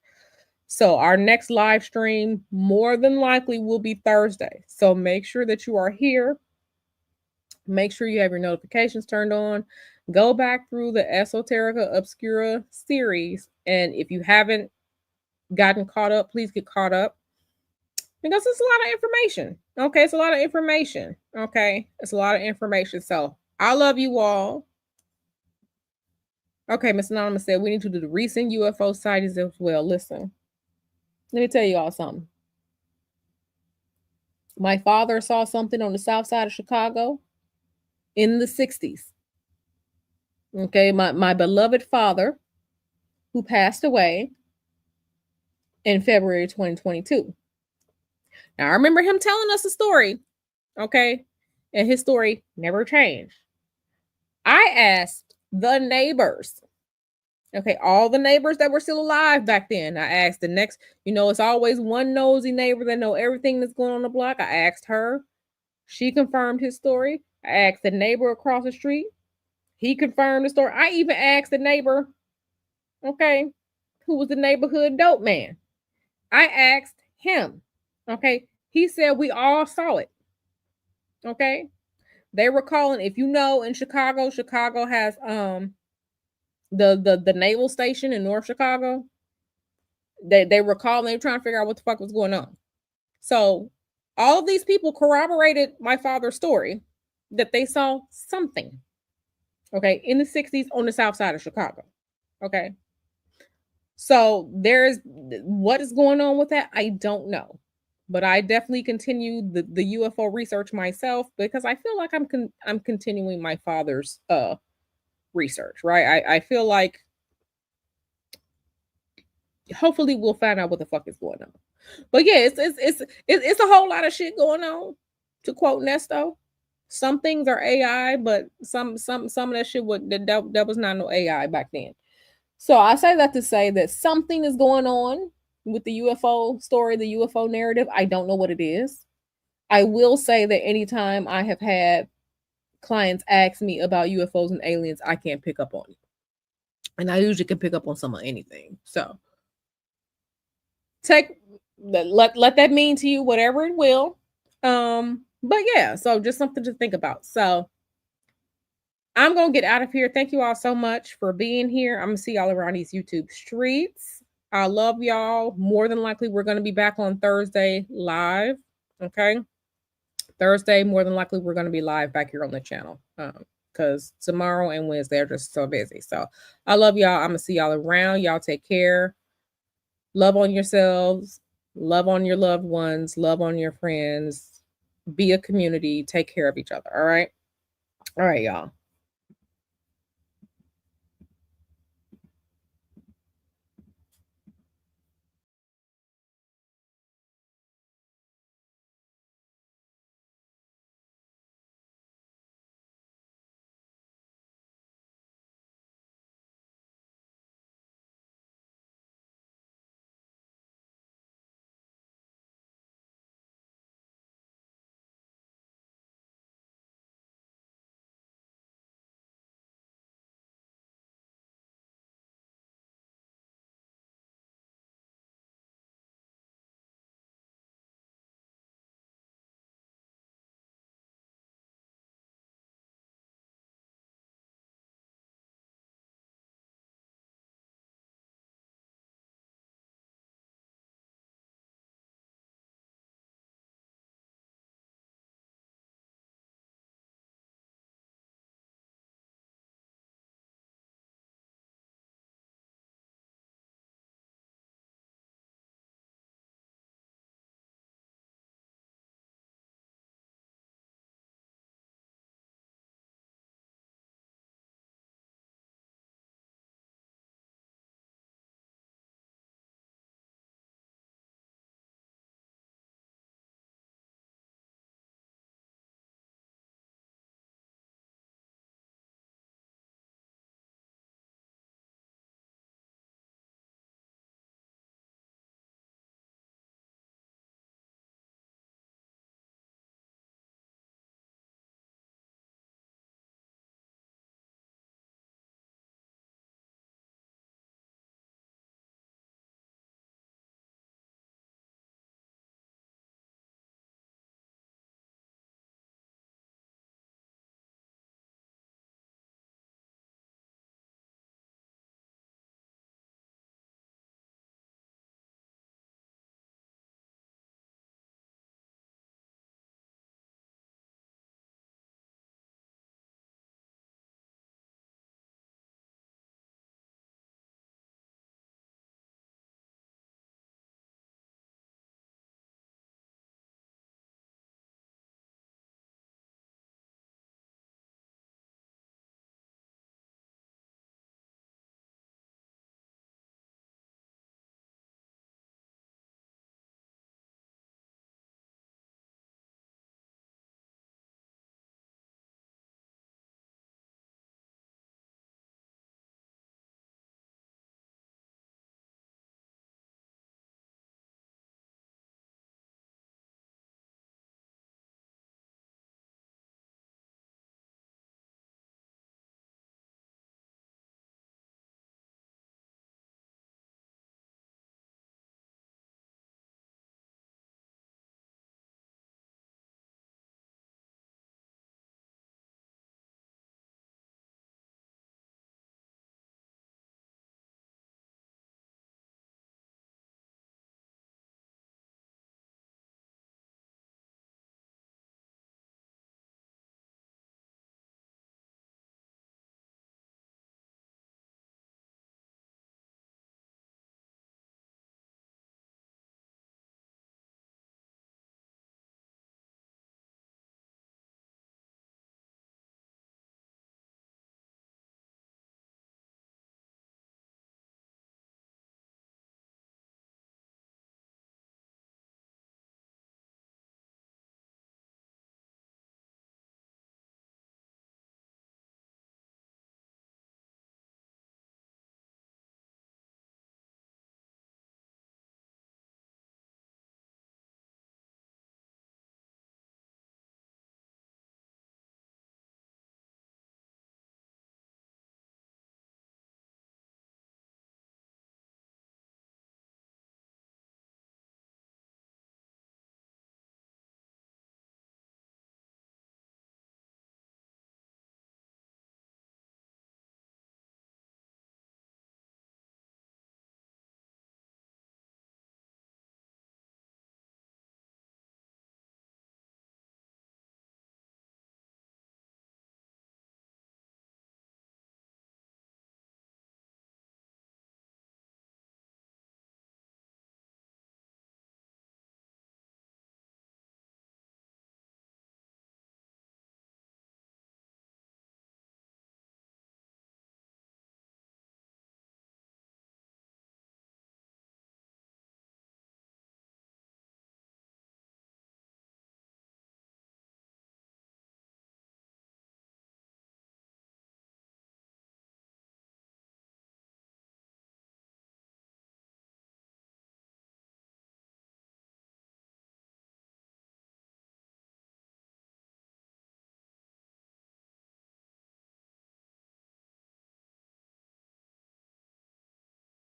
So our next live stream more than likely will be Thursday. So make sure that you are here. Make sure you have your notifications turned on. Go back through the Esoterica Obscura series. And if you haven't gotten caught up, please get caught up. Because it's a lot of information. Okay, it's a lot of information. Okay, it's a lot of information. So I love you all. Okay, Miss Anonymous said we need to do the recent UFO sightings as well. Listen, let me tell you all something. My father saw something on the south side of Chicago in the 60s. Okay, my beloved father, who passed away in February 2022. Now, I remember him telling us a story, okay? And his story never changed. I asked the neighbors, okay, all the neighbors that were still alive back then. I asked the next, it's always one nosy neighbor that know everything that's going on the block. I asked her. She confirmed his story. I asked the neighbor across the street. He confirmed the story. I even asked the neighbor, okay, who was the neighborhood dope man. I asked him, okay. He said we all saw it, okay. They were calling, if you know, in Chicago has the naval station in North Chicago. They were calling. They were trying to figure out what the fuck was going on. So all of these people corroborated my father's story that they saw something, okay, in the 60s on the south side of Chicago. Okay. So there's what is going on with that, I don't know. But I definitely continue the UFO research myself because I feel like I'm continuing my father's research, right? I feel like hopefully we'll find out what the fuck is going on. But yeah, it's a whole lot of shit going on. To quote Nesto, some things are AI, but some of that shit that was not no AI back then. So I say that to say that something is going on with the UFO story, the UFO narrative. I don't know what it is. I will say that anytime I have had clients ask me about UFOs and aliens, I can't pick up on it. And I usually can pick up on some of anything. So let that mean to you whatever it will. But yeah, so just something to think about. So I'm gonna get out of here. Thank you all so much for being here. I'm gonna see y'all around these YouTube streets. I love y'all. More than likely, we're gonna be back on Thursday live. Okay. Thursday, more than likely, we're gonna be live back here on the channel. Because tomorrow and Wednesday are just so busy. So I love y'all. I'm gonna see y'all around. Y'all take care. Love on yourselves, love on your loved ones, love on your friends, be a community, take care of each other. All right. All right, y'all.